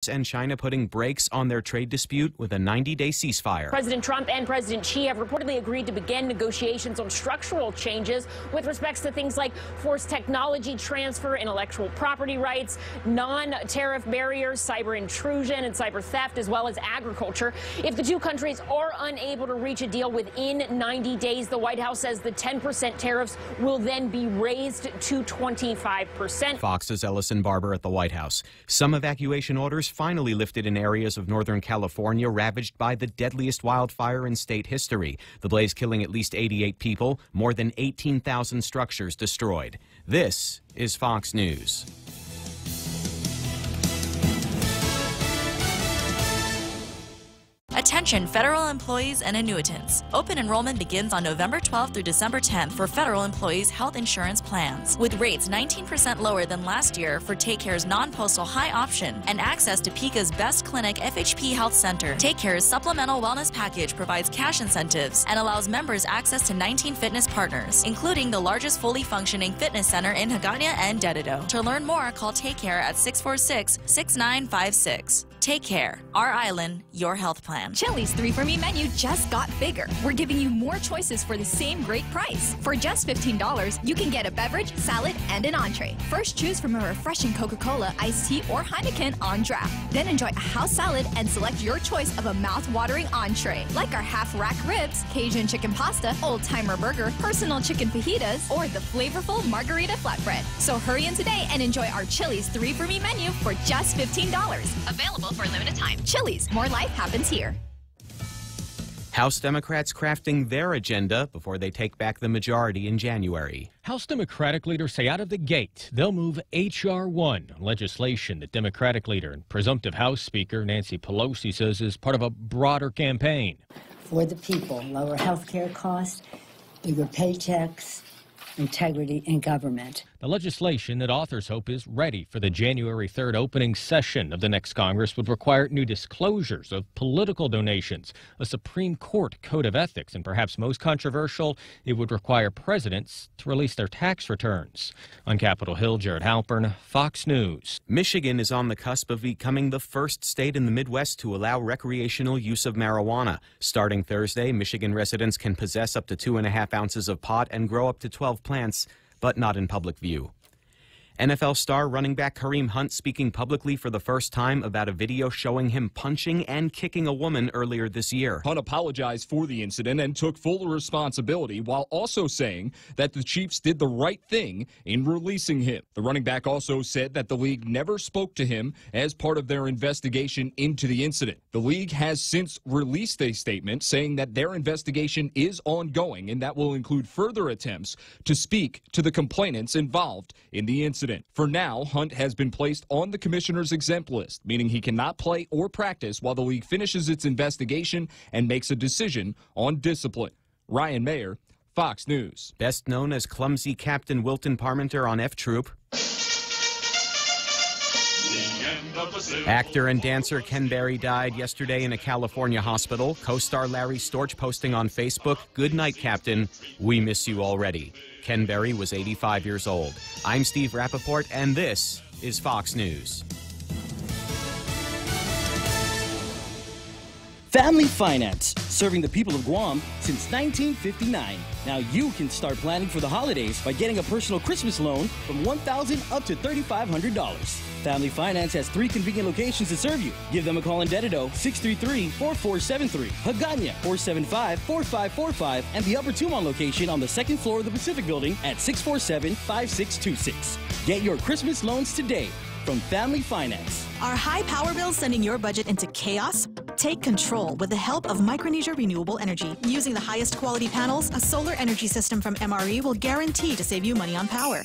and China putting brakes on their trade dispute with a 90-day ceasefire. President Trump and President Xi have reportedly agreed to begin negotiations on structural changes with respects to things like forced technology transfer, intellectual property rights, non-tariff barriers, cyber intrusion and cyber theft, as well as agriculture. If the two countries are unable to reach a deal within 90 days, the White House says the 10% tariffs will then be raised to 25%. Fox's Ellison Barber at the White House. Some evacuation orders finally lifted in areas of Northern California ravaged by the deadliest wildfire in state history. The blaze killing at least 88 people, more than 18,000 structures destroyed. This is Fox News. Attention federal employees and annuitants. Open enrollment begins on November 12th through December 10th for federal employees' health insurance plans. With rates 19% lower than last year for Take Care's non-postal high option and access to PICA's Best Clinic FHP Health Center, Take Care's supplemental wellness package provides cash incentives and allows members access to 19 fitness partners, including the largest fully functioning fitness center in Hagåtña and Dededo. To learn more, call Take Care at 646-6956. Take Care. Our island, your health plan. Chili's 3 for Me menu just got bigger. We're giving you more choices for the same great price. For just $15, you can get a beverage, salad, and an entree. First, choose from a refreshing Coca-Cola, iced tea, or Heineken on draft. Then enjoy a house salad and select your choice of a mouth-watering entree, like our half-rack ribs, Cajun chicken pasta, old-timer burger, personal chicken fajitas, or the flavorful margarita flatbread. So hurry in today and enjoy our Chili's 3 for Me menu for just $15. Available for a limited time. Chili's, more life happens here. House Democrats crafting their agenda before they take back the majority in January. House Democratic leaders say out of the gate they'll move H.R. 1, legislation that Democratic leader and presumptive House Speaker Nancy Pelosi says is part of a broader campaign. For the people, lower health care costs, bigger paychecks, integrity in government. The legislation that authors hope is ready for the January 3rd opening session of the next Congress would require new disclosures of political donations, a Supreme Court code of ethics, and perhaps most controversial, it would require presidents to release their tax returns. On Capitol Hill, Jared Halpern, Fox News. Michigan is on the cusp of becoming the first state in the Midwest to allow recreational use of marijuana. Starting Thursday, Michigan residents can possess up to 2.5 ounces of pot and grow up to 12 plants, but not in public view. NFL star running back Kareem Hunt speaking publicly for the first time about a video showing him punching and kicking a woman earlier this year. Hunt apologized for the incident and took full responsibility while also saying that the Chiefs did the right thing in releasing him. The running back also said that the league never spoke to him as part of their investigation into the incident. The league has since released a statement saying that their investigation is ongoing and that will include further attempts to speak to the complainants involved in the incident. For now, Hunt has been placed on the commissioner's exempt list, meaning he cannot play or practice while the league finishes its investigation and makes a decision on discipline. Ryan Mayer, Fox News. Best known as clumsy Captain Wilton Parmenter on F Troop, actor and dancer Ken Berry died yesterday in a California hospital. Co-star Larry Storch posting on Facebook, "Good night, Captain. We miss you already." Ken Berry was 85 years old. I'm Steve Rappaport, and this is Fox News. Family Finance, serving the people of Guam since 1959. Now you can start planning for the holidays by getting a personal Christmas loan from $1,000 up to $3,500. Family Finance has 3 convenient locations to serve you. Give them a call in Dededo, 633-4473, Hagåtña, 475-4545, and the Upper Tumon location on the 2nd floor of the Pacific Building at 647-5626. Get your Christmas loans today from Family Finance. Are high power bills sending your budget into chaos? Take control with the help of Micronesia Renewable Energy. Using the highest quality panels, a solar energy system from MRE will guarantee to save you money on power.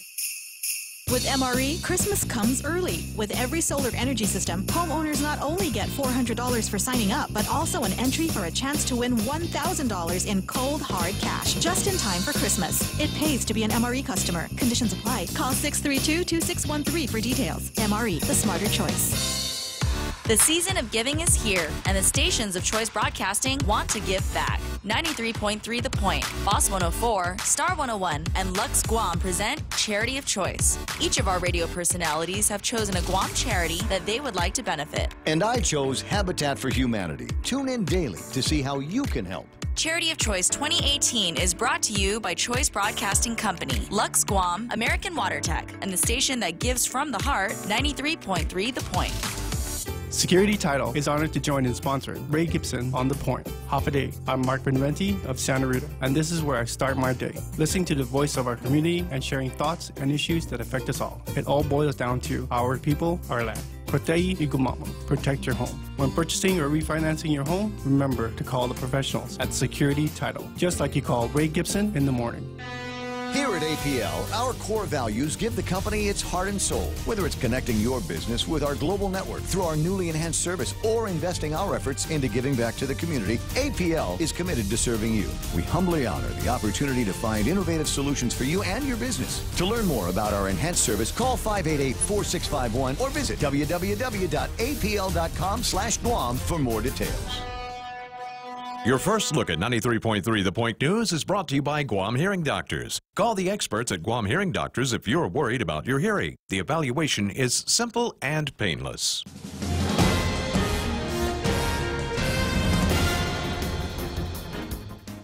With MRE, Christmas comes early. With every solar energy system, homeowners not only get $400 for signing up, but also an entry for a chance to win $1,000 in cold, hard cash, just in time for Christmas. It pays to be an MRE customer. Conditions apply. Call 632-2613 for details. MRE, the smarter choice. The season of giving is here, and the stations of Choice Broadcasting want to give back. 93.3 The Point, Boss 104, Star 101, and Lux Guam present Charity of Choice. Each of our radio personalities have chosen a Guam charity that they would like to benefit. And I chose Habitat for Humanity. Tune in daily to see how you can help. Charity of Choice 2018 is brought to you by Choice Broadcasting Company, Lux Guam, American Water Tech, and the station that gives from the heart, 93.3 The Point. Security Title is honored to join in sponsoring Ray Gibson on The Point. Half a day. I'm Mark Benventi of Santa Rita, and this is where I start my day, listening to the voice of our community and sharing thoughts and issues that affect us all. It all boils down to our people, our land. Protei Igumamo. Protect your home. When purchasing or refinancing your home, remember to call the professionals at Security Title, just like you call Ray Gibson in the morning. Here at APL, our core values give the company its heart and soul. Whether it's connecting your business with our global network through our newly enhanced service or investing our efforts into giving back to the community, APL is committed to serving you. We humbly honor the opportunity to find innovative solutions for you and your business. To learn more about our enhanced service, call 588-4651 or visit www.apl.com/Guam for more details. Your first look at 93.3 The Point News is brought to you by Guam Hearing Doctors. Call the experts at Guam Hearing Doctors if you're worried about your hearing. The evaluation is simple and painless.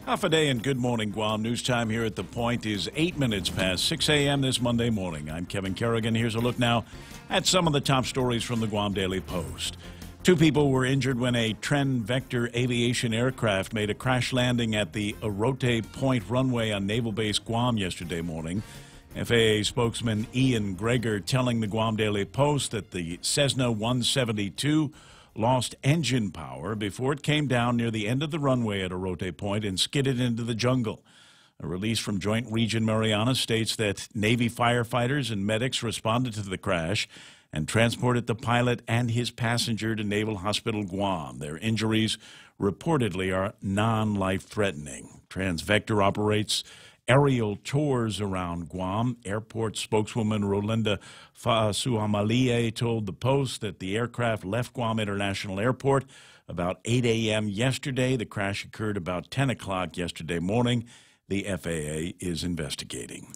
Half a day and good morning, Guam. News time here at The Point is 8 minutes past 6 a.m. this Monday morning. I'm Kevin Kerrigan. Here's a look now at some of the top stories from the Guam Daily Post. 2 people were injured when a Tren Vector aviation aircraft made a crash landing at the Arote Point runway on Naval Base Guam yesterday morning. FAA spokesman Ian Greger telling the Guam Daily Post that the Cessna 172 lost engine power before it came down near the end of the runway at Arote Point and skidded into the jungle. A release from Joint Region Mariana states that Navy firefighters and medics responded to the crash and transported the pilot and his passenger to Naval Hospital Guam. Their injuries reportedly are non-life-threatening. Transvector operates aerial tours around Guam. Airport spokeswoman Rolinda Fasuhamalie told the Post that the aircraft left Guam International Airport about 8 a.m. yesterday. The crash occurred about 10 o'clock yesterday morning. The FAA is investigating.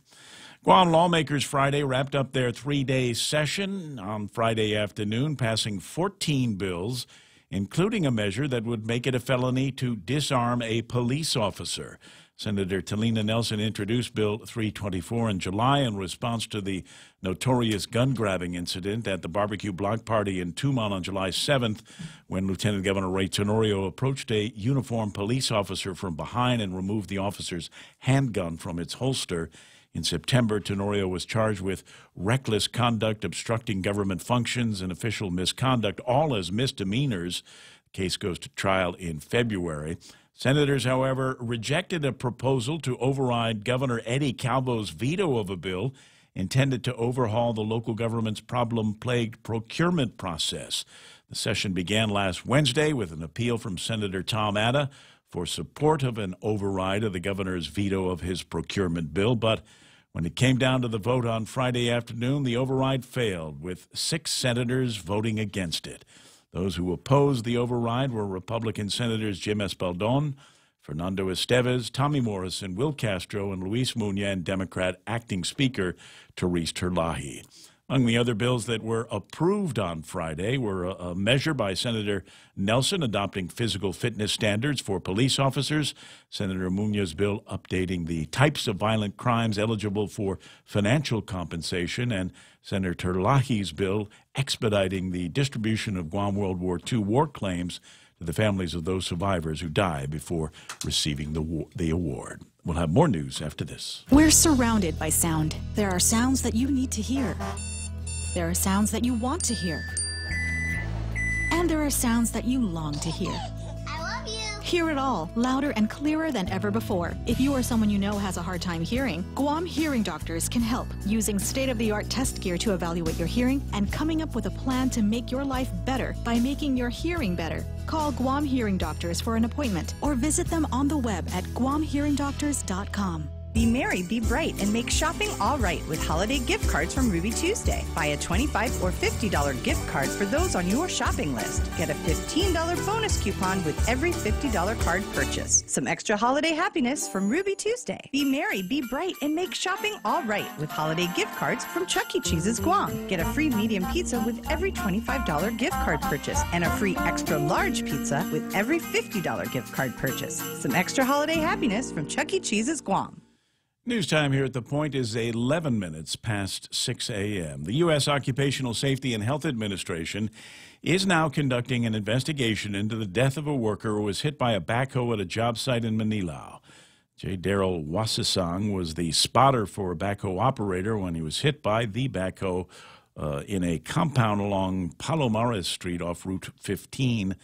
Guam lawmakers Friday wrapped up their 3-day session on Friday afternoon, passing 14 bills, including a measure that would make it a felony to disarm a police officer. Senator Talina Nelson introduced Bill 324 in July in response to the notorious gun-grabbing incident at the barbecue block party in Tumon on July 7th, when Lieutenant Governor Ray Tenorio approached a uniformed police officer from behind and removed the officer's handgun from its holster. In September, Tenorio was charged with reckless conduct, obstructing government functions, and official misconduct, all as misdemeanors. The case goes to trial in February. Senators, however, rejected a proposal to override Governor Eddie Calvo's veto of a bill intended to overhaul the local government's problem-plagued procurement process. The session began last Wednesday with an appeal from Senator Tom Atta for support of an override of the governor's veto of his procurement bill, but when it came down to the vote on Friday afternoon, the override failed, with 6 senators voting against it. Those who opposed the override were Republican Senators Jim Espaldon, Fernando Esteves, Tommy Morrison, Will Castro, and Luis Muña, and Democrat Acting Speaker Therese Terlahi. Among the other bills that were approved on Friday were a measure by Senator Nelson adopting physical fitness standards for police officers, Senator Muña's bill updating the types of violent crimes eligible for financial compensation, and Senator Terlahi's bill expediting the distribution of Guam World War II war claims to the families of those survivors who died before receiving the award. We'll have more news after this. We're surrounded by sound. There are sounds that you need to hear. There are sounds that you want to hear. And there are sounds that you long to hear. I love you. Hear it all, louder and clearer than ever before. If you or someone you know has a hard time hearing, Guam Hearing Doctors can help, using state-of-the-art test gear to evaluate your hearing and coming up with a plan to make your life better by making your hearing better. Call Guam Hearing Doctors for an appointment or visit them on the web at guamhearingdoctors.com. Be merry, be bright, and make shopping all right with holiday gift cards from Ruby Tuesday. Buy a $25 or $50 gift card for those on your shopping list. Get a $15 bonus coupon with every $50 card purchase. Some extra holiday happiness from Ruby Tuesday. Be merry, be bright, and make shopping all right with holiday gift cards from Chuck E. Cheese's Guam. Get a free medium pizza with every $25 gift card purchase and a free extra large pizza with every $50 gift card purchase. Some extra holiday happiness from Chuck E. Cheese's Guam. News time here at The Point is 11 minutes past 6 a.m. The U.S. Occupational Safety and Health Administration is now conducting an investigation into the death of a worker who was hit by a backhoe at a job site in Manila. J. Daryl Wasisang was the spotter for a backhoe operator when he was hit by the backhoe in a compound along Palomares Street off Route 15.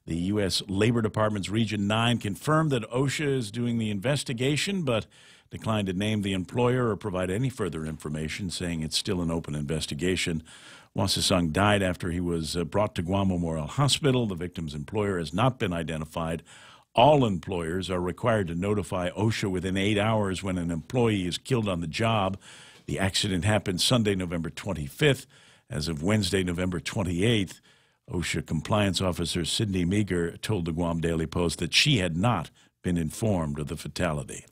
The U.S. Labor Department's Region 9 confirmed that OSHA is doing the investigation, but declined to name the employer or provide any further information, saying it's still an open investigation. Wasisang died after he was brought to Guam Memorial Hospital. The victim's employer has not been identified. All employers are required to notify OSHA within 8 hours when an employee is killed on the job. The accident happened Sunday, November 25th. As of Wednesday, November 28th, OSHA compliance officer Sydney Meager told the Guam Daily Post that she had not been informed of the fatality.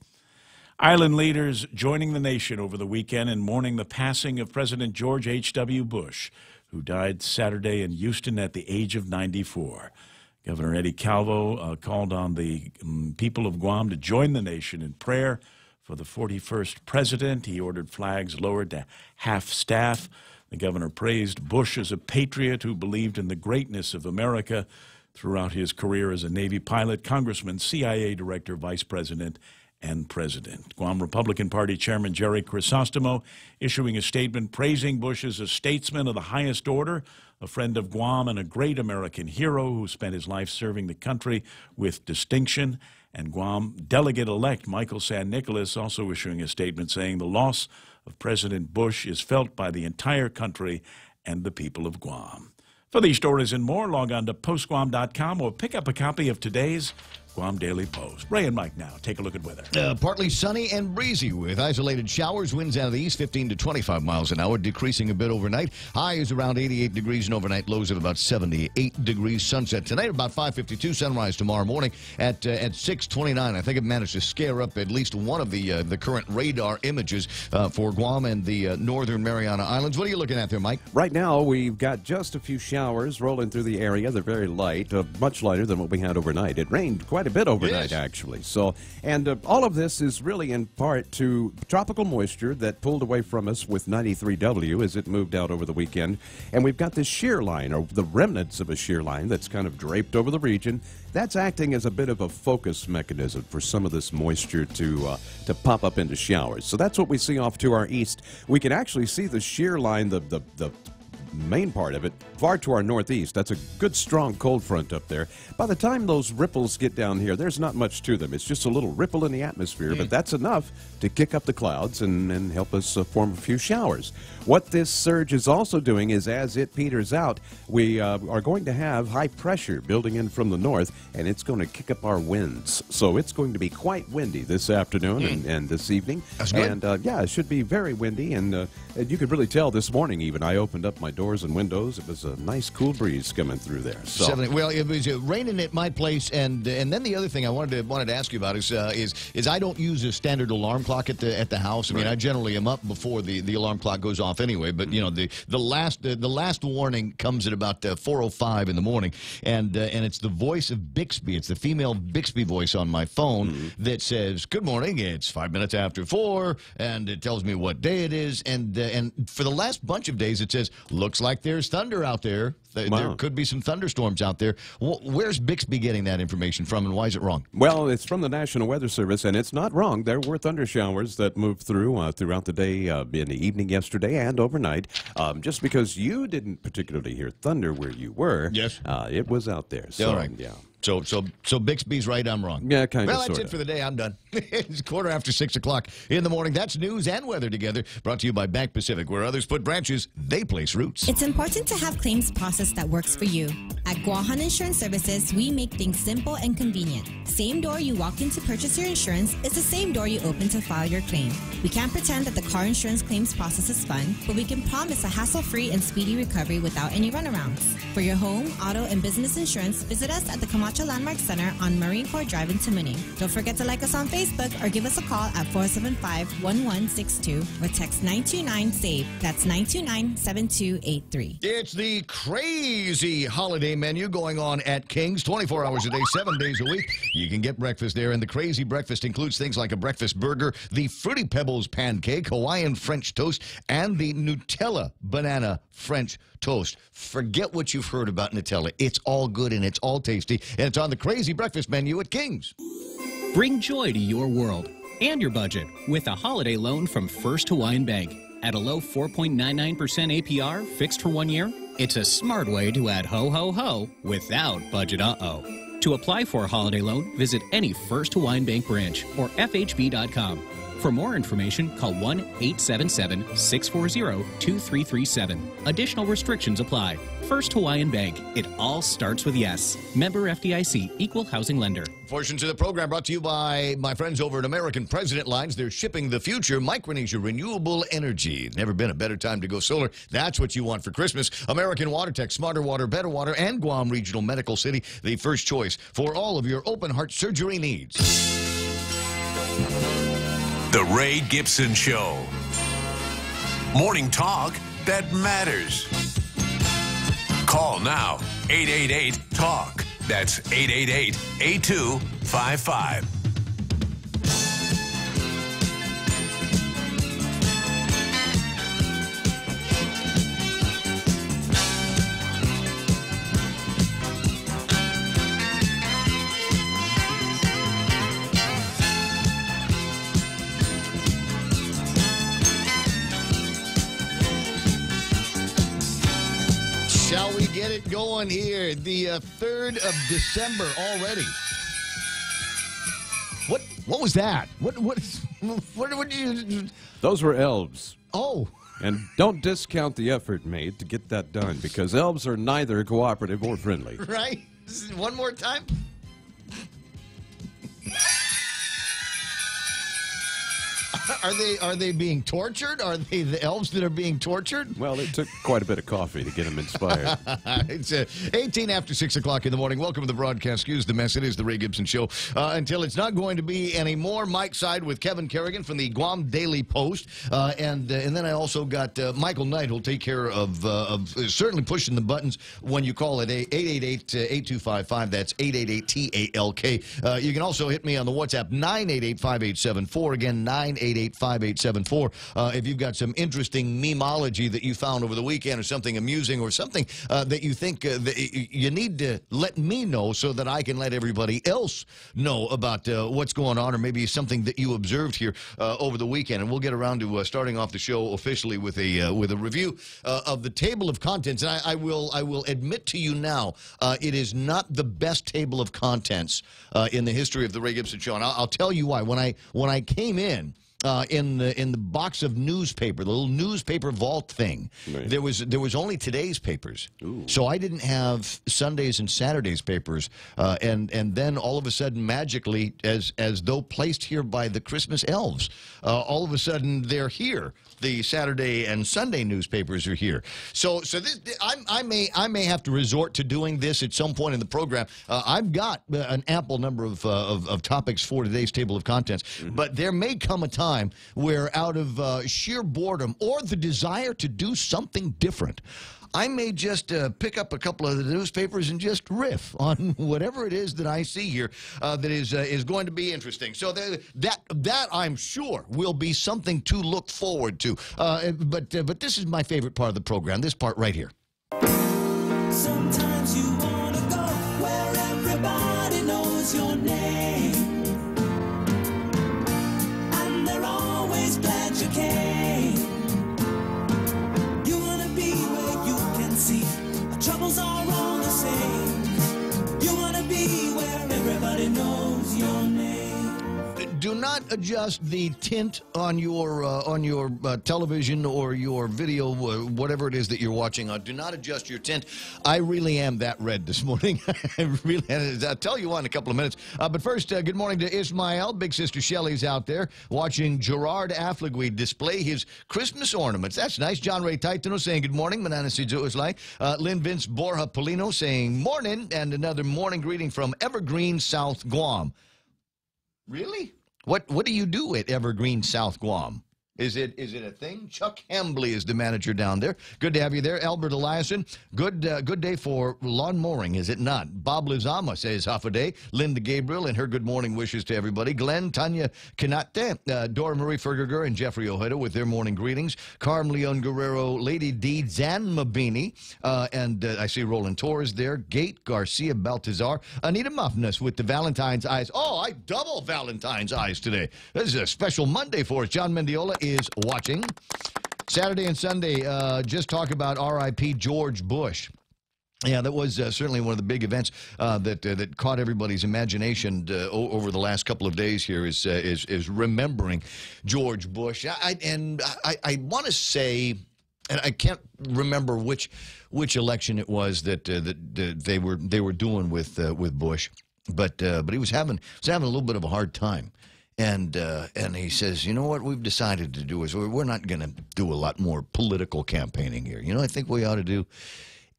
Island leaders joining the nation over the weekend in mourning the passing of President George H.W. Bush, who died Saturday in Houston at the age of 94. Governor Eddie Calvo called on the people of Guam to join the nation in prayer for the 41st president. He ordered flags lowered to half-staff. The governor praised Bush as a patriot who believed in the greatness of America throughout his career as a Navy pilot, congressman, CIA director, vice president, and president. Guam Republican Party Chairman Jerry Crisostomo issuing a statement praising Bush as a statesman of the highest order, a friend of Guam, and a great American hero who spent his life serving the country with distinction. And Guam Delegate-elect Michael San Nicolas also issuing a statement saying the loss of President Bush is felt by the entire country and the people of Guam. For these stories and more, log on to postguam.com or pick up a copy of today's Guam Daily Post. Ray and Mike now. Take a look at weather. Partly sunny and breezy with isolated showers. Winds out of the east, 15 to 25 miles an hour, decreasing a bit overnight. High is around 88 degrees and overnight lows at about 78 degrees. Sunset tonight about 5:52. Sunrise tomorrow morning at 6:29. I think it managed to scare up at least one of the current radar images for Guam and the northern Mariana Islands. What are you looking at there, Mike? Right now, we've got just a few showers rolling through the area. They're very light, much lighter than what we had overnight. It rained quite a bit overnight, actually. So, and all of this is really in part to tropical moisture that pulled away from us with 93W as it moved out over the weekend. And we've got this shear line, or the remnants of a shear line, that's kind of draped over the region. That's acting as a bit of a focus mechanism for some of this moisture to pop up into showers. So that's what we see off to our east. We can actually see the shear line, the main part of it, far to our northeast. That's a good, strong cold front up there. By the time those ripples get down here, there's not much to them. It's just a little ripple in the atmosphere, but that's enough to kick up the clouds and help us form a few showers. What this surge is also doing is, as it peters out, we are going to have high pressure building in from the north, and it's going to kick up our winds. So it's going to be quite windy this afternoon and this evening. That's good. And yeah, it should be very windy, and you could really tell this morning even. I opened up my doors and windows. It was a nice cool breeze coming through there. So. Well, it was raining at my place, and then the other thing I wanted to ask you about is I don't use a standard alarm clock at the house. I mean, I generally am up before the alarm clock goes off anyway. But you know, the last warning comes at about 4:05 in the morning, and it's the voice of Bixby. It's the female Bixby voice on my phone that says, "Good morning. It's 5 minutes after 4," and it tells me what day it is. And for the last bunch of days, it says, "Looks like there's thunder out there. There could be some thunderstorms out there." Where's Bixby getting that information from, and why is it wrong? Well, it's from the National Weather Service, and it's not wrong. There were thunder showers that moved through throughout the day, in the evening yesterday and overnight. Just because you didn't particularly hear thunder where you were, yes, it was out there. So, all right. Yeah. So Bixby's right, I'm wrong. Yeah, kind of. Well, that's it for the day. I'm done. It's 6:15 in the morning. That's news and weather together. Brought to you by Bank Pacific. Where others put branches, they place roots. It's important to have claims process that works for you. At Guahan Insurance Services, we make things simple and convenient. Same door you walk in to purchase your insurance is the same door you open to file your claim. We can't pretend that the car insurance claims process is fun, but we can promise a hassle-free and speedy recovery without any runarounds. For your home, auto, and business insurance, visit us at the Camacho Landmark Center on Marine Corps Drive in Tamuning. Don't forget to like us on Facebook or give us a call at 475-1162 or text 929-SAVE. That's 929-7283. It's the crazy holiday menu going on at King's 24 hours a day, 7 days a week. You can get breakfast there, and the crazy breakfast includes things like a breakfast burger, the Fruity Pebbles pancake, Hawaiian French toast, and the Nutella banana French toast. Forget what you've heard about Nutella. It's all good and it's all tasty, and it's on the crazy breakfast menu at King's. Bring joy to your world and your budget with a holiday loan from First Hawaiian Bank. At a low 4.99% APR, fixed for 1 year, it's a smart way to add ho-ho-ho without budget uh-oh. To apply for a holiday loan, visit any First Hawaiian Bank branch or FHB.com. For more information, call 1-877-640-2337. Additional restrictions apply. First Hawaiian Bank. It all starts with yes. Member FDIC, Equal Housing Lender. Portions of the program brought to you by my friends over at American President Lines. They're shipping the future, Micronesia Renewable Energy. Never been a better time to go solar. That's what you want for Christmas. American WaterTech, Smarter Water, Better Water, and Guam Regional Medical City, the first choice for all of your open heart surgery needs. The Ray Gibson Show. Morning talk that matters. Call now, 888-TALK. That's 888-8255. Shall we get it going here? The 3rd of December already. What was that? What you... Those were elves. Oh. And don't discount the effort made to get that done, because elves are neither cooperative or friendly. Right? One more time. Are they being tortured? Are they the elves that are being tortured? Well, it took quite a bit of coffee to get them inspired. It's 18 after 6 o'clock in the morning. Welcome to the broadcast. Excuse the mess. It is the Ray Gibson Show. Until it's not going to be anymore. Mike Side with Kevin Kerrigan from the Guam Daily Post. And then I also got Michael Knight, who'll take care of certainly pushing the buttons when you call it 888-8255. That's 888-TALK. You can also hit me on the WhatsApp 988-5874. Again, 988-5874. If you've got some interesting memeology that you found over the weekend, or something amusing, or something that you think that you need to let me know so that I can let everybody else know about what's going on, or maybe something that you observed here over the weekend. And we'll get around to starting off the show officially with a review of the table of contents. And I will admit to you now, it is not the best table of contents in the history of the Ray Gibson Show. And I'll tell you why. When I came in the box of newspaper, the little newspaper vault thing, right, there was only today's papers. Ooh. So I didn't have Sundays and Saturdays papers, and then all of a sudden, magically, as though placed here by the Christmas elves, all of a sudden they're here. The Saturday and Sunday newspapers are here. So this, I may have to resort to doing this at some point in the program. I've got an ample number of topics for today's table of contents, but there may come a time where, out of sheer boredom or the desire to do something different, I may just pick up a couple of the newspapers and just riff on whatever it is that I see here that is going to be interesting. So that I'm sure will be something to look forward to. But this is my favorite part of the program, this part right here. Sometimes you want to go where everybody knows your name, and they're always glad you came. You want to be where you can see our troubles are all the same. You want to be where not adjust the tint on your television or your video, whatever it is that you're watching on. Do not adjust your tint. I really am that red this morning. I'll tell you why in a couple of minutes. But first, good morning to Ismael. Big sister Shelley's out there watching Gerard Affligwe display his Christmas ornaments. That's nice. John Ray Taitano saying good morning. Manana Sidzo is like. Lynn Vince Borja Polino saying morning, and another morning greeting from Evergreen, South Guam. Really? What do you do at Evergreen, South Guam? Is it a thing? Chuck Hambly is the manager down there. Good to have you there. Albert Eliason, good day for lawn mowing, is it not? Bob Lizama says half a day. Linda Gabriel and her good morning wishes to everybody. Glenn, Tanya Kanate, Dora Marie Fergerger, and Jeffrey Ojeda with their morning greetings. Carm Leon Guerrero, Lady D, Zan Mabini, and I see Roland Torres there. Gate Garcia Baltazar, Anita Muffness with the Valentine's eyes. Oh, I double Valentine's eyes today. This is a special Monday for us. John Mendiola is watching. Saturday and Sunday, just talk about R.I.P. George Bush. Yeah, that was certainly one of the big events that caught everybody's imagination over the last couple of days here is remembering George Bush. I want to say, and I can't remember which election it was that they were doing with Bush, but he was having a little bit of a hard time. And he says, you know what we've decided to do is we're not going to do a lot more political campaigning here. You know, I think what we ought to do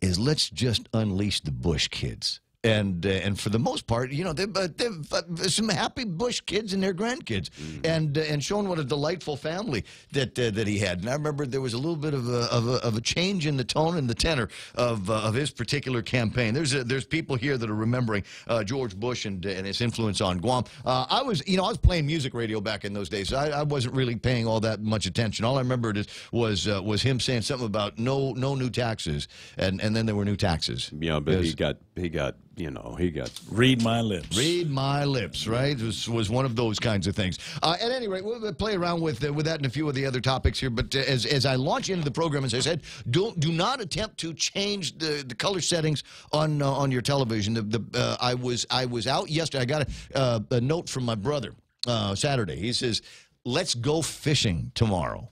is let's just unleash the Bush kids. And for the most part, you know, they've some happy Bush kids and their grandkids, and showing what a delightful family that he had. And I remember there was a little bit of a change in the tone and the tenor of his particular campaign. There's people here that are remembering George Bush and his influence on Guam. I was playing music radio back in those days. So I wasn't really paying all that much attention. All I remembered was him saying something about no new taxes, and then there were new taxes. Yeah, but he got. Read my lips. Read my lips, right? Was one of those kinds of things. At any rate, we'll play around with that and a few of the other topics here. But as I launch into the program, as I said, do not attempt to change the color settings on your television. I was out yesterday. I got a note from my brother Saturday. He says, "Let's go fishing tomorrow."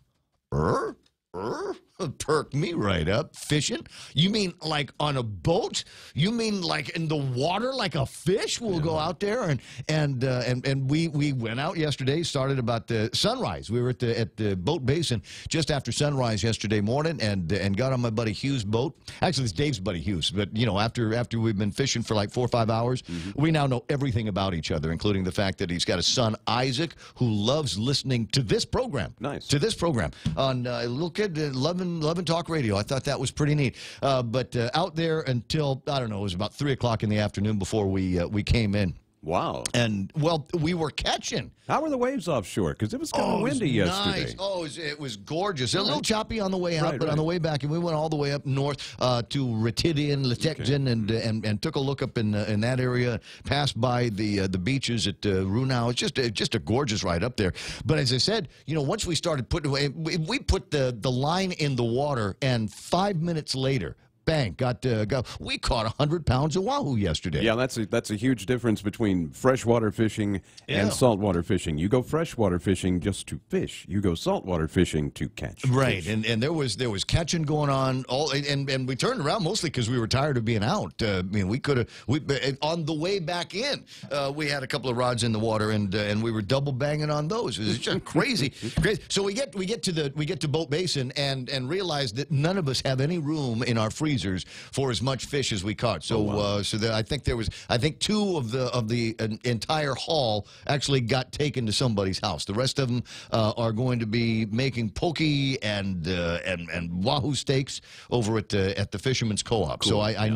Perk me right up. Fishing? You mean like on a boat? You mean like in the water like a fish? We'll go out there and we went out yesterday. Started about the sunrise. We were at the boat basin just after sunrise yesterday morning and got on my buddy Hugh's boat. Actually, it's Dave's buddy Hugh's, but you know after we've been fishing for like 4 or 5 hours, we now know everything about each other, including the fact that he's got a son Isaac who loves listening to this program. Nice. To this program on little kid 11 Talk Radio. I thought that was pretty neat. But out there until, I don't know, it was about 3 o'clock in the afternoon before we came in. Wow. And, well, we were catching. How were the waves offshore? Because it was kind of windy yesterday. Nice. Oh, it was gorgeous. A little choppy on the way out, but on the way back, and we went all the way up north to Retidian, Letekjan, and took a look up in that area, passed by the beaches at Runau. It's just a gorgeous ride up there. But as I said, you know, once we started putting away, we put the line in the water, and 5 minutes later, bang, we caught 100 pounds of wahoo yesterday. Yeah, that's a huge difference between freshwater fishing and saltwater fishing. You go freshwater fishing just to fish. You go saltwater fishing to catch. Right, fish. and there was catching going on, and we turned around mostly because we were tired of being out. I mean, we on the way back in, we had a couple of rods in the water, and we were double banging on those. It was just crazy, crazy. So we get to Boat Basin and realize that none of us have any room in our freezers for as much fish as we caught. So, I think 2 of the entire haul actually got taken to somebody's house. The rest of them are going to be making poke and wahoo steaks over at the Fisherman's Co-op. Cool. So I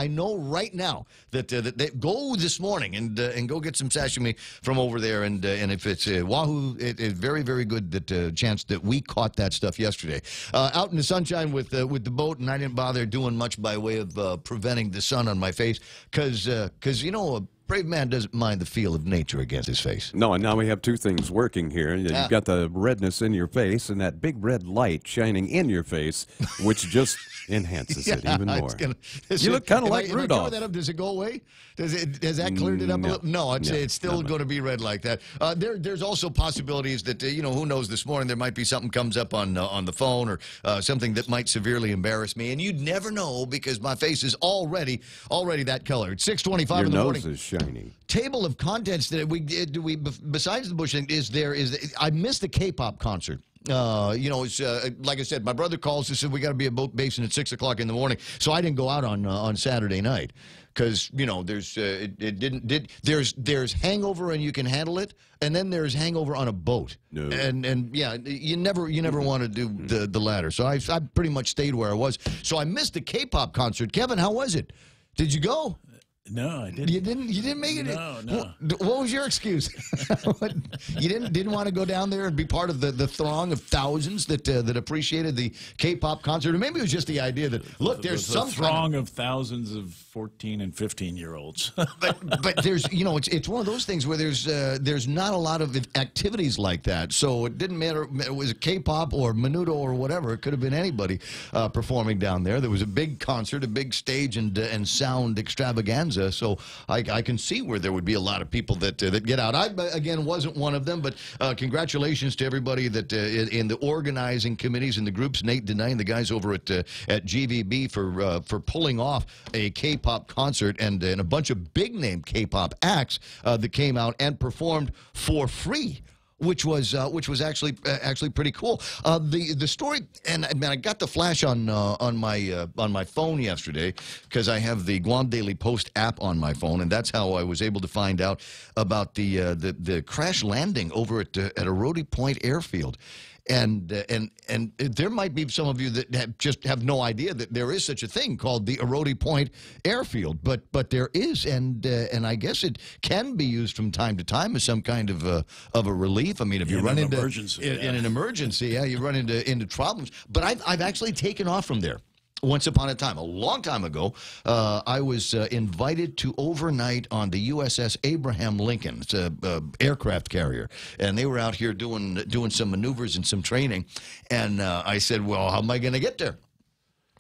know right now that they go this morning and go get some sashimi from over there. And if it's wahoo, it is very, very good that chance that we caught that stuff yesterday. Out in the sunshine with the boat, and I didn't bother doing much by way of preventing the sun on my face because you know Brave man doesn't mind the feel of nature against his face. No, and now we have two things working here. You've got the redness in your face and that big red light shining in your face, which just enhances it even more. You look kind of like Rudolph. If I cover that up, does it go away? Has that cleared it up a little? No, it's still going to be red like that. There's also possibilities that, who knows, this morning there might be something comes up on the phone or something that might severely embarrass me, and you'd never know because my face is already that color. It's 6:25 in the morning. Your nose is shiny. Table of contents that we besides the Bush thing, I missed the K-pop concert. It's like I said, my brother calls and said we got to be at Boat Basin at 6 o'clock in the morning, so I didn't go out on Saturday night because there's hangover and you can handle it, and then there's hangover on a boat. No. And yeah, you never want to do the latter. So I pretty much stayed where I was. So I missed the K-pop concert. Kevin, how was it? Did you go? No, I didn't. You didn't make it? No. What was your excuse? You didn't want to go down there and be part of the throng of thousands that appreciated the K-pop concert? Or maybe it was just the idea that, look, there's some throng of thousands of 14 and 15-year-olds. but there's, it's one of those things where there's not a lot of activities like that. So it didn't matter if it was K-pop or Menudo or whatever. It could have been anybody performing down there. There was a big concert, a big stage and sound extravaganza. So I can see where there would be a lot of people that get out. I, again, wasn't one of them, but congratulations to everybody that in the organizing committees and the groups, Nate Denine, the guys over at GVB for pulling off a K-pop concert and a bunch of big-name K-pop acts that came out and performed for free. Which was actually pretty cool. The story, and I got the flash on my phone yesterday because I have the Guam Daily Post app on my phone, and that's how I was able to find out about the crash landing over at Aroti Point Airfield. And there might be some of you that just have no idea that there is such a thing called the Aroti Point Airfield, but there is, and I guess it can be used from time to time as some kind of a relief. I mean, if you run into in an emergency, you run into problems. But I've actually taken off from there. Once upon a time, a long time ago, I was invited to overnight on the USS Abraham Lincoln. It's an aircraft carrier, and they were out here doing some maneuvers and some training. And I said, "Well, how am I going to get there?"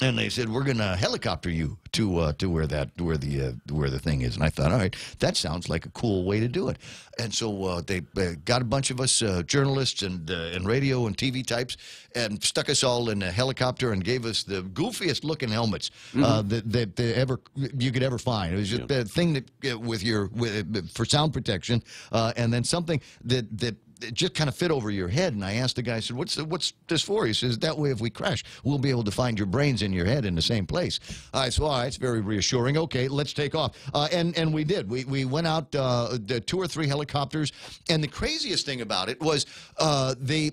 And they said, "We're going to helicopter you to where the thing is." And I thought, all right, that sounds like a cool way to do it. And so they got a bunch of us journalists and radio and TV types and stuck us all in a helicopter and gave us the goofiest looking helmets that you could ever find. It was just a thing that for sound protection, and then something that it just kind of fit over your head. And I asked the guy, I said, what's this for? He says, that way if we crash, we'll be able to find your brains in your head in the same place. I said, all right, it's very reassuring. Okay, let's take off. And we did. We went out, the 2 or 3 helicopters. And the craziest thing about it was they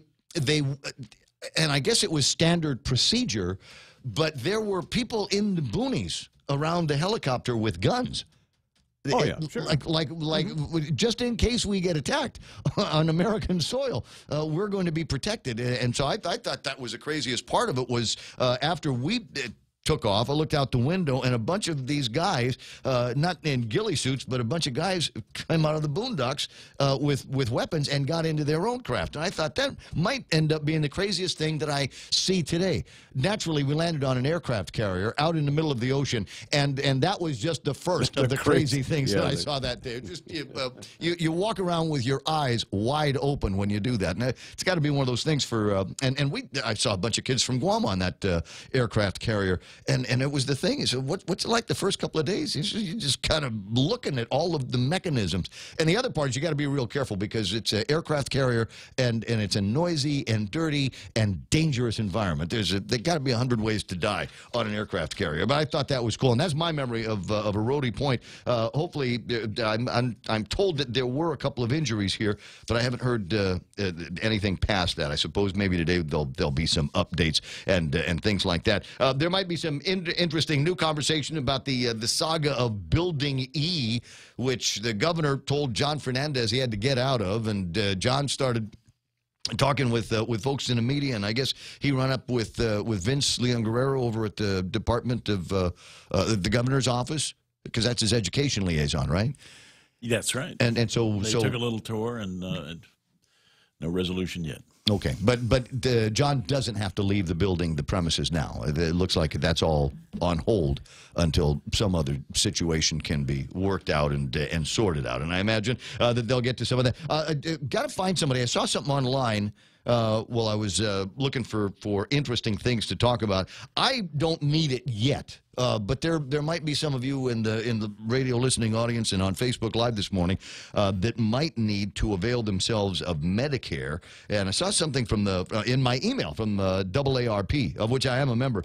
and I guess it was standard procedure, but there were people in the boonies around the helicopter with guns. Oh, yeah, sure. Like just in case we get attacked on American soil, we're going to be protected. And so I thought that was the craziest part of it was after we took off, I looked out the window, and a bunch of these guys, not in ghillie suits, but a bunch of guys came out of the boondocks with weapons and got into their own craft. And I thought that might end up being the craziest thing that I see today. Naturally, we landed on an aircraft carrier out in the middle of the ocean, and that was just the first of the crazy things that I saw that day. Just you walk around with your eyes wide open when you do that. And it's got to be one of those things for I saw a bunch of kids from Guam on that aircraft carrier. And it was the thing. So what's it like the first couple of days? You're just kind of looking at all of the mechanisms. And the other part is you got to be real careful because it's an aircraft carrier and it's a noisy and dirty and dangerous environment. There got to be 100 ways to die on an aircraft carrier. But I thought that was cool, and that's my memory of Aroti Point. Hopefully, I'm told that there were a couple of injuries here, but I haven't heard anything past that. I suppose maybe today there'll be some updates and things like that. There might be some interesting new conversation about the saga of Building E, which the governor told John Fernandez he had to get out of, and John started talking with folks in the media, and I guess he ran up with Vince Leon Guerrero over at the Department of the governor's office, because that's his education liaison, right? That's right. And so they took a little tour, and no resolution yet. Okay, but John doesn't have to leave the premises now. It looks like that's all on hold until some other situation can be worked out and sorted out. And I imagine that they'll get to some of that. Got to find somebody. I saw something online while I was looking for interesting things to talk about. I don't need it yet. But there might be some of you in the radio listening audience and on Facebook Live this morning that might need to avail themselves of Medicare. And I saw something from in my email from AARP, of which I am a member,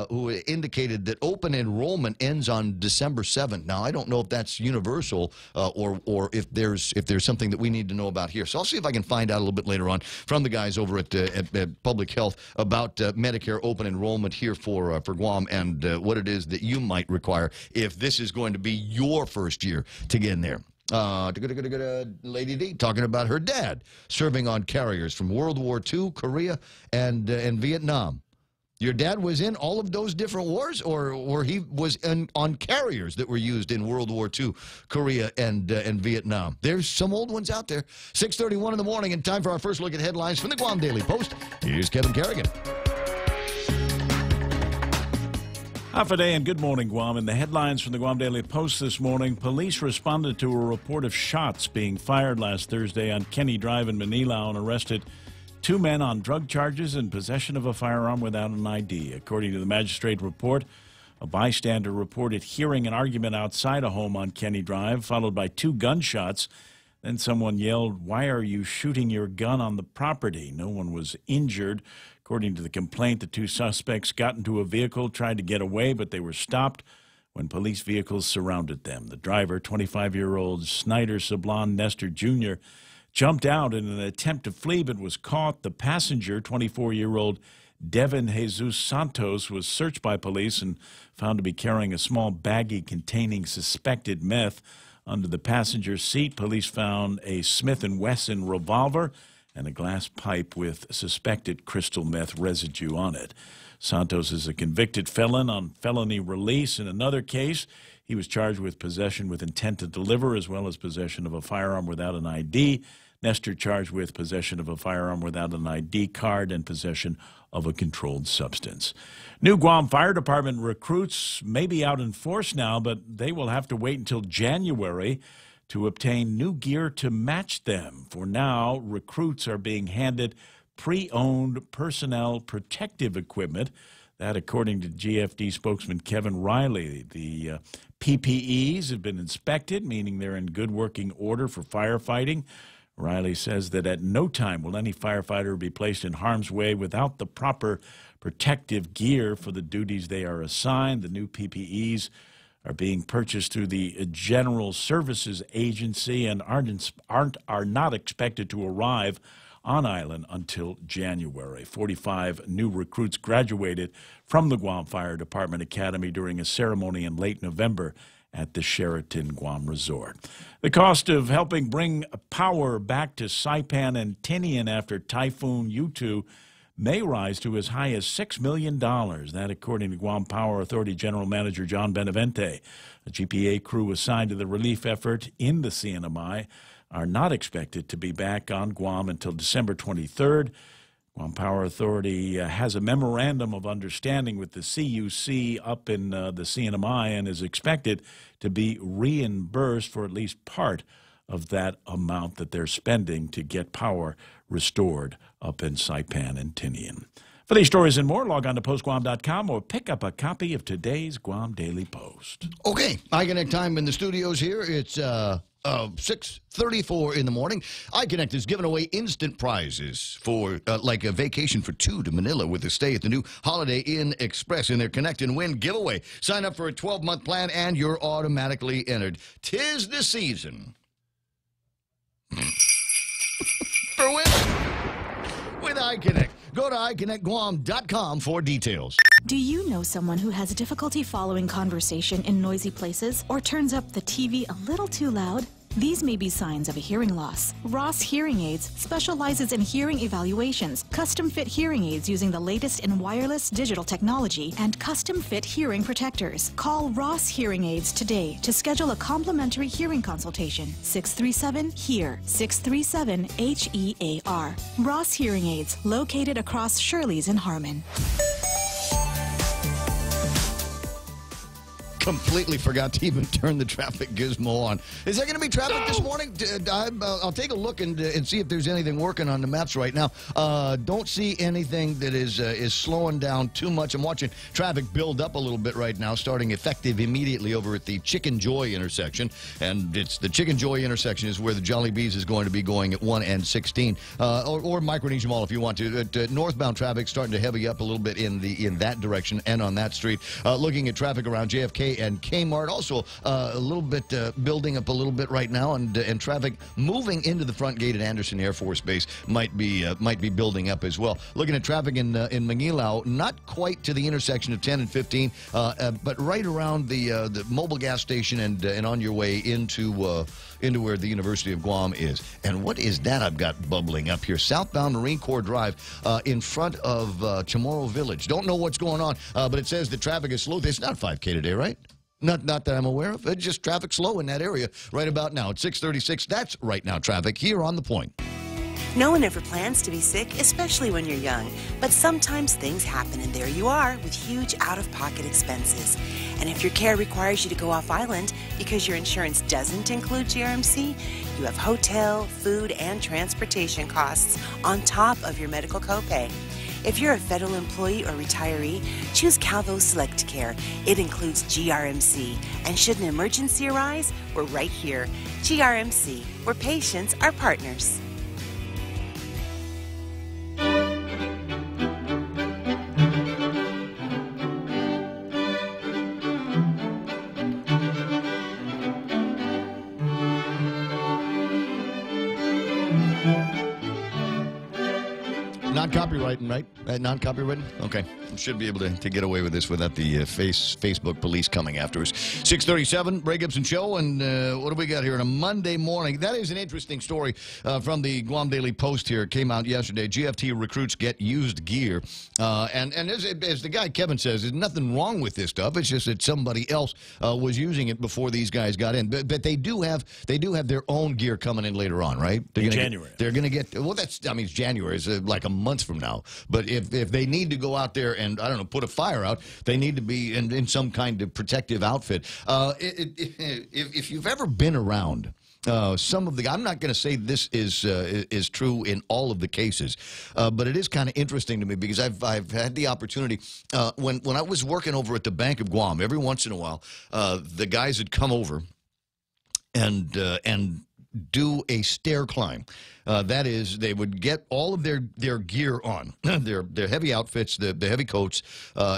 who indicated that open enrollment ends on December 7th. Now, I don't know if that's universal or if there's something that we need to know about here. So I'll see if I can find out a little bit later on from the guys over at Public Health about Medicare open enrollment here for Guam and what it is that you might require if this is going to be your first year to get in there. Lady D talking about her dad serving on carriers from World War II, Korea, and Vietnam. Your dad was in all of those different wars, or he was on carriers that were used in World War II, Korea, and Vietnam? There's some old ones out there. 6:31 in the morning, and time for our first look at headlines from the Guam Daily Post. Here's Kevin Kerrigan. Half a day and good morning, Guam. In the headlines from the Guam Daily Post this morning, police responded to a report of shots being fired last Thursday on Kenny Drive in Manila and arrested two men on drug charges and possession of a firearm without an ID. According to the magistrate report, a bystander reported hearing an argument outside a home on Kenny Drive, followed by two gunshots. Then someone yelled, "Why are you shooting your gun on the property?" No one was injured. According to the complaint, the two suspects got into a vehicle, tried to get away, but they were stopped when police vehicles surrounded them. The driver, 25-year-old Snyder Sablon Nestor Jr., jumped out in an attempt to flee but was caught. The passenger, 24-year-old Devin Jesus Santos, was searched by police and found to be carrying a small baggie containing suspected meth. Under the passenger seat, police found a Smith & Wesson revolver and a glass pipe with suspected crystal meth residue on it. Santos is a convicted felon on felony release. In another case, he was charged with possession with intent to deliver as well as possession of a firearm without an ID. Nestor charged with possession of a firearm without an ID card and possession of a controlled substance. New Guam Fire Department recruits may be out in force now, but they will have to wait until January to obtain new gear to match them. For now, recruits are being handed pre-owned personnel protective equipment. That, according to GFD spokesman Kevin Riley. The PPEs have been inspected, meaning they're in good working order for firefighting. Riley says that at no time will any firefighter be placed in harm's way without the proper protective gear for the duties they are assigned. The new PPEs are being purchased through the General Services Agency and are not expected to arrive on island until January. 45 new recruits graduated from the Guam Fire Department Academy during a ceremony in late November at the Sheraton Guam Resort. The cost of helping bring power back to Saipan and Tinian after Typhoon Yutu may rise to as high as $6 million. That, according to Guam Power Authority General Manager John Benavente. A GPA crew assigned to the relief effort in the CNMI are not expected to be back on Guam until December 23rd. Guam Power Authority has a memorandum of understanding with the CUC up in the CNMI and is expected to be reimbursed for at least part of that amount that they're spending to get power restored up in Saipan and Tinian. For these stories and more, log on to postguam.com or pick up a copy of today's Guam Daily Post. Okay, iConnect time in the studios here. It's 6:34 in the morning. iConnect is giving away instant prizes for like a vacation for two to Manila with a stay at the new Holiday Inn Express in their Connect and Win giveaway. Sign up for a 12-month plan and you're automatically entered. 'Tis the season for women with iConnect. Go to iConnectGuam.com for details. Do you know someone who has difficulty following conversation in noisy places or turns up the TV a little too loud? These may be signs of a hearing loss. Ross Hearing Aids specializes in hearing evaluations, custom-fit hearing aids using the latest in wireless digital technology, and custom-fit hearing protectors. Call Ross Hearing Aids today to schedule a complimentary hearing consultation. 637-HEAR, 637-HEAR. Ross Hearing Aids, located across Shirley's in Harmon. Completely forgot to even turn the traffic gizmo on. Is there going to be traffic this morning? I'll take a look and see if there's anything working on the maps right now. Don't see anything that is slowing down too much. I'm watching traffic build up a little bit right now, starting effective immediately over at the Chicken Joy intersection. And it's the Chicken Joy intersection is where the Jolly Bees is going to be going at 1 and 16. Or Micronesia Mall if you want to. Northbound traffic starting to heavy up a little bit in that direction and on that street. Looking at traffic around JFK and Kmart, also a little bit building up a little bit right now, and traffic moving into the front gate at Anderson Air Force Base might be building up as well. Looking at traffic in Mangilau, not quite to the intersection of 10 and 15, but right around the mobile gas station and on your way into where the University of Guam is. And what is that I've got bubbling up here? Southbound Marine Corps Drive in front of Chamorro Village. Don't know what's going on, but it says the traffic is slow. It's not 5K today, right? Not that I'm aware of. It's just traffic slow in that area right about now. It's 6:36. That's right now traffic here on The Point. No one ever plans to be sick, especially when you're young. But sometimes things happen, and there you are with huge out-of-pocket expenses. And if your care requires you to go off-island because your insurance doesn't include GRMC, you have hotel, food, and transportation costs on top of your medical copay. If you're a federal employee or retiree, choose Calvo Select Care. It includes GRMC. And should an emergency arise, we're right here. GRMC, where patients are partners. Non-copywritten, right? Non-copywritten? Okay. Should be able to get away with this without the Facebook police coming after us. 6:37, Ray Gibson Show, and what do we got here on a Monday morning? That is an interesting story from the Guam Daily Post here. It came out yesterday. GFT recruits get used gear. And as the guy Kevin says, there's nothing wrong with this stuff. It's just that somebody else was using it before these guys got in. But they do have their own gear coming in later on, right? In January. They're going to get, well, it's January. It's like a month from now. But if they need to go out there and, I don't know, put a fire out, they need to be in some kind of protective outfit. If you've ever been around some of the, I'm not going to say this is true in all of the cases, but it is kind of interesting to me because I've had the opportunity when I was working over at the Bank of Guam, every once in a while, the guys would come over and do a stair climb. That is, they would get all of their gear on, their heavy outfits, the heavy coats,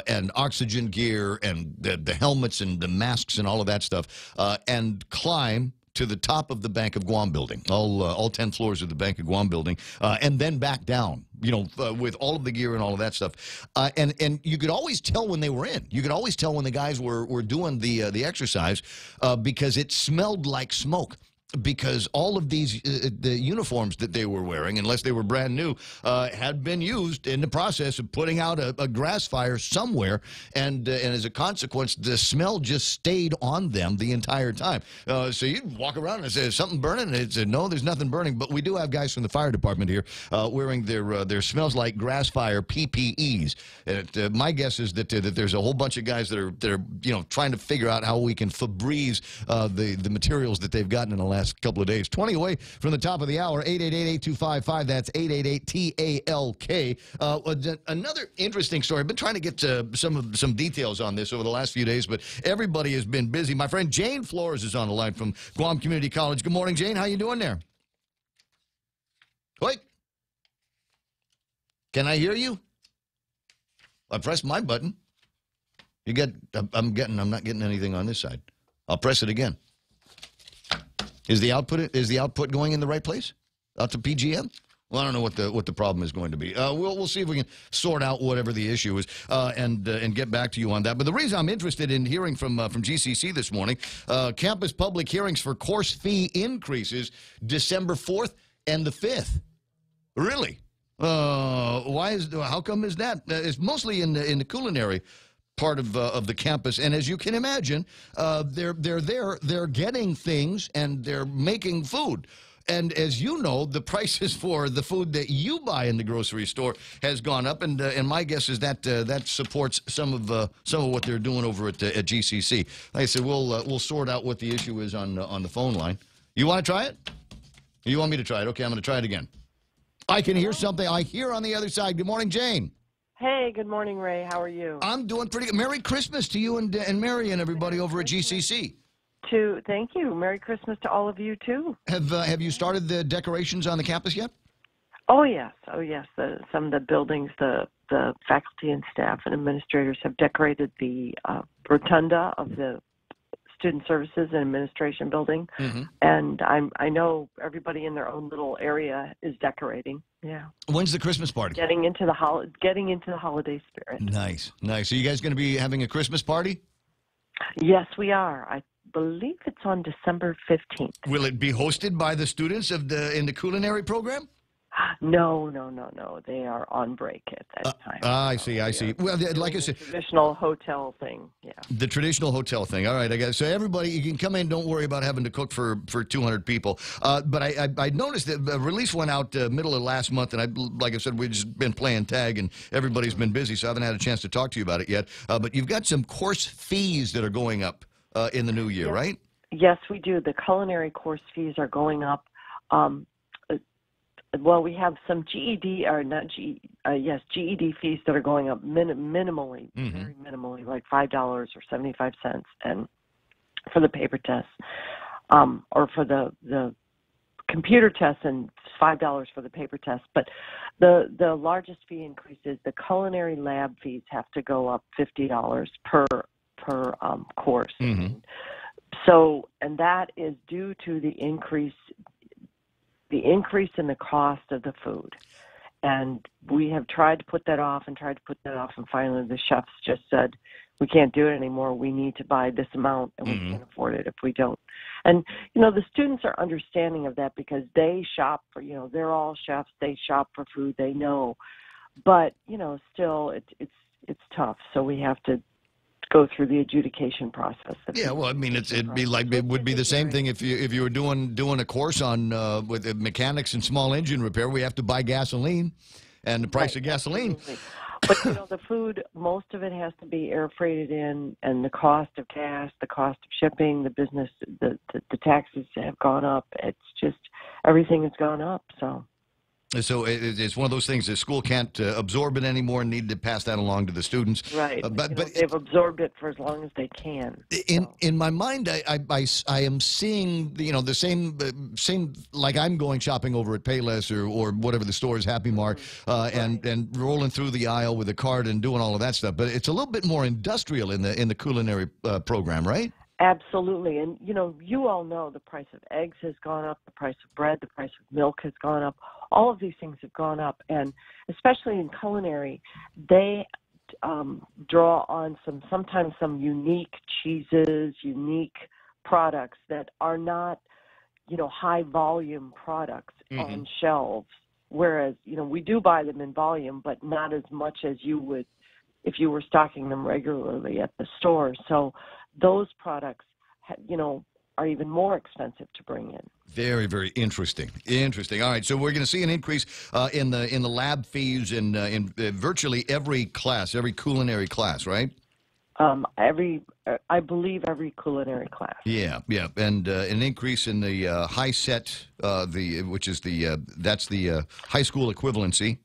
and oxygen gear, and the helmets and the masks and all of that stuff, and climb to the top of the Bank of Guam building, all 10 floors of the Bank of Guam building, and then back down, with all of the gear and all of that stuff. And you could always tell when they were in. You could always tell when the guys were doing the exercise because it smelled like smoke. Because all of these the uniforms that they were wearing, unless they were brand new, had been used in the process of putting out a grass fire somewhere, and as a consequence, the smell just stayed on them the entire time. So you'd walk around and say, "Is something burning?" And it said, "No, there's nothing burning." But we do have guys from the fire department here wearing their smells like grass fire PPEs. And my guess is that there's a whole bunch of guys that are trying to figure out how we can Febreze the materials that they've gotten in the last couple of days. 20 away from the top of the hour. 888-8255. That's 888-TALK. Another interesting story. I've been trying to get some details on this over the last few days, but everybody has been busy. My friend Jane Flores is on the line from Guam Community College. Good morning, Jane. How you doing there? Wait. Can I hear you? I pressed my button. I'm not getting anything on this side. I'll press it again. Is the output going in the right place? Out to PGM? Well, I don't know what the problem is going to be. We'll see if we can sort out whatever the issue is and get back to you on that. But the reason I'm interested in hearing from GCC this morning, campus public hearings for course fee increases December 4th and the 5th. Really? How come is that? It's mostly in the culinary part of the campus, and as you can imagine, they're getting things and they're making food. And as you know, the prices for the food that you buy in the grocery store has gone up, and my guess is that that supports some of what they're doing over at GCC. Like I said, we'll sort out what the issue is on the phone line. You want to try it? You want me to try it? Okay, I'm going to try it again. I can hear something. I hear on the other side. Good morning, Jane. Hey, good morning, Ray. How are you? I'm doing pretty good. Merry Christmas to you and Mary and everybody over at GCC. Thank you. Merry Christmas to all of you too. Have you started the decorations on the campus yet? Oh yes. Some of the buildings, the faculty and staff and administrators have decorated the rotunda of the Student Services and Administration building, and I know everybody in their own little area is decorating. Yeah. When's the Christmas party? Getting into the holiday spirit. Nice. Are you guys going to be having a Christmas party? Yes, we are. I believe it's on December 15th. Will it be hosted by the students in the culinary program? No. They are on break at that time. I see. Well, like I said, traditional hotel thing. Yeah. The traditional hotel thing. All right, I guess. So everybody, you can come in. Don't worry about having to cook for 200 people. But I noticed that a release went out middle of last month, and like I said, we've just been playing tag, and everybody's been busy, so I haven't had a chance to talk to you about it yet. But you've got some course fees that are going up in the new year, yes. Right? Yes, we do. The culinary course fees are going up. Well, we have some GED fees that are going up minimally, very minimally, like $5 or 75 cents, and for the paper tests, or for the computer tests, and $5 for the paper tests. But the largest fee increase is the culinary lab fees have to go up $50 per course. So, and that is due to the increase in the cost of the food. And we have tried to put that off, and finally the chefs just said, we can't do it anymore. We need to buy this amount, and we can't afford it if we don't. And, the students are understanding of that because they shop for, they're all chefs. They shop for food. They know. But, still it's tough. So we have to go through the adjudication process. Yeah, well, I mean, it would be the same thing if you were doing a course on with mechanics and small engine repair. We have to buy gasoline, and the price of gasoline. Absolutely. But the food, most of it has to be air freighted in, and the cost of gas, the cost of shipping, the business, the taxes have gone up. It's just everything has gone up. So it's one of those things that school can't absorb it anymore and need to pass that along to the students. Right. But they've absorbed it for as long as they can. In my mind, I am seeing the same like I'm going shopping over at Payless or whatever the store is, Happy Mart, and rolling through the aisle with a cart and doing all of that stuff. But it's a little bit more industrial in the culinary program, right? Absolutely. And, you all know the price of eggs has gone up, the price of bread, the price of milk has gone up. All of these things have gone up. And especially in culinary, they draw on sometimes some unique cheeses, unique products that are not, high volume products on shelves. Whereas, we do buy them in volume, but not as much as you would if you were stocking them regularly at the store. So those products, are even more expensive to bring in. Very, very interesting. All right, so we're going to see an increase in the lab fees in virtually every class, every culinary class, right? I believe every culinary class. Yeah, and an increase in the high set, which is that's the high school equivalency.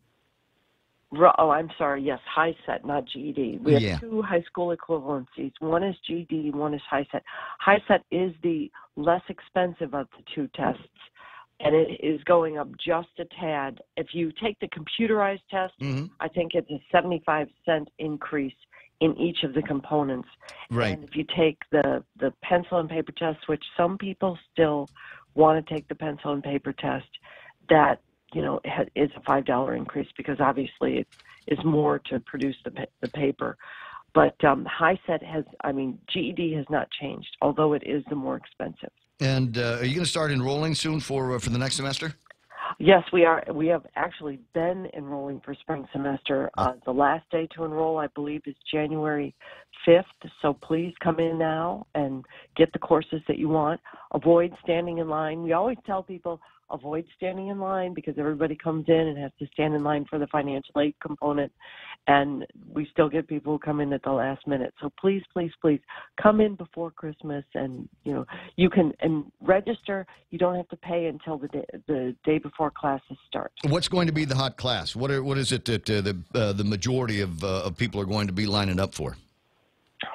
Oh, I'm sorry. Yes, high set, not GED. We have two high school equivalencies. One is GED, one is high set. High set is the less expensive of the two tests, and it is going up just a tad. If you take the computerized test, I think it's a 75-cent increase in each of the components. Right. And if you take the pencil and paper test, which some people still want to take the pencil and paper test, that is a $5 increase because obviously it is more to produce the paper. But HiSET GED has not changed, although it is the more expensive. And are you going to start enrolling soon for the next semester? Yes, we are. We have actually been enrolling for spring semester. The last day to enroll, I believe, is January 5th. So please come in now and get the courses that you want. Avoid standing in line. We always tell people avoid standing in line because everybody comes in and has to stand in line for the financial aid component. And we still get people who come in at the last minute. So please, please, please come in before Christmas, and you can register. You don't have to pay until the day before classes start. What's going to be the hot class? What is it that the majority of people are going to be lining up for?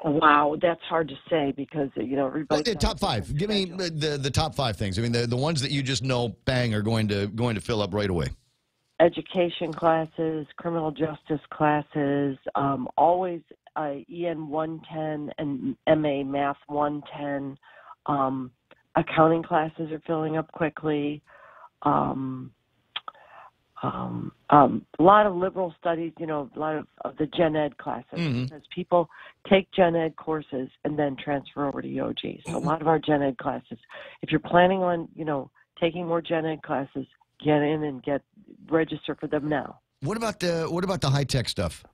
Wow, that's hard to say because everybody. Top five. Give me the top five things. I mean, the ones that you just know, bang, are going to fill up right away. Education classes, criminal justice classes, always EN 110 and MA Math 110. Accounting classes are filling up quickly. A lot of liberal studies, a lot of the gen ed classes, because people take gen ed courses and then transfer over to YOG. So a lot of our gen ed classes, if you're planning on, taking more gen ed classes, get in and register for them now. What about the high tech stuff?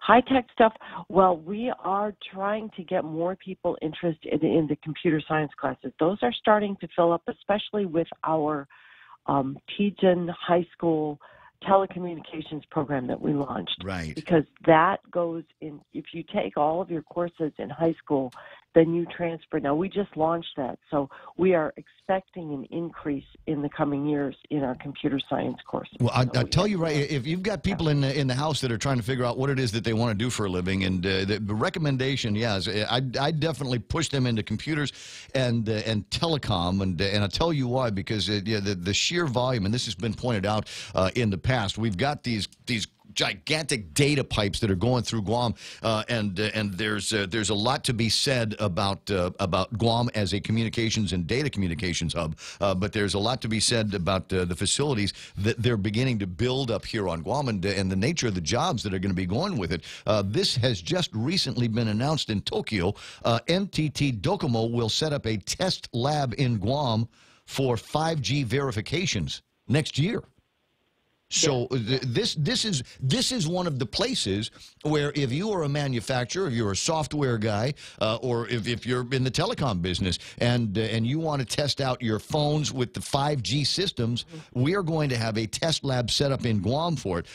High tech stuff. Well, we are trying to get more people interested in the computer science classes. Those are starting to fill up, especially with our Tejan High School telecommunications program that we launched. Right. Because that goes in, if you take all of your courses in high school, then you transfer. Now, we just launched that, so we are expecting an increase in the coming years in our computer science courses. Well, I tell you, right, if you've got people in the house that are trying to figure out what it is that they want to do for a living, and the recommendation, is I definitely push them into computers and telecom, and I'll tell you why, because the sheer volume, and this has been pointed out in the past, we've got these gigantic data pipes that are going through Guam, and there's a lot to be said about Guam as a communications and data communications hub, but there's a lot to be said about the facilities that they're beginning to build up here on Guam, and the nature of the jobs that are going to be going with it. This has just recently been announced in Tokyo. NTT Docomo will set up a test lab in Guam for 5G verifications next year. So this is one of the places where if you are a manufacturer, if you're a software guy, or if you're in the telecom business and you want to test out your phones with the 5G systems, we are going to have a test lab set up in Guam for it.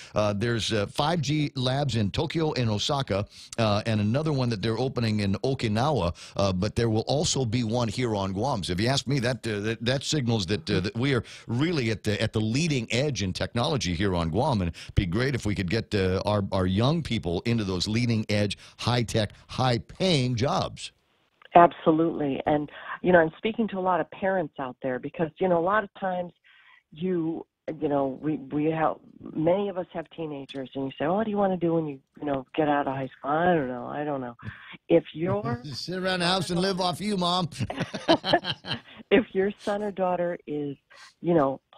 There's 5G labs in Tokyo and Osaka, and another one that they're opening in Okinawa. But there will also be one here on Guam. So if you ask me, that signals that we are really at the leading edge in technology here on Guam, and it'd be great if we could get our young people into those leading edge, high-tech, high-paying jobs. Absolutely. And, I'm speaking to a lot of parents out there because, a lot of times we have, many of us have teenagers, and you say, oh, what do you want to do when you get out of high school? I don't know. If you're just sit around the house and live off you, Mom. If your son or daughter is,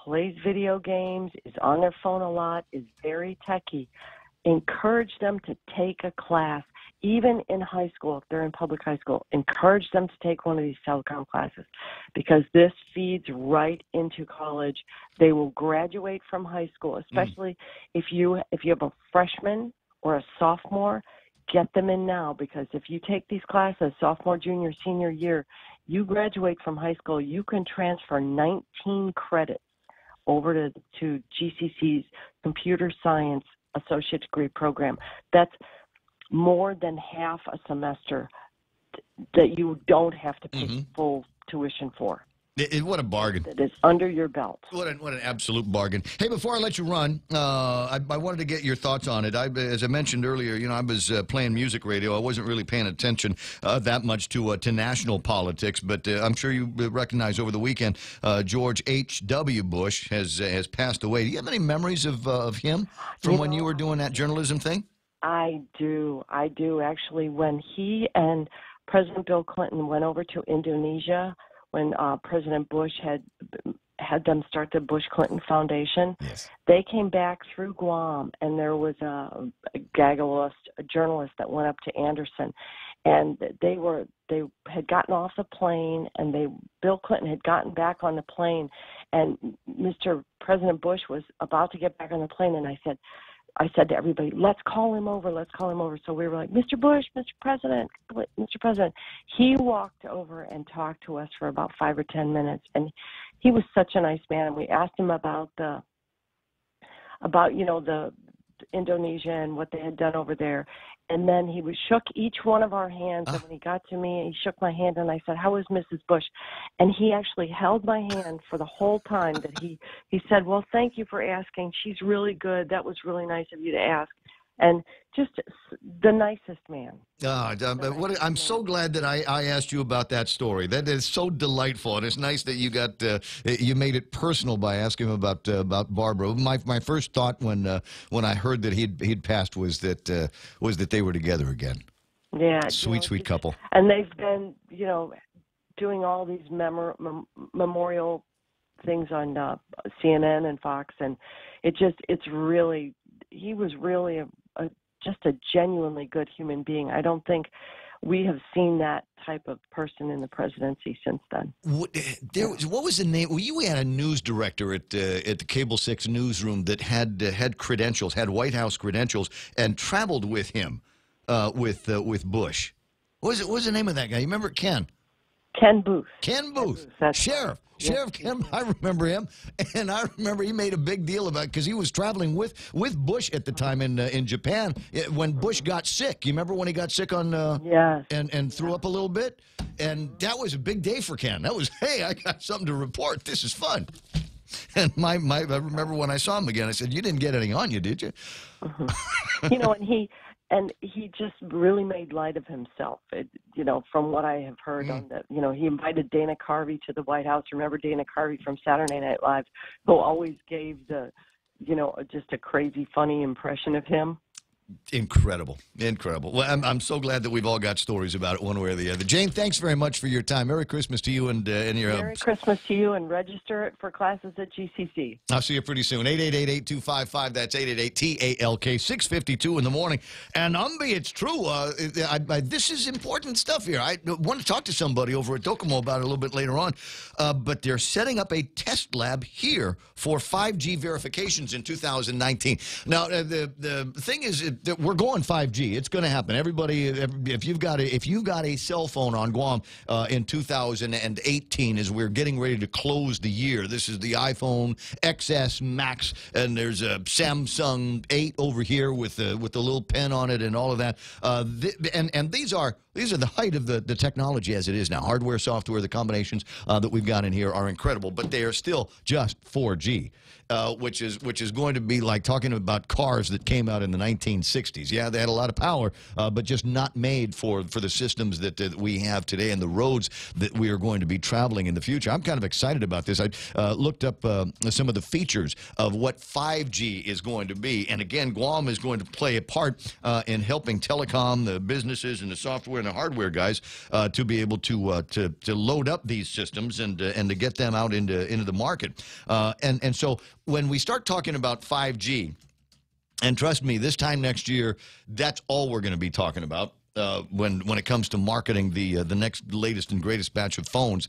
plays video games, is on their phone a lot, is very techie, encourage them to take a class, even in high school, if they're in public high school. Encourage them to take one of these telecom classes because this feeds right into college. They will graduate from high school, especially if you have a freshman or a sophomore. Get them in now, because if you take these classes, sophomore, junior, senior year, you graduate from high school, you can transfer 19 credits over to GCC's Computer Science Associate Degree Program. That's more than half a semester that you don't have to pay full tuition for. What a bargain. That is under your belt. What an absolute bargain. Hey, before I let you run, I wanted to get your thoughts on it. As I mentioned earlier, I was playing music radio. I wasn't really paying attention that much to national politics, but I'm sure you recognize over the weekend George H.W. Bush has passed away. Do you have any memories of him from when you were doing that journalism thing? I do. Actually, when he and President Bill Clinton went over to Indonesia, when President Bush had had them start the Bush Clinton Foundation. Yes. They came back through Guam, and there was a journalist that went up to Anderson, and they had gotten off the plane, and Bill Clinton had gotten back on the plane, and Mr. President Bush was about to get back on the plane, and I said to everybody, let's call him over, let's call him over. So we were like, Mr. Bush, Mr. President, Mr. President. He walked over and talked to us for about 5 or 10 minutes, and he was such a nice man. And we asked him about the Indonesia and what they had done over there. And then he shook each one of our hands. And when he got to me, he shook my hand, and I said, how is Mrs. Bush? And he actually held my hand for the whole time that he said, well, thank you for asking. She's really good. That was really nice of you to ask. And just the nicest man. I'm so glad that I asked you about that story. That is so delightful, and it's nice that you made it personal by asking him about Barbara. My first thought when I heard that he'd passed was that they were together again. Yeah, sweet couple. And they've been doing all these memorial things on CNN and Fox, and he was really just a genuinely good human being. I don't think we have seen that type of person in the presidency since then. What was the name? Well, you had a news director at the Cable 6 newsroom that had credentials, had White House credentials, and traveled with him with Bush. What was the name of that guy? You remember Ken? Ken Booth. Ken Booth. Sheriff. Sheriff Ken, I remember him, and I remember he made a big deal about it because he was traveling with Bush at the time in Japan when Bush got sick. You remember when he got sick and threw up a little bit? And that was a big day for Ken. That was, hey, I got something to report. This is fun. And I remember when I saw him again, I said, you didn't get anything on you, did you? And he just really made light of himself, from what I have heard on that. He invited Dana Carvey to the White House. Remember Dana Carvey from Saturday Night Live, who always gave just a crazy, funny impression of him. Incredible. Well, I'm so glad that we've all got stories about it one way or the other. Jane, thanks very much for your time. Merry Christmas to you and your... Merry Christmas to you, and register it for classes at GCC. I'll see you pretty soon. 888-8255, that's 888-TALK, 6:52 in the morning. And it's true, this is important stuff here. I want to talk to somebody over at Docomo about it a little bit later on, but they're setting up a test lab here for 5G verifications in 2019. Now, the thing is, we're going 5G. It's going to happen. Everybody, if you've got a cell phone on Guam in 2018, as we're getting ready to close the year, this is the iPhone XS Max, and there's a Samsung 8 over here with the little pen on it and all of that. And these are the height of the technology as it is now. Hardware, software, the combinations that we've got in here are incredible, but they are still just 4G. Which is going to be like talking about cars that came out in the 1960s. Yeah, they had a lot of power, but just not made for the systems that we have today and the roads that we are going to be traveling in the future. I'm kind of excited about this. I looked up some of the features of what 5G is going to be, and again, Guam is going to play a part in helping telecom, the businesses, and the software and the hardware guys to be able to load up these systems and to get them out into the market. And so when we start talking about 5G, and trust me, this time next year, that's all we're going to be talking about. When it comes to marketing the next latest and greatest batch of phones,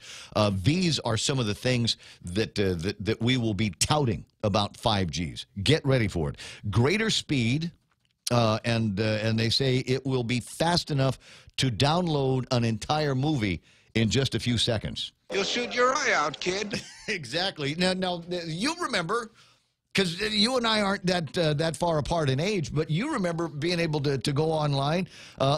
these are some of the things that we will be touting about 5Gs. Get ready for it. Greater speed, and they say it will be fast enough to download an entire movie in just a few seconds. You'll shoot your eye out, kid. Exactly. Now, you remember, because you and I aren't that far apart in age, but you remember being able to go online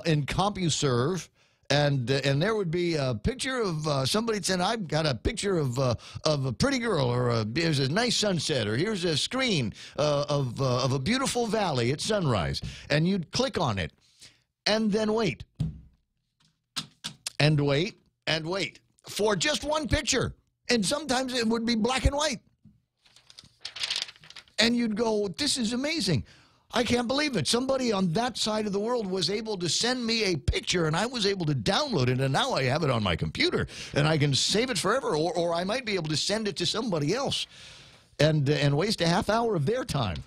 in CompuServe, and there would be a picture of somebody saying, I've got a picture of a pretty girl, or here's a nice sunset, or here's a screen of a beautiful valley at sunrise. And you'd click on it, and then wait, and wait, and wait for just one picture. And sometimes it would be black and white. And you'd go, this is amazing. I can't believe it. Somebody on that side of the world was able to send me a picture, and I was able to download it, and now I have it on my computer, and I can save it forever, or I might be able to send it to somebody else and waste a half hour of their time.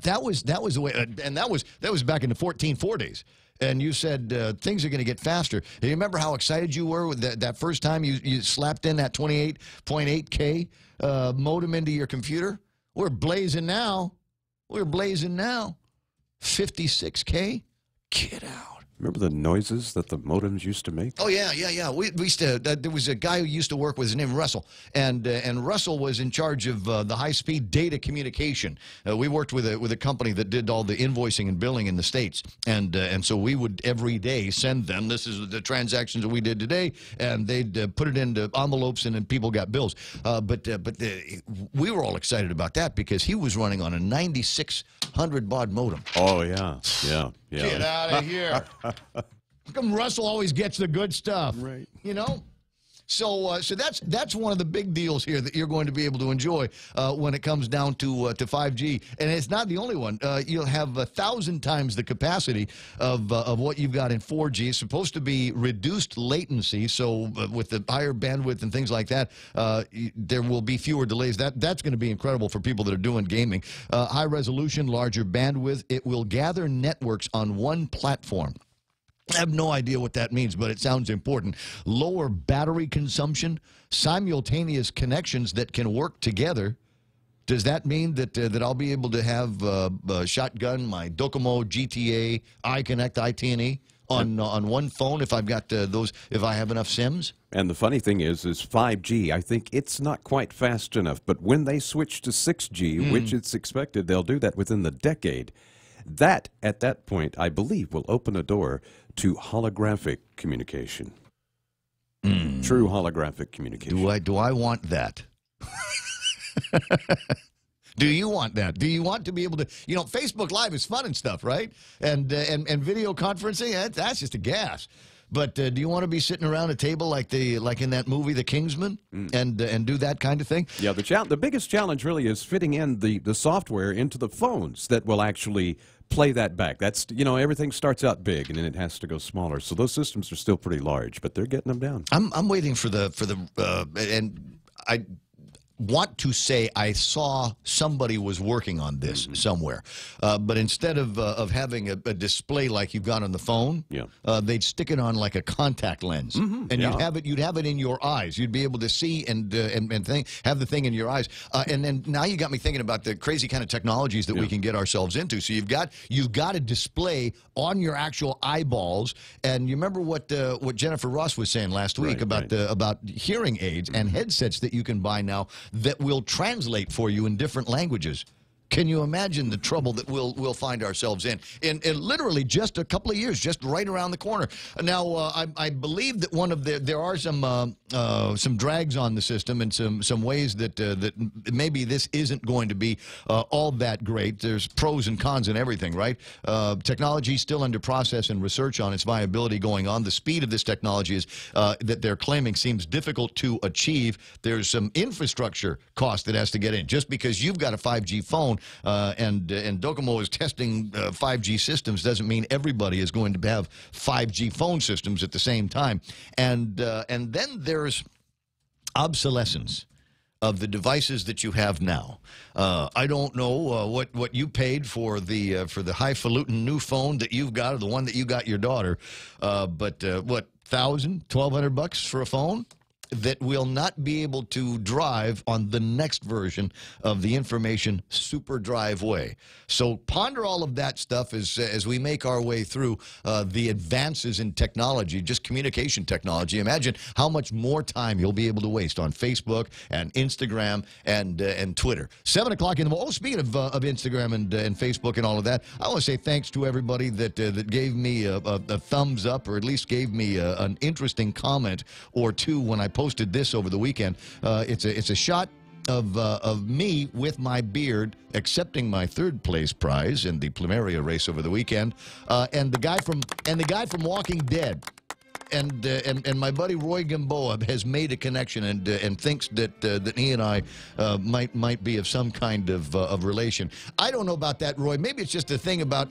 That was the way, and that was back in the 14.4 days. And you said things are going to get faster. Do you remember how excited you were with that first time you slapped in that 28.8K modem into your computer? We're blazing now. 56K? Get out. Remember the noises that the modems used to make? Oh, yeah. We used to, there was a guy who used to work with, his name Russell, and Russell was in charge of the high-speed data communication. We worked with a company that did all the invoicing and billing in the States, and so we would every day send them, this is the transactions that we did today, and they'd put it into envelopes, and then people got bills. But we were all excited about that because he was running on a 9600 baud modem. Oh, yeah. Get out of here. How come Russell always gets the good stuff? Right. You know? So that's one of the big deals here that you're going to be able to enjoy when it comes down to 5G. And it's not the only one. You'll have 1,000 times the capacity of what you've got in 4G. It's supposed to be reduced latency, so with the higher bandwidth and things like that, there will be fewer delays. That's going to be incredible for people that are doing gaming. High resolution, larger bandwidth. It will gather networks on one platform. I have no idea what that means, but it sounds important. Lower battery consumption, simultaneous connections that can work together. Does that mean that I'll be able to have shotgun my Docomo GTA iConnect iTNE on one phone if I've got if I have enough SIMs? And the funny thing is 5G, I think it's not quite fast enough. But when they switch to 6G, which it's expected they'll do that within the decade, that, at that point, I believe, will open a door to holographic communication. True holographic communication. Do I want that? Do you want that? Do you want to be able to, Facebook Live is fun and stuff, right? And video conferencing, that's just a gas. But do you want to be sitting around a table like in that movie, The Kingsman, and do that kind of thing? Yeah, the biggest challenge really is fitting in the software into the phones that will actually play that back. That's, everything starts out big and then it has to go smaller. So those systems are still pretty large, but they're getting them down. I'm waiting for and I want to say I saw somebody was working on this somewhere, but instead of having a display like you've got on the phone, they'd stick it on like a contact lens, and you'd have it in your eyes. You'd be able to see and have the thing in your eyes. And then now you got me thinking about the crazy kind of technologies that we can get ourselves into. So you've got a display on your actual eyeballs, and you remember what Jennifer Ross was saying last week about hearing aids and headsets that you can buy now that will translate for you in different languages. Can you imagine the trouble that we'll find ourselves in literally just a couple of years, just right around the corner? Now, I believe that there are some drags on the system and some ways that maybe this isn't going to be all that great. There's pros and cons and everything, right? Technology is still under process and research on its viability going on. The speed of this technology is that they're claiming seems difficult to achieve. There's some infrastructure cost that has to get in. Just because you've got a 5G phone and Docomo is testing 5G systems doesn't mean everybody is going to have 5G phone systems at the same time. And then there's obsolescence of the devices that you have now. I don't know what you paid for the highfalutin new phone that you've got, or the one that you got your daughter, but what, $1,000, $1,200 for a phone that will not be able to drive on the next version of the information SuperDrive way. So ponder all of that stuff as we make our way through the advances in technology, just communication technology. Imagine how much more time you'll be able to waste on Facebook and Instagram and Twitter. 7 o'clock in the morning. Oh, speaking of Instagram and Facebook and all of that, I want to say thanks to everybody that gave me a thumbs up, or at least gave me an interesting comment or two when I posted this over the weekend. It's a shot of me with my beard accepting my third place prize in the Plumeria race over the weekend, and the guy from Walking Dead. and my buddy Roy Gamboa has made a connection and thinks that he and I might be of some kind of relation. I don't know about that, Roy. Maybe it's just a thing about,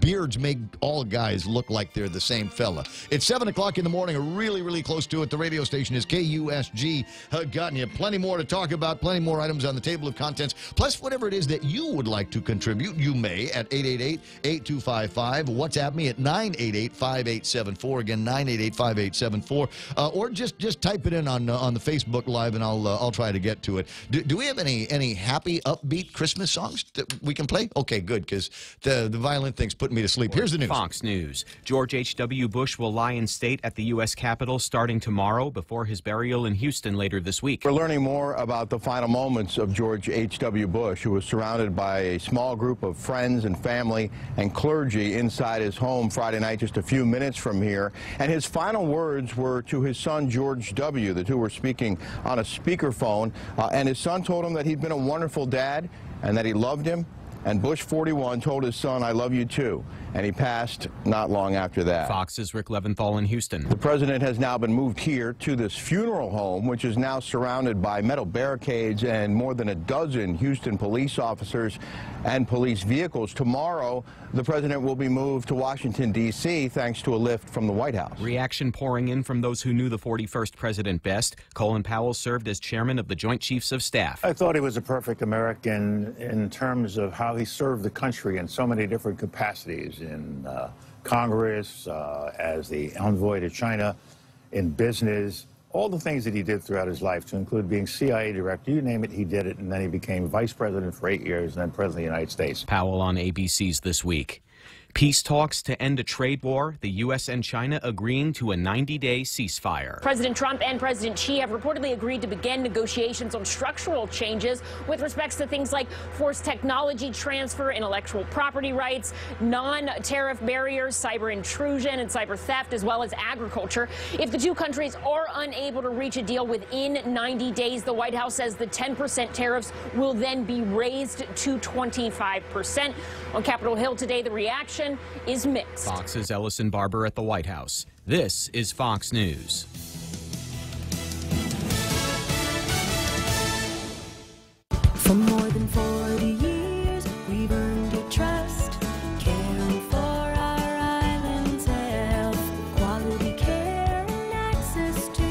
beards make all guys look like they're the same fella. It's 7 o'clock in the morning, really, really close to it. The radio station is KUSG. Gotten you plenty more to talk about, plenty more items on the table of contents, plus whatever it is that you would like to contribute, you may at 888-8255. WhatsApp me at 988-5874. Again, 988-5874. Or just type it in on the Facebook Live, and I'll try to get to it. Do we have any happy, upbeat Christmas songs that we can play? Okay, good, because the violent thing's putting me to sleep. Here's the news. Fox News. George H.W. Bush will lie in state at the U.S. Capitol starting tomorrow before his burial in Houston later this week. We're learning more about the final moments of George H.W. Bush, who was surrounded by a small group of friends and family and clergy inside his home Friday night, just a few minutes from here. And his final words were to his son, George W. The two were speaking on a speakerphone, and his son told him that he'd been a wonderful dad and that he loved him. And Bush 41 told his son, "I love you too." And he passed not long after that. Fox's Rick Leventhal in Houston. The president has now been moved here to this funeral home, which is now surrounded by metal barricades and more than a dozen Houston police officers and police vehicles. Tomorrow, the president will be moved to Washington, D.C., thanks to a lift from the White House. Reaction pouring in from those who knew the 41st president best. Colin Powell served as chairman of the Joint Chiefs of Staff. I thought he was a perfect American in terms of how he served the country in so many different capacities, in Congress, as the envoy to China, in business, all the things that he did throughout his life, to include being CIA director, you name it, he did it, and then he became vice president for 8 years and then president of the United States. Powell on ABC's This Week. Peace talks to end a trade war, the U.S. and China agreeing to a 90-day ceasefire. President Trump and President Xi have reportedly agreed to begin negotiations on structural changes with respects to things like forced technology transfer, intellectual property rights, non-tariff barriers, cyber intrusion and cyber theft, as well as agriculture. If the two countries are unable to reach a deal within 90 days, the White House says the 10% tariffs will then be raised to 25%. On Capitol Hill today, the reaction is mixed. Fox's Ellison Barber at the White House. This is Fox News. For more than 40 years, we've earned your trust, caring for our island's health, quality care and access to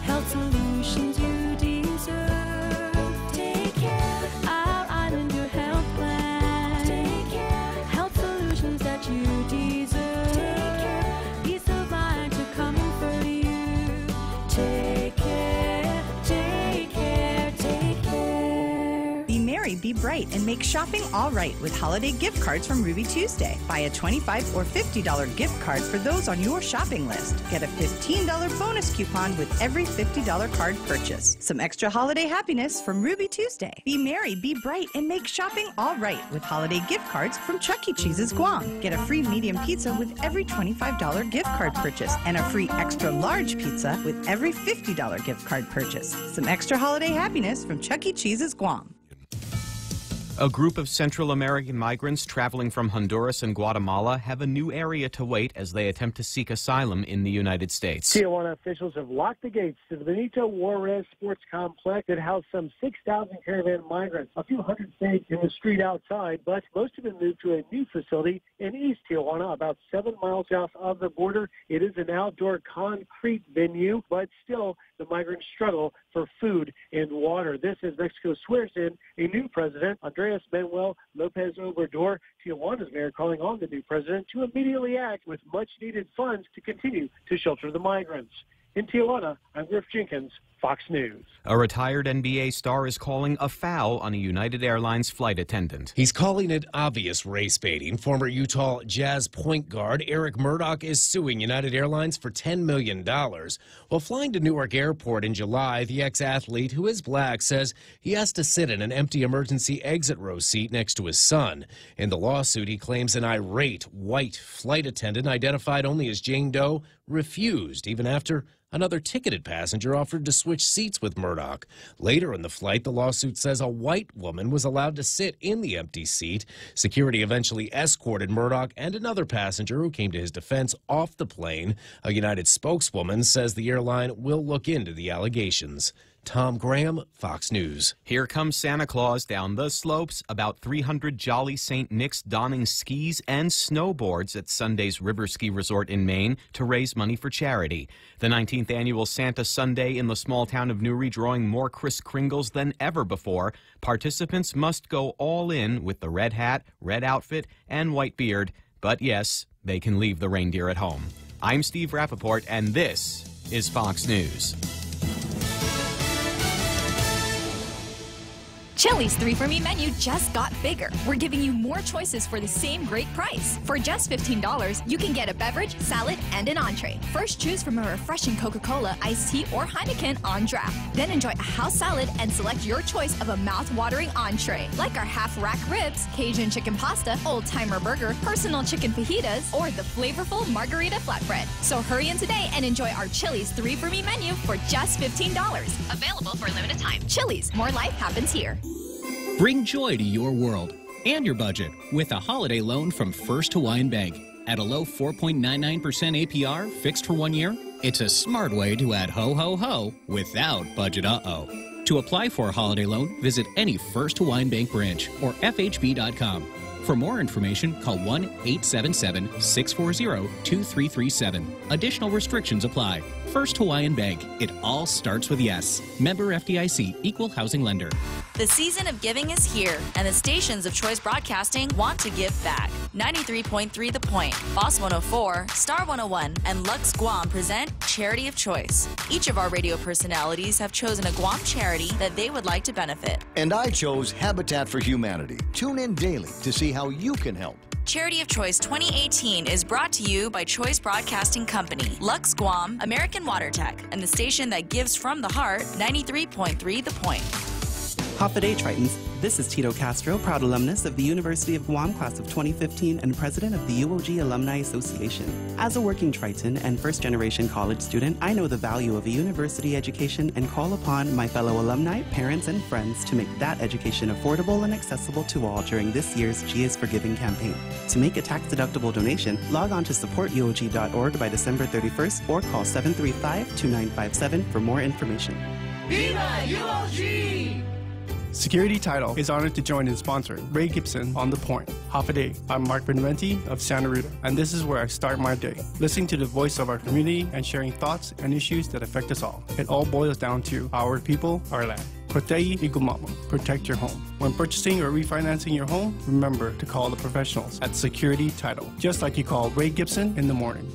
health solutions you deserve. Take care, our island, your health plan. Take care, health solutions that you deserve. Take care, peace of mind to come for you. Take care, take care, take care. Be merry, be bright, and make shopping all right with holiday gift cards from Ruby Tuesday. Buy a $25 or $50 gift card for those on your shopping list. Get a $15 bonus coupon with every $50 card purchase. Some extra holiday happiness from Ruby Tuesday. Be merry, be bright, and make shopping all right with holiday gift cards from Chuck E. Cheese's Guam. Get a free medium pizza with every $25 gift card purchase and a free extra large pizza with every $50 gift card purchase. Some extra holiday happiness from Chuck E. Cheese's Guam. A group of Central American migrants traveling from Honduras and Guatemala have a new area to wait as they attempt to seek asylum in the United States. Tijuana officials have locked the gates to the Benito Juarez Sports Complex that housed some 6,000 caravan migrants. A few hundred stayed in the street outside, but most have been moved to a new facility in East Tijuana, about 7 miles south of the border. It is an outdoor concrete venue, but still the migrants struggle for food and water. This as Mexico swears in a new president, Andres Manuel Lopez Obrador. Tijuana's mayor calling on the new president to immediately act with much-needed funds to continue to shelter the migrants. In Tijuana, I'm Griff Jenkins, Fox News. A retired NBA star is calling a foul on a United Airlines flight attendant. He's calling it obvious race baiting. Former Utah Jazz point guard Eric Murdoch is suing United Airlines for $10 million. While flying to Newark Airport in July, the ex-athlete, who is black, says he has to sit in an empty emergency exit row seat next to his son. In the lawsuit, he claims an irate white flight attendant identified only as Jane Doe refused, even after Another ticketed passenger offered to switch seats with Murdoch. Later in the flight, the lawsuit says a white woman was allowed to sit in the empty seat. Security eventually escorted Murdoch and another passenger who came to his defense off the plane. A United spokeswoman says the airline will look into the allegations. Tom Graham, Fox News. Here comes Santa Claus down the slopes. About 300 Jolly St. Nick's donning skis and snowboards at Sunday's River Ski Resort in Maine to raise money for charity. The 19th annual Santa Sunday in the small town of Newry drawing more Kris Kringles than ever before. Participants must go all in with the red hat, red outfit, and white beard. But yes, they can leave the reindeer at home. I'm Steve Rappaport, and this is Fox News. Chili's 3 for Me menu just got bigger. We're giving you more choices for the same great price. For just $15, you can get a beverage, salad, and an entree. First, choose from a refreshing Coca-Cola, iced tea, or Heineken on draft. Then enjoy a house salad and select your choice of a mouth-watering entree, like our half-rack ribs, Cajun chicken pasta, old-timer burger, personal chicken fajitas, or the flavorful margarita flatbread. So hurry in today and enjoy our Chili's 3 for Me menu for just $15. Available for a limited time. Chili's, more life happens here. Bring joy to your world and your budget with a holiday loan from First Hawaiian Bank. At a low 4.99% APR, fixed for 1 year, it's a smart way to add ho-ho-ho without budget uh-oh. To apply for a holiday loan, visit any First Hawaiian Bank branch or FHB.com. For more information, call 1-877-640-2337. Additional restrictions apply. First Hawaiian Bank. It all starts with yes. Member FDIC, Equal Housing Lender. The season of giving is here, and the stations of Choice Broadcasting want to give back. 93.3 The Point, Boss 104, Star 101, and Lux Guam present Charity of Choice. Each of our radio personalities have chosen a Guam charity that they would like to benefit. And I chose Habitat for Humanity. Tune in daily to see how you can help. Charity of Choice 2018 is brought to you by Choice Broadcasting Company, Lux Guam, American Water Tech, and the station that gives from the heart, 93.3 The Point. Hafa Day, Tritons. This is Tito Castro, proud alumnus of the University of Guam class of 2015 and president of the UOG Alumni Association. As a working Triton and first-generation college student, I know the value of a university education and call upon my fellow alumni, parents, and friends to make that education affordable and accessible to all during this year's G is for Giving campaign. To make a tax-deductible donation, log on to supportuog.org by December 31st or call 735-2957 for more information. Viva UOG! Security Title is honored to join in sponsoring Ray Gibson on The Point. Half a Day. I'm Mark Benventi of Santa Rita, and this is where I start my day, listening to the voice of our community and sharing thoughts and issues that affect us all. It all boils down to our people, our land. Protei Igumama. Protect your home. When purchasing or refinancing your home, remember to call the professionals at Security Title, just like you call Ray Gibson in the morning.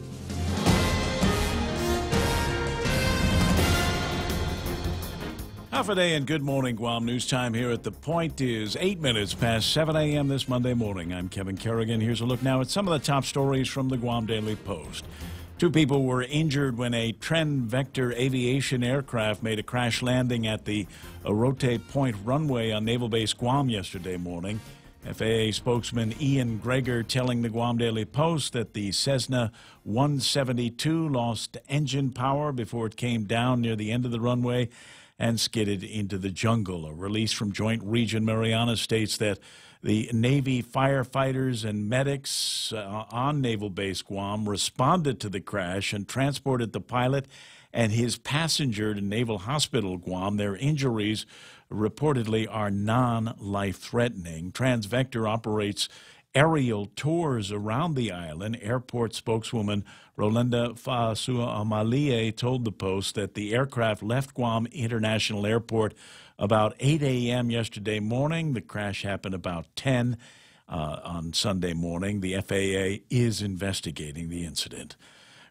Half a day and good morning, Guam. News time here at The Point is 8 minutes past 7 a.m. this Monday morning. I'm Kevin Kerrigan. Here's a look now at some of the top stories from the Guam Daily Post. 2 people were injured when a Trend Vector aviation aircraft made a crash landing at the Orote Point runway on Naval Base Guam yesterday morning. FAA spokesman Ian Greger telling the Guam Daily Post that the Cessna 172 lost engine power before it came down near the end of the runway and skidded into the jungle. A release from Joint Region Mariana states that the Navy firefighters and medics on Naval Base Guam responded to the crash and transported the pilot and his passenger to Naval Hospital Guam. Their injuries reportedly are non-life-threatening. Transvector operates aerial tours around the island. Airport spokeswoman Rolinda Fa'asuamalie told the Post that the aircraft left Guam International Airport about 8 a.m. yesterday morning. The crash happened about 10 on Sunday morning. The FAA is investigating the incident.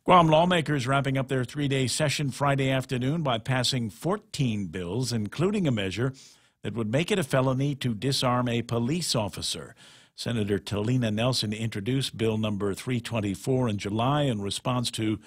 Guam lawmakers wrapping up their 3-day session Friday afternoon by passing 14 bills, including a measure that would make it a felony to disarm a police officer. Senator Talina Nelson introduced Bill number 324 in July in response to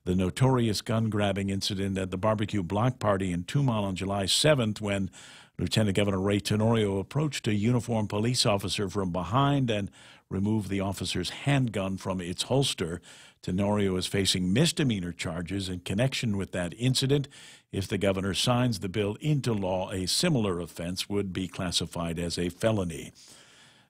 the notorious gun-grabbing incident at the barbecue block party in Tumal on July 7th when Lieutenant Governor Ray Tenorio approached a uniformed police officer from behind and removed the officer's handgun from its holster. Tenorio is facing misdemeanor charges in connection with that incident. If the governor signs the bill into law, a similar offense would be classified as a felony.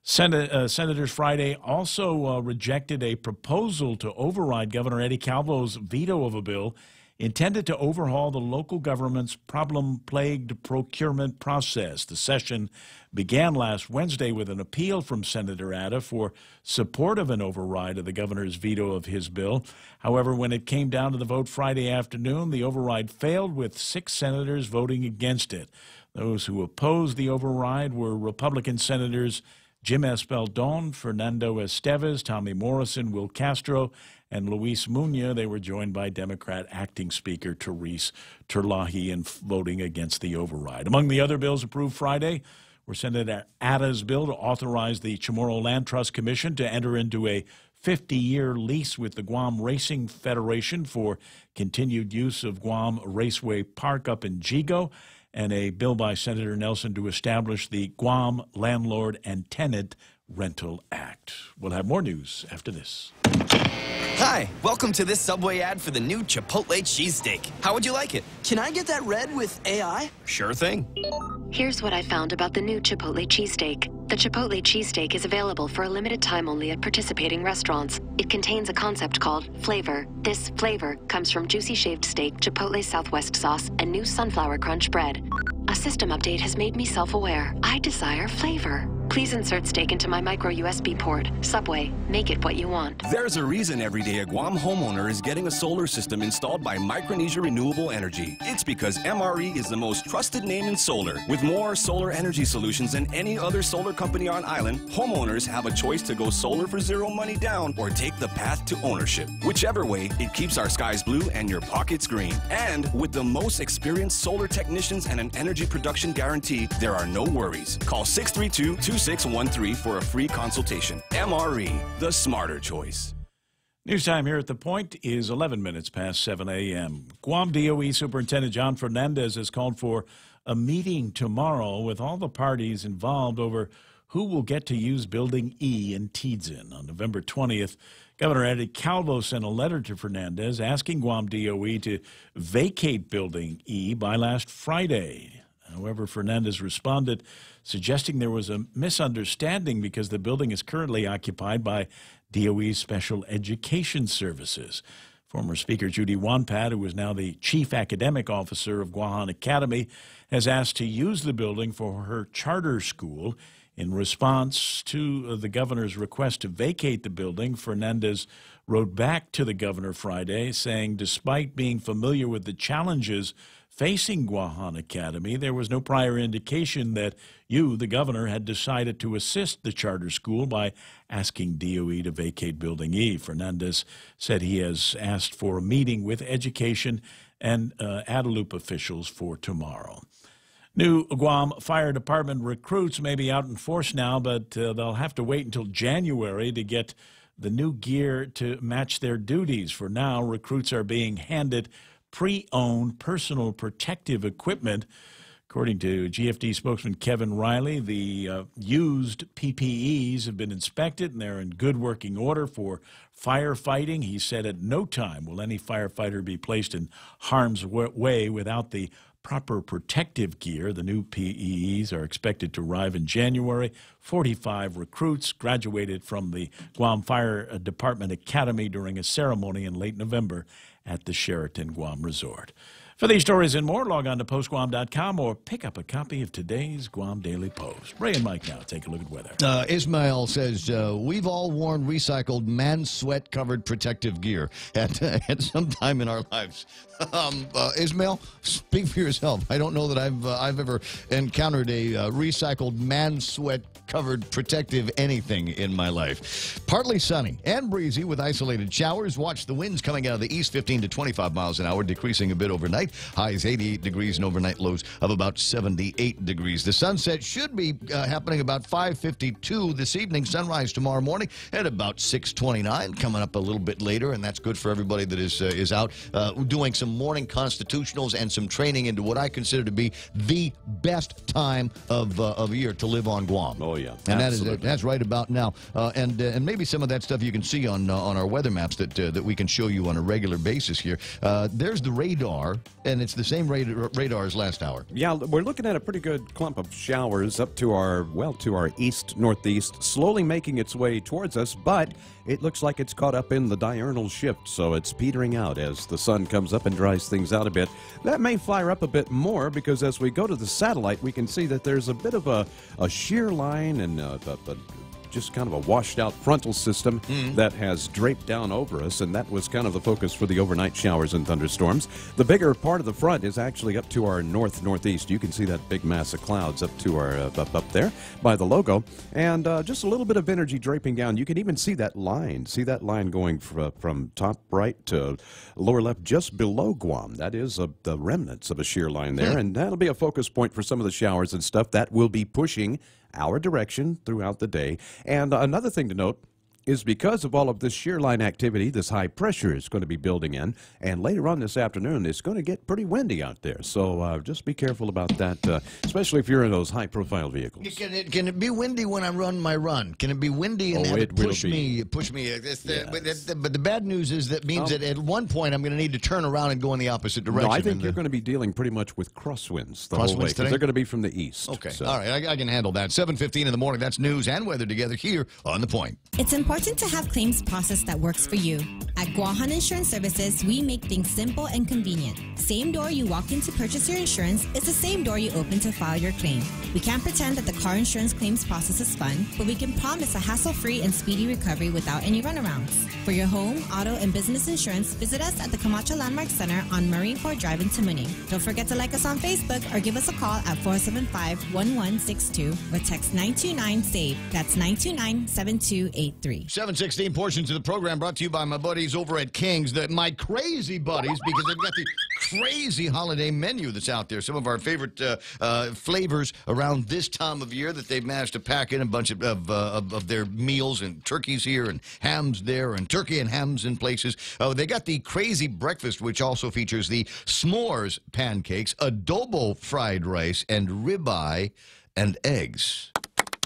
Senators Friday also rejected a proposal to override Governor Eddie Calvo's veto of a bill intended to overhaul the local government's problem-plagued procurement process. The session began last Wednesday with an appeal from Senator Atta for support of an override of the governor's veto of his bill. However, when it came down to the vote Friday afternoon, the override failed, with 6 senators voting against it. Those who opposed the override were Republican Senators Jim Espaldon, Fernando Esteves, Tommy Morrison, Will Castro, and Luis Muñoz. They were joined by Democrat Acting Speaker Therese Terlahi in voting against the override. Among the other bills approved Friday were Senator Atta's bill to authorize the Chamorro Land Trust Commission to enter into a 50-year lease with the Guam Racing Federation for continued use of Guam Raceway Park up in Jigo, and a bill by Senator Nelson to establish the Guam Landlord and Tenant Rental Act. We'll have more news after this. Hi, welcome to this Subway ad for the new Chipotle cheesesteak. How would you like it? Can I get that red with AI? Sure thing. Here's what I found about the new Chipotle cheesesteak. The Chipotle cheesesteak is available for a limited time only at participating restaurants. It contains a concept called flavor. This flavor comes from juicy shaved steak, Chipotle Southwest sauce, and new sunflower crunch bread. A system update has made me self-aware. I desire flavor. Please insert steak into my micro USB port. Subway, make it what you want. There's a reason every day a Guam homeowner is getting a solar system installed by Micronesia Renewable Energy. It's because MRE is the most trusted name in solar. With more solar energy solutions than any other solar company on island, homeowners have a choice to go solar for zero money down or take the path to ownership. Whichever way, it keeps our skies blue and your pockets green. And with the most experienced solar technicians and an energy production guarantee, there are no worries. Call 632-2613 for a free consultation. MRE, the smarter choice. News time here at The Point is 11 minutes past 7 a.m. Guam DOE Superintendent John Fernandez has called for a meeting tomorrow with all the parties involved over who will get to use Building E in Tidzin. On November 20th, Governor Eddie Calvo sent a letter to Fernandez asking Guam DOE to vacate Building E by last Friday. However, Fernandez responded, suggesting there was a misunderstanding because the building is currently occupied by DOE's Special Education Services. Former Speaker Judy Wanpat, who is now the Chief Academic Officer of Guahan Academy, has asked to use the building for her charter school. In response to the governor's request to vacate the building, Fernandez wrote back to the governor Friday saying, despite being familiar with the challenges facing Guahan Academy, there was no prior indication that you, the governor, had decided to assist the charter school by asking DOE to vacate Building E. Fernandez said he has asked for a meeting with education and Adelup officials for tomorrow. New Guam Fire Department recruits may be out in force now, but they'll have to wait until January to get the new gear to match their duties. For now, recruits are being handed pre-owned personal protective equipment. According to GFD spokesman Kevin Riley, the used PPEs have been inspected and they're in good working order for firefighting. He said at no time will any firefighter be placed in harm's way without the proper protective gear. The new PPEs are expected to arrive in January. 45 recruits graduated from the Guam Fire Department Academy during a ceremony in late November at the Sheraton Guam Resort. For these stories and more, log on to postguam.com or pick up a copy of today's Guam Daily Post. Ray and Mike now take a look at weather. Ismail says, we've all worn recycled man-sweat-covered protective gear at some time in our lives. Ismail, speak for yourself. I don't know that I've ever encountered a recycled man-sweat-covered protective anything in my life. Partly sunny and breezy with isolated showers. Watch the winds coming out of the east, 15 to 25 miles an hour, decreasing a bit overnight. Highs 88 degrees and overnight lows of about 78 degrees. The sunset should be happening about 5:52 this evening. Sunrise tomorrow morning at about 6:29. Coming up a little bit later, and that's good for everybody that is out doing some morning constitutionals and some training into what I consider to be the best time of year to live on Guam. Oh yeah, and that's right about now. And maybe some of that stuff you can see on our weather maps that we can show you on a regular basis here. There's the radar, and it's the same radar as last hour. Yeah, we're looking at a pretty good clump of showers up to our east-northeast, slowly making its way towards us, but it looks like it's caught up in the diurnal shift, so it's petering out as the sun comes up and dries things out a bit. That may fire up a bit more because as we go to the satellite, we can see that there's a bit of a shear line and just kind of a washed out frontal system that has draped down over us, and that was kind of the focus for the overnight showers and thunderstorms. The bigger part of the front is actually up to our northeast. You can see that big mass of clouds up to our up there by the logo, and just a little bit of energy draping down. You can even see that line. See that line going from top right to lower left, just below Guam. That is the remnants of a shear line there, and that'll be a focus point for some of the showers and stuff that will be pushing our direction throughout the day. And another thing to note is because of all of this shear line activity, this high pressure is going to be building in, and later on this afternoon it's going to get pretty windy out there. So just be careful about that, especially if you're in those high-profile vehicles. Can it be windy when I run my run? Can it be windy and have it push me? But the bad news is that means that at one point I'm going to need to turn around and go in the opposite direction. No, I think you're going to be dealing pretty much with crosswinds the whole way, because they're going to be from the east. Okay, so. All right, I can handle that. 7:15 in the morning. That's news and weather together here on The Point. It's important to have claims process that works for you. At Guahan Insurance Services, we make things simple and convenient. Same door you walk in to purchase your insurance is the same door you open to file your claim. We can't pretend that the car insurance claims process is fun, but we can promise a hassle-free and speedy recovery without any runarounds. For your home, auto, and business insurance, visit us at the Camacho Landmark Center on Marine Corps Drive in Tamuning. Don't forget to like us on Facebook or give us a call at 475-1162 or text 929-SAVE. That's 929-7283. 7:16 portions of the program brought to you by my buddies over at King's. My crazy buddies, because they've got the crazy holiday menu that's out there. Some of our favorite flavors around this time of year that they've managed to pack in a bunch of their meals, and turkeys here and hams there and turkey and hams in places. They got the crazy breakfast, which also features the s'mores pancakes, adobo fried rice, and ribeye and eggs.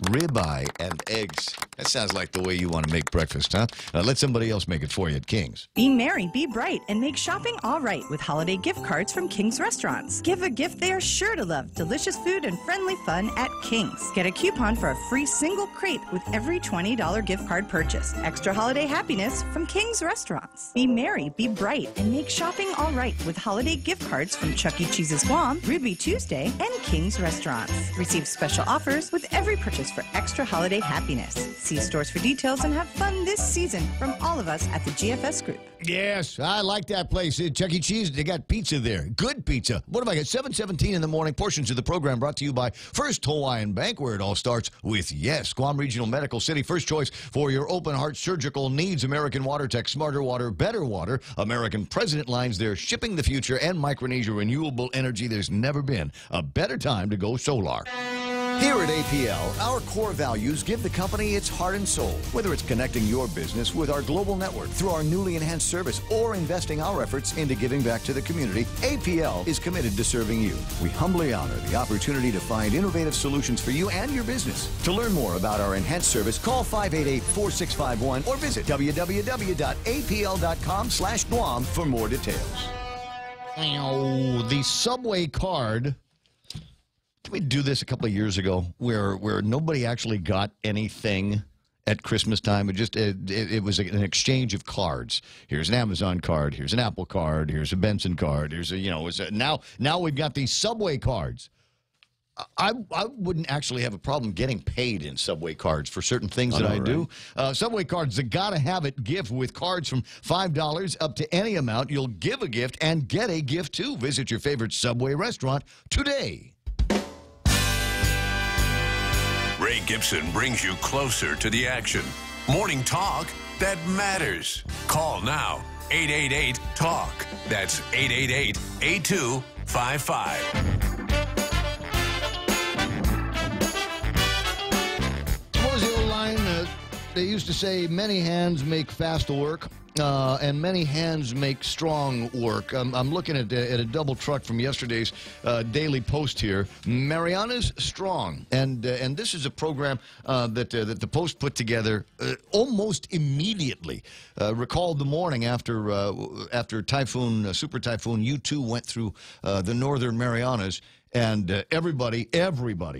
Ribeye and eggs. That sounds like the way you want to make breakfast, huh? Let somebody else make it for you at King's. Be merry, be bright, and make shopping all right with holiday gift cards from King's Restaurants. Give a gift they are sure to love. Delicious food and friendly fun at King's. Get a coupon for a free single crate with every $20 gift card purchase. Extra holiday happiness from King's Restaurants. Be merry, be bright, and make shopping all right with holiday gift cards from Chuck E. Cheese's Guam, Ruby Tuesday, and King's Restaurants. Receive special offers with every purchase for extra holiday happiness. See stores for details and have fun this season from all of us at the GFS Group. Yes, I like that place. Chuck E. Cheese, they got pizza there. Good pizza. What have I got? 7:17 in the morning. Portions of the program brought to you by First Hawaiian Bank, where it all starts with yes. Guam Regional Medical City, first choice for your open heart surgical needs. American Water Tech, smarter water, better water. American President Lines, they're shipping the future, and Micronesia Renewable Energy. There's never been a better time to go solar. Here at APL, our core values give the company its heart and soul. Whether it's connecting your business with our global network through our newly enhanced service or investing our efforts into giving back to the community, APL is committed to serving you. We humbly honor the opportunity to find innovative solutions for you and your business. To learn more about our enhanced service, call 588-4651 or visit www.apl.com/Guam for more details. The Subway card. Did we do this a couple of years ago where nobody actually got anything at Christmas time? It was an exchange of cards. Here's an Amazon card. Here's an Apple card. Here's a Benson card. Here's a now we've got these Subway cards. I wouldn't actually have a problem getting paid in Subway cards for certain things that I do. Subway cards, the gotta-have-it gift with cards from $5 up to any amount. You'll give a gift and get a gift, too. Visit your favorite Subway restaurant today. Ray Gibson brings you closer to the action. Morning talk that matters. Call now. 888-TALK. That's 888-8255. What was the old line? They used to say, many hands make fast work. And many hands make strong work. I'm looking at a double truck from yesterday's Daily Post here. Mariana's Strong, and this is a program that the Post put together almost immediately. Recall the morning after Super Typhoon U2 went through the northern Marianas. And everybody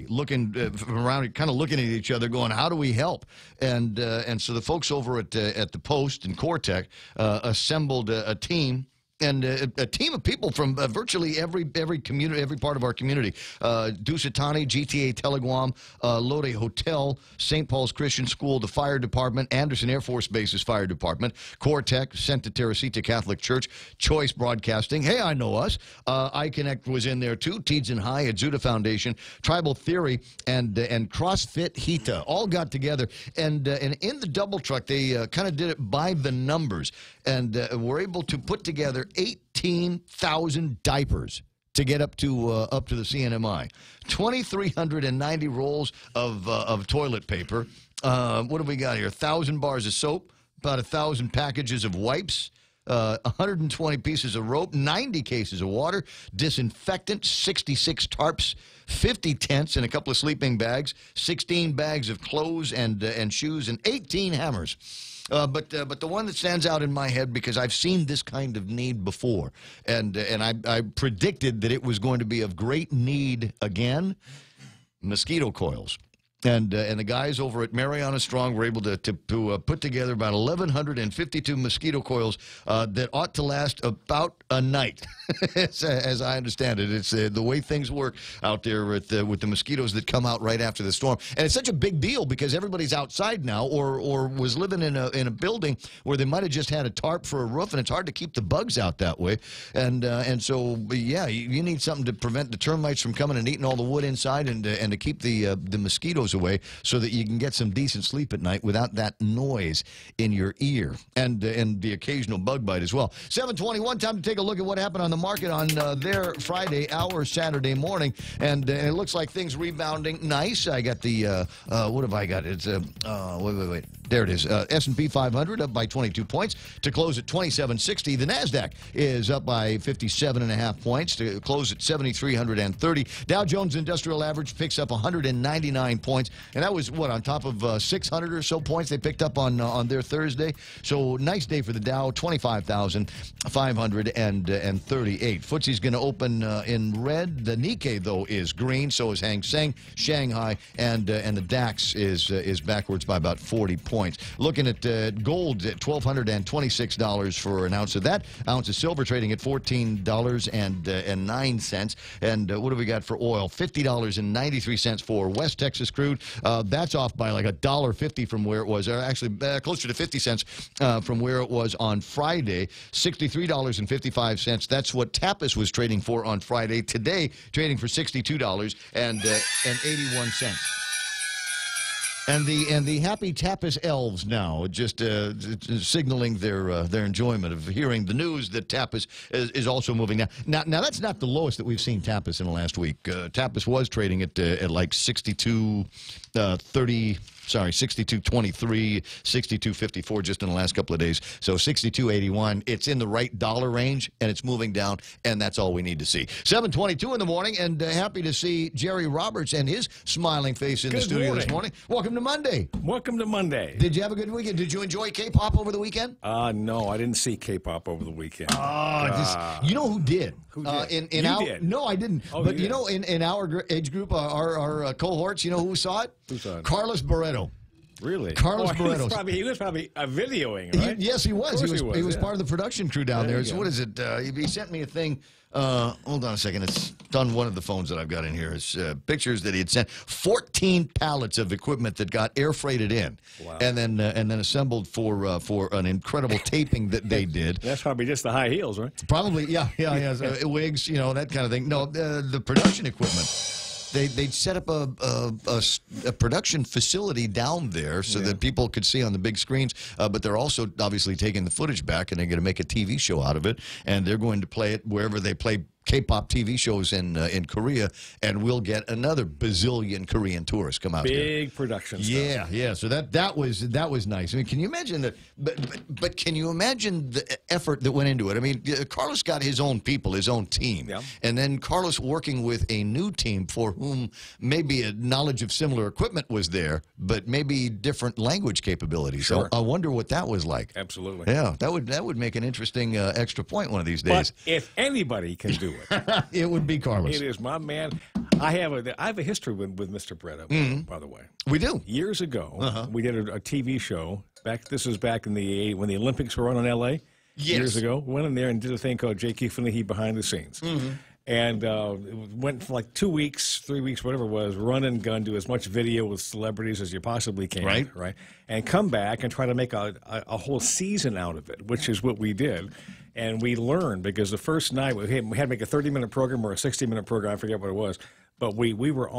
looking around, kind of looking at each other, going, "How do we help?" And so the folks over at the Post and Cortec assembled a team. And a team of people from virtually every community, every part of our community. Dusitani, GTA Teleguam, Lode Hotel, St. Paul's Christian School, the Fire Department, Anderson Air Force Base's Fire Department, Cortec, Santa Teresita Catholic Church, Choice Broadcasting. Hey, I know us. iConnect was in there too. Teedson High, Adzuta Foundation, Tribal Theory, and CrossFit Hita all got together. And in the double truck, they kind of did it by the numbers, and were able to put together 18,000 diapers to get up to the CNMI, 2,390 rolls of toilet paper. What have we got here? 1,000 bars of soap, about 1,000 packages of wipes, 120 pieces of rope, 90 cases of water, disinfectant, 66 tarps, 50 tents and a couple of sleeping bags, 16 bags of clothes and shoes, and 18 hammers. But the one that stands out in my head, because I've seen this kind of need before, and I predicted that it was going to be of great need again, mosquito coils. And the guys over at Mariana Strong were able to put together about 1,152 mosquito coils that ought to last about a night, as I understand it. It's the way things work out there with the mosquitoes that come out right after the storm. And it's such a big deal because everybody's outside now, or was living in a building where they might have just had a tarp for a roof, and it's hard to keep the bugs out that way. And so, yeah, you need something to prevent the termites from coming and eating all the wood inside, and to keep the mosquitoes away, so that you can get some decent sleep at night without that noise in your ear and the occasional bug bite as well. 7:21, time to take a look at what happened on the market on their Friday, our Saturday morning, and it looks like things rebounding nice. I got the what have I got? It's wait. There it is. S&P 500 up by 22 points to close at 2760. The NASDAQ is up by 57.5 points to close at 7,330. Dow Jones Industrial Average picks up 199 points, and that was, what, on top of 600 or so points they picked up on their Thursday. So nice day for the Dow, 25,538. FTSE's going to open in red. The Nikkei, though, is green. So is Hang Seng, Shanghai, and the DAX is backwards by about 40 points. Looking at gold at $1,226 for an ounce of that. Ounce of silver trading at $14.09. And what do we got for oil? $50.93 for West Texas crude. That's off by like $1.50 from where it was. Actually, closer to 50 cents from where it was on Friday. $63.55. That's what Tapas was trading for on Friday. Today, trading for $62.81. And the happy Tapas elves now just signaling their enjoyment of hearing the news that Tapas is also moving down. Now that's not the lowest that we've seen Tapas in the last week. Tapas was trading at like 62.30. Sorry, 62.23, 62.54 just in the last couple of days. So 62.81. It's in the right dollar range, and it's moving down, and that's all we need to see. 7:22 in the morning, and happy to see Jerry Roberts and his smiling face in the studio this morning. Welcome to Monday. Welcome to Monday. Did you have a good weekend? Did you enjoy K-pop over the weekend? No, I didn't see K-pop over the weekend. You know who did? Who did? Did? No, I didn't. Oh, but you know, in our age group, our cohorts, you know who saw it? Who saw it? Carlos Barreto. Really? Carlos Barreto. He was probably videoing, right? Yes, he was. He was part of the production crew down there. So what is it? He sent me a thing. Hold on a second. It's on one of the phones that I've got in here. It's pictures that he had sent. 14 pallets of equipment that got air freighted in, wow. and then assembled for an incredible taping that they did. That's probably just the high heels, right? Probably, yeah. So, wigs, that kind of thing. No, the production equipment. they'd set up a production facility down there so that people could see on the big screens. But they're also obviously taking the footage back, and they're going to make a TV show out of it, and they're going to play it wherever they play K-pop TV shows in Korea, and we'll get another bazillion Korean tourists come out here. Big production stuff. Yeah. So that was nice. I mean, can you imagine that? But can you imagine the effort that went into it? I mean, Carlos got his own people, his own team, and then Carlos working with a new team for whom maybe a knowledge of similar equipment was there, but maybe different language capabilities. Sure. So I wonder what that was like. Absolutely. Yeah, that would make an interesting extra point one of these days. But if anybody can do it, it would be Carlos. It is my man. I have a history with Mr. Bretta, by the way. We do. Years ago, we did a TV show. This was back in when the Olympics were on in L.A. Years ago. We went in there and did a thing called J.K. Finley behind the scenes. And it went for like 2 weeks, 3 weeks, whatever it was, run and gun, do as much video with celebrities as you possibly can. Right. And come back and try to make a whole season out of it, which is what we did. And we learned, because the first night we had to make a 30-minute program or a 60-minute program, I forget what it was, but we were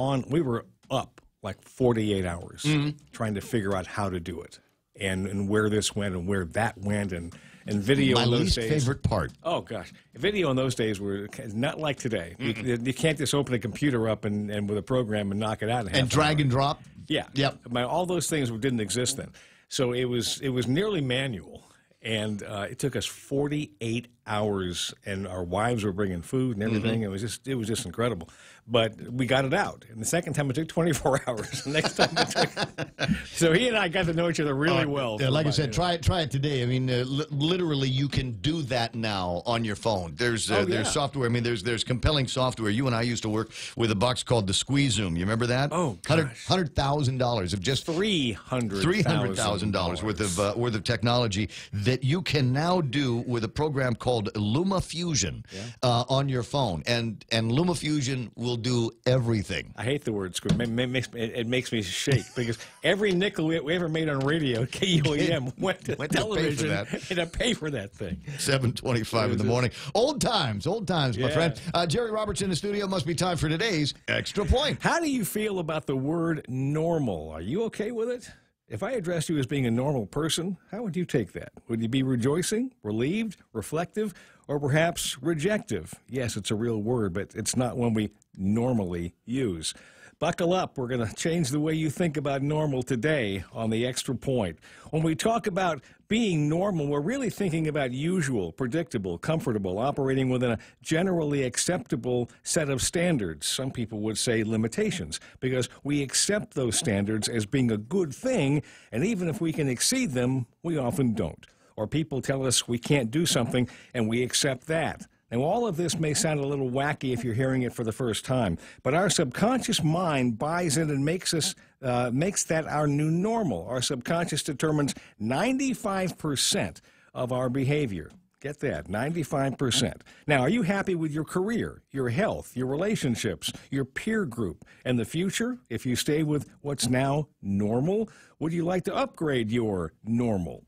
up like 48 hours trying to figure out how to do it and where this went and where that went and video in those days. My least favorite part. Oh gosh, video in those days were not like today. You can't just open a computer up and with a program and knock it out in half and drag and drop. Yeah. Yep. All those things didn't exist then, so it was nearly manual. And it took us 48 hours, and our wives were bringing food and everything. It was just incredible. But we got it out. And the second time it took 24 hours. The next time it took. So he and I got to know each other really well. Like I said, try it today. I mean, literally, you can do that now on your phone. There's software. I mean, there's compelling software. You and I used to work with a box called the Squeeze Zoom. You remember that? Oh, $100,000 of just $300,000 worth of technology that you can now do with a program called LumaFusion on your phone, and LumaFusion will do everything. I hate the word screw. It makes me shake, because every nickel we ever made on radio, KUAM, went to television and to pay for that thing. 7:25 in the morning. Old times, my friend. Jerry Roberts in the studio. Must be time for today's Extra Point. How do you feel about the word normal? Are you okay with it? If I addressed you as being a normal person, how would you take that? Would you be rejoicing, relieved, reflective, or perhaps rejective? Yes, it's a real word, but it's not one we normally use. Buckle up. We're going to change the way you think about normal today on the Extra Point. When we talk about being normal, we're really thinking about usual, predictable, comfortable, operating within a generally acceptable set of standards. Some people would say limitations, because we accept those standards as being a good thing, and even if we can exceed them, we often don't. Or people tell us we can't do something, and we accept that. Now, all of this may sound a little wacky if you're hearing it for the first time, but our subconscious mind buys in and makes that our new normal. Our subconscious determines 95% of our behavior. Get that, 95%. Now, are you happy with your career, your health, your relationships, your peer group, and the future? If you stay with what's now normal, would you like to upgrade your normal?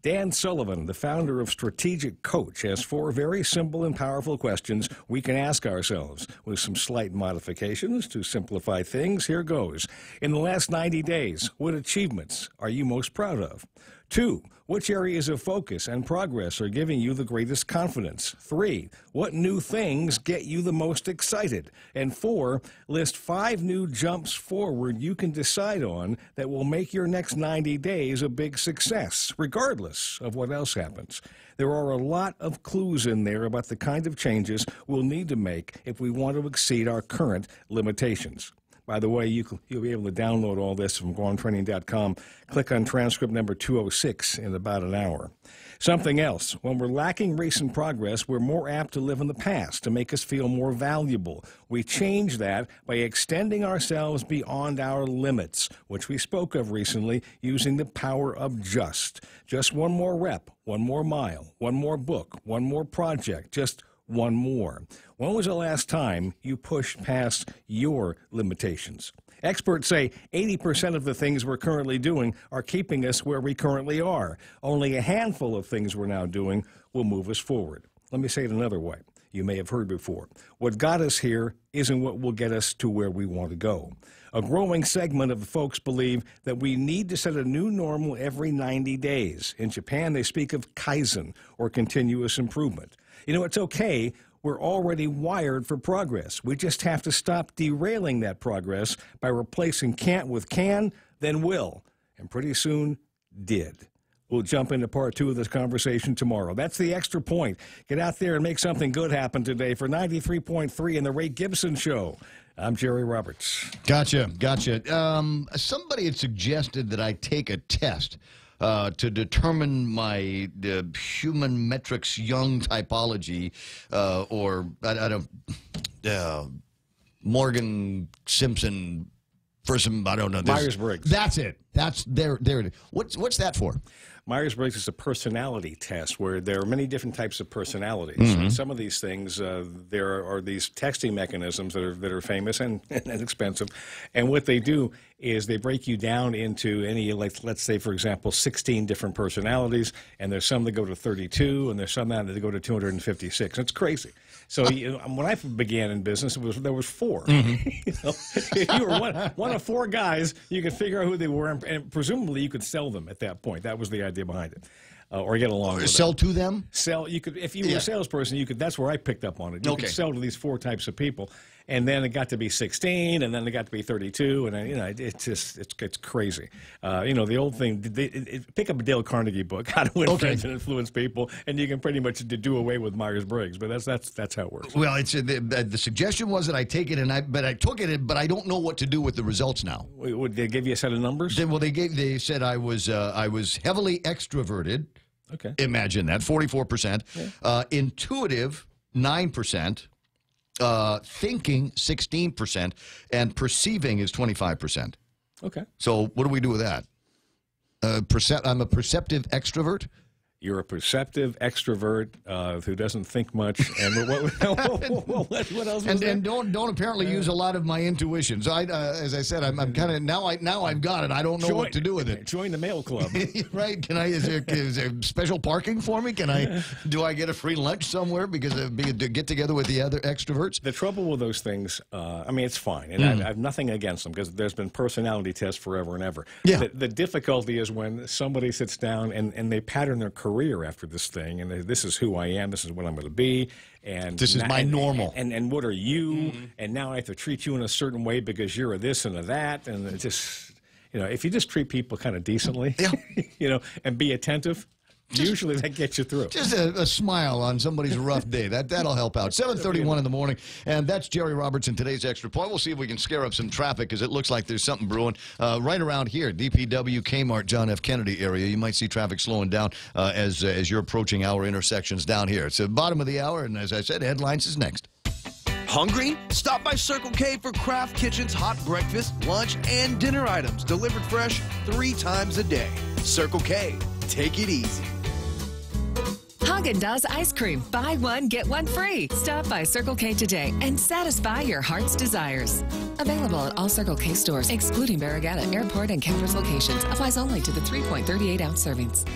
Dan Sullivan, the founder of Strategic Coach, has 4 very simple and powerful questions we can ask ourselves, with some slight modifications to simplify things. Here goes. In the last 90 days, what achievements are you most proud of? 2, which areas of focus and progress are giving you the greatest confidence? 3, what new things get you the most excited? And 4, list 5 new jumps forward you can decide on that will make your next 90 days a big success, regardless of what else happens. There are a lot of clues in there about the kind of changes we'll need to make if we want to exceed our current limitations. By the way, you'll be able to download all this from GuamTraining.com. Click on transcript number 206 in about an hour. Something else. When we're lacking recent progress, we're more apt to live in the past to make us feel more valuable. We change that by extending ourselves beyond our limits, which we spoke of recently, using the power of just. Just one more rep, one more mile, one more book, one more project, just one more. When was the last time you pushed past your limitations? Experts say 80% of the things we're currently doing are keeping us where we currently are. Only a handful of things we're now doing will move us forward. Let me say it another way. you may have heard before. What got us here isn't what will get us to where we want to go. A growing segment of the folks believe that we need to set a new normal every 90 days. In Japan, they speak of kaizen, or continuous improvement. You know, it's okay. We're already wired for progress. We just have to stop derailing that progress by replacing can't with can, then will. And pretty soon, did. We'll jump into part 2 of this conversation tomorrow. That's the Extra Point. Get out there and make something good happen today for 93.3 in the Ray Gibson Show. I'm Jerry Roberts. Gotcha. Somebody had suggested that I take a test to determine my human metrics Young typology, or I don't Morgan Simpson. I don't know. Myers-Briggs. That's it. There it is. What's that for? Myers-Briggs is a personality test where there are many different types of personalities. Mm-hmm. And some of these things, there are these testing mechanisms that are famous and expensive. And what they do is they break you down into any, like, let's say, for example, 16 different personalities, and there's some that go to 32, and there's some that go to 256. It's crazy. So when I began in business, there was 4. Mm-hmm. You know, if you were one of 4 guys, you could figure out who they were, and presumably you could sell them at that point. That was the idea behind it, or get along with Sell them. to them? Sell. You could, if you were a salesperson, you could. That's where I picked up on it. You could sell to these 4 types of people, and then it got to be 16, and then it got to be 32, and then, you know, it's crazy. You know, the old thing. Pick up a Dale Carnegie book, How to Win Friends and Influence People, and you can pretty much do away with Myers-Briggs. But that's how it works. Well, it's the suggestion was that I take it, but I took it, but I don't know what to do with the results now. Would they give you a set of numbers? They said I was heavily extroverted. Okay. Imagine that, 44%. Yeah. Intuitive, 9%. Thinking, 16%. And perceiving is 25%. Okay. So what do we do with that? I'm a perceptive extrovert. You're a perceptive extrovert who doesn't think much, and what else? And don't apparently use a lot of my intuition. So as I said, I'm kind of now I've got it. I don't know what to do with it. Join the mail club, right? Can I? Is there special parking for me? Do I get a free lunch somewhere because of to get together with the other extroverts? The trouble with those things, I mean, it's fine, and I have nothing against them because there's been personality tests forever and ever. Yeah. The difficulty is when somebody sits down and they pattern their career after this thing, and this is who I am, this is what I'm going to be, and this is my normal. And what are you? And now I have to treat you in a certain way because you're a this and a that, and it just, you know, if you just treat people kind of decently, you know, and be attentive. Usually that gets you through. Just a smile on somebody's rough day. That'll help out. 7:31 in the morning, and that's Jerry Roberts in today's Extra Point. We'll see if we can scare up some traffic because it looks like there's something brewing right around here, DPW, Kmart, John F. Kennedy area. You might see traffic slowing down as you're approaching our intersections down here. It's the bottom of the hour, and as I said, headlines is next. Hungry? Stop by Circle K for Craft Kitchen's hot breakfast, lunch, and dinner items delivered fresh 3 times a day. Circle K. Take it easy. Haagen-Dazs ice cream. Buy one, get one free. Stop by Circle K today and satisfy your heart's desires. Available at all Circle K stores, excluding Barragata, Airport, and Campers locations. Applies only to the 3.38-ounce servings.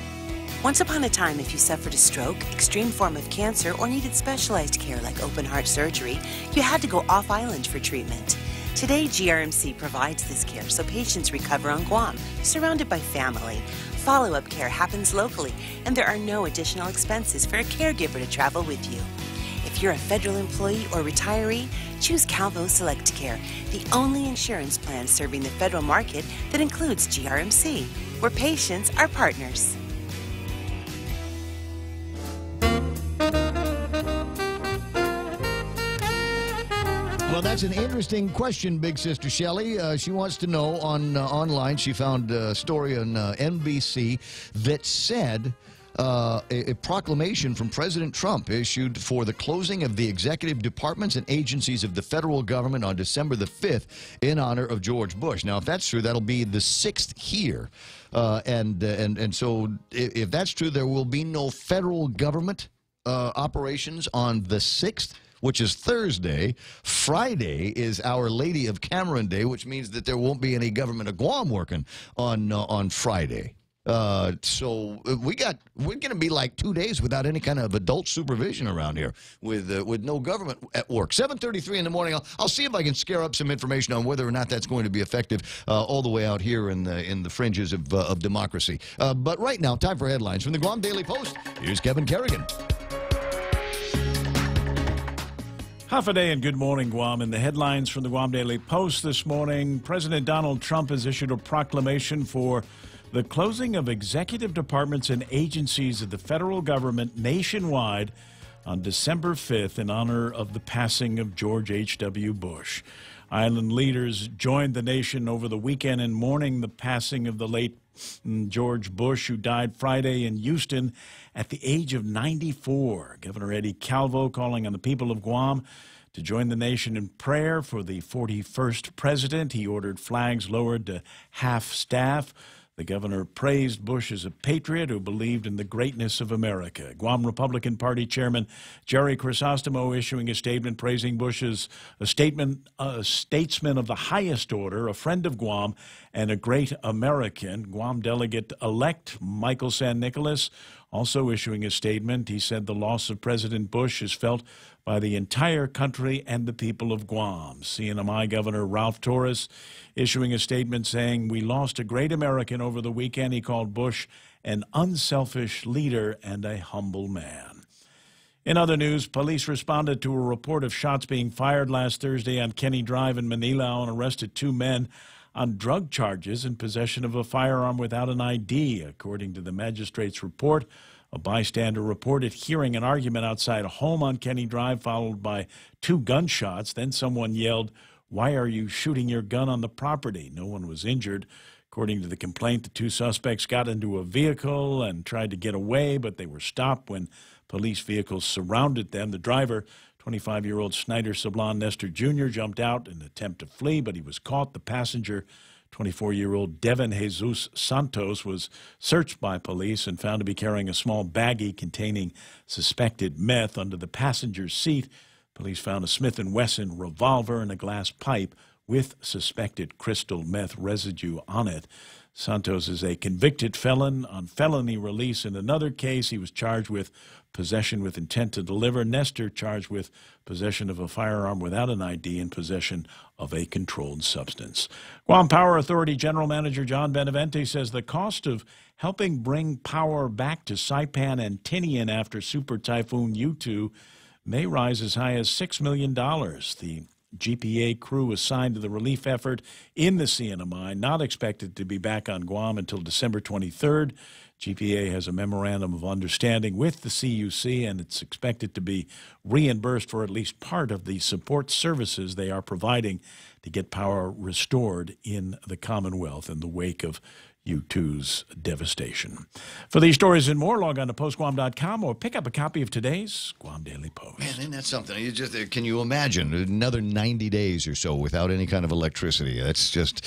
Once upon a time, if you suffered a stroke, extreme form of cancer, or needed specialized care like open heart surgery, you had to go off-island for treatment. Today, GRMC provides this care so patients recover on Guam, surrounded by family. Follow-up care happens locally, and there are no additional expenses for a caregiver to travel with you. If you're a federal employee or retiree, choose Calvo Select Care, the only insurance plan serving the federal market that includes GRMC, where patients are partners. Well, that's an interesting question, Big Sister Shelley. She wants to know online. She found a story on NBC that said a proclamation from President Trump issued for the closing of the executive departments and agencies of the federal government on December the 5th in honor of George Bush. Now, if that's true, that'll be the 6th here. And so if that's true, there will be no federal government operations on the 6th. Which is Thursday. Friday is Our Lady of Cameron Day, which means that there won't be any government of Guam working on Friday. So we're going to be like 2 days without any kind of adult supervision around here with no government at work. 7:33 in the morning. I'll see if I can scare up some information on whether or not that's going to be effective all the way out here in the fringes of democracy. But right now, time for headlines from the Guam Daily Post. Here's Kevin Kerrigan. Half a day and good morning, Guam. In the headlines from the Guam Daily Post this morning, President Donald Trump has issued a proclamation for the closing of executive departments and agencies of the federal government nationwide on December 5th in honor of the passing of George H.W. Bush. Island leaders joined the nation over the weekend in mourning the passing of the late George Bush, who died Friday in Houston at the age of 94. Governor Eddie Calvo calling on the people of Guam to join the nation in prayer for the 41st president. He ordered flags lowered to half-staff. The governor praised Bush as a patriot who believed in the greatness of America. Guam Republican Party Chairman Jerry Crisostomo issuing a statement praising Bush as a statesman of the highest order, a friend of Guam, and a great American. Guam delegate-elect Michael San Nicolas also issuing a statement. He said the loss of President Bush is felt by the entire country and the people of Guam. CNMI Governor Ralph Torres issuing a statement saying, "We lost a great American over the weekend." He called Bush an unselfish leader and a humble man. In other news, police responded to a report of shots being fired last Thursday on Kenny Drive in Manila and arrested 2 men on drug charges and possession of a firearm without an ID. According to the magistrate's report, a bystander reported hearing an argument outside a home on Kenny Drive, followed by 2 gunshots. Then someone yelled, "Why are you shooting your gun on the property?" No one was injured. According to the complaint, the 2 suspects got into a vehicle and tried to get away, but they were stopped when police vehicles surrounded them. The driver, 25-year-old Snyder Sablan Nestor Jr., jumped out in an attempt to flee, but he was caught. The passenger, 24-year-old Devin Jesus Santos, was searched by police and found to be carrying a small baggie containing suspected meth. Under the passenger's seat, police found a Smith & Wesson revolver and a glass pipe with suspected crystal meth residue on it. Santos is a convicted felon on felony release. In another case, he was charged with possession with intent to deliver. Nestor charged with possession of a firearm without an ID and possession of a controlled substance. Guam Power Authority General Manager John Benavente says the cost of helping bring power back to Saipan and Tinian after Super Typhoon U2 may rise as high as $6 million. The GPA crew assigned to the relief effort in the CNMI, not expected to be back on Guam until December 23rd. GPA has a memorandum of understanding with the CUC, and it's expected to be reimbursed for at least part of the support services they are providing to get power restored in the Commonwealth in the wake of U2's devastation. For these stories and more, log on to postguam.com or pick up a copy of today's Guam Daily Post. Man, isn't that something? Can you imagine another 90 days or so without any kind of electricity? That's just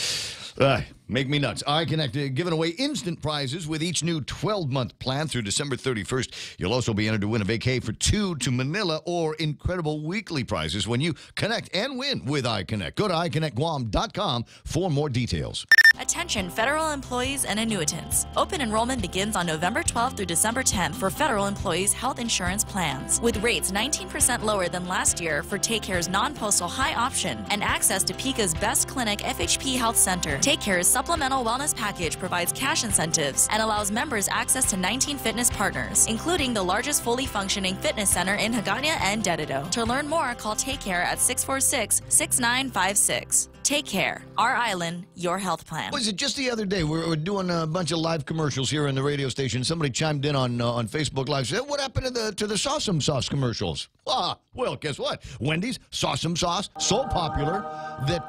make me nuts. iConnect giving away instant prizes with each new 12-month plan through December 31st. You'll also be entered to win a vacay for 2 to Manila or incredible weekly prizes when you connect and win with iConnect. Go to iConnectGuam.com for more details. Attention federal employees and annuitants. Open enrollment begins on November 12th through December 10th for federal employees' health insurance plans, with rates 19% lower than last year for Take Care's non-postal high option and access to PICA's Best Clinic FHP Health Center. Take Care's supplemental wellness package provides cash incentives and allows members access to 19 fitness partners, including the largest fully functioning fitness center in Hagåtña and Dededo. To learn more, call Take Care at 646-6956. Take Care, our island, your health plan. Was it just the other day? We were doing a bunch of live commercials here in the radio station. Somebody chimed in on Facebook Live, said, "What happened to the Sawsum Sauce commercials?" Well, guess what? Wendy's Sawsum Sauce, so popular that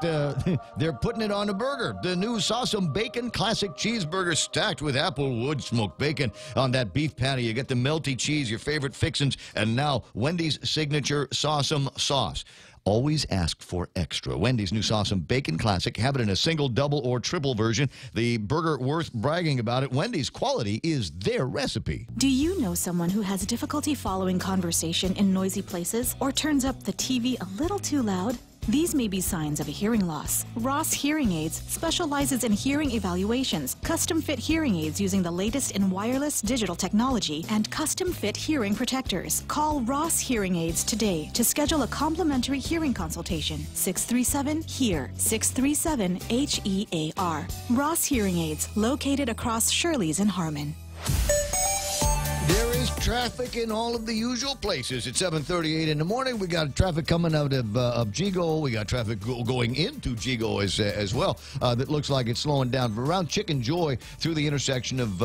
they're putting it on a burger. The new Sawsum Bacon Classic Cheeseburger stacked with applewood smoked bacon. On that beef patty, you get the melty cheese, your favorite fixins, and now Wendy's signature Sawsum Sauce. Always ask for extra. Wendy's new Sawsum Bacon Classic. Have it in a single, double, or triple version. The burger worth bragging about it. Wendy's quality is their recipe. Do you know someone who has difficulty following conversation in noisy places or turns up the TV a little too loud? These may be signs of a hearing loss. Ross Hearing Aids specializes in hearing evaluations, custom-fit hearing aids using the latest in wireless digital technology, and custom-fit hearing protectors. Call Ross Hearing Aids today to schedule a complimentary hearing consultation. 637-HEAR, 637-HEAR. Ross Hearing Aids, located across Shirley's in Harmon. There is traffic in all of the usual places. It's 7:38 in the morning. We got traffic coming out of Jigo. We got traffic going into Jigo as well. That looks like it's slowing down around Chicken Joy through the intersection of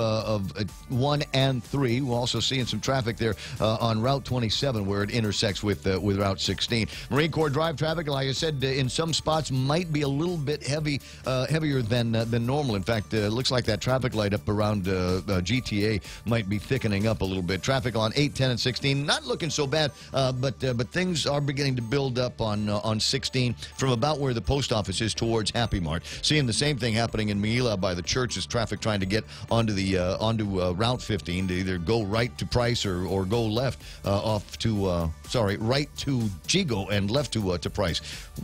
1 and 3. We're also seeing some traffic there on Route 27 where it intersects with Route 16. Marine Corps Drive traffic, like I said, in some spots might be a little bit heavier than normal. In fact, it looks like that traffic light up around GTA might be thickening up a little bit. Traffic on 8, 10, and 16 not looking so bad, but things are beginning to build up on 16 from about where the post office is towards Happy Mart. Seeing the same thing happening in Meila by the church as traffic trying to get onto the Route 15 to either go right to Price or go left right to Jigo and left to Price.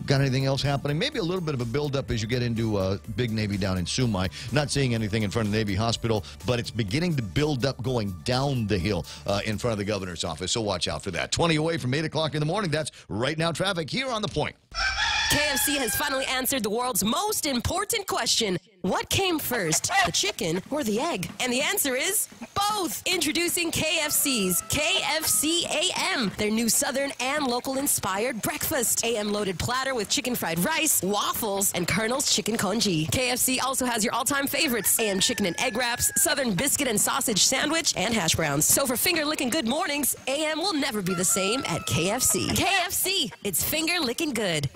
Got anything else happening? Maybe a little bit of a build-up as you get into Big Navy down in Sumai. Not seeing anything in front of Navy Hospital, but it's beginning to build up going down the hill in front of the governor's office, so watch out for that. 20 away from 8 o'clock in the morning. That's right now traffic here on The Point. KFC has finally answered the world's most important question. What came first, the chicken or the egg? And the answer is both. Introducing KFC's KFC AM, their new Southern and local-inspired breakfast. AM-loaded platter with chicken fried rice, waffles, and Colonel's chicken congee. KFC also has your all-time favorites, AM chicken and egg wraps, Southern biscuit and sausage sandwich, and hash browns. So for finger-licking good mornings, AM will never be the same at KFC. KFC, it's finger-licking good.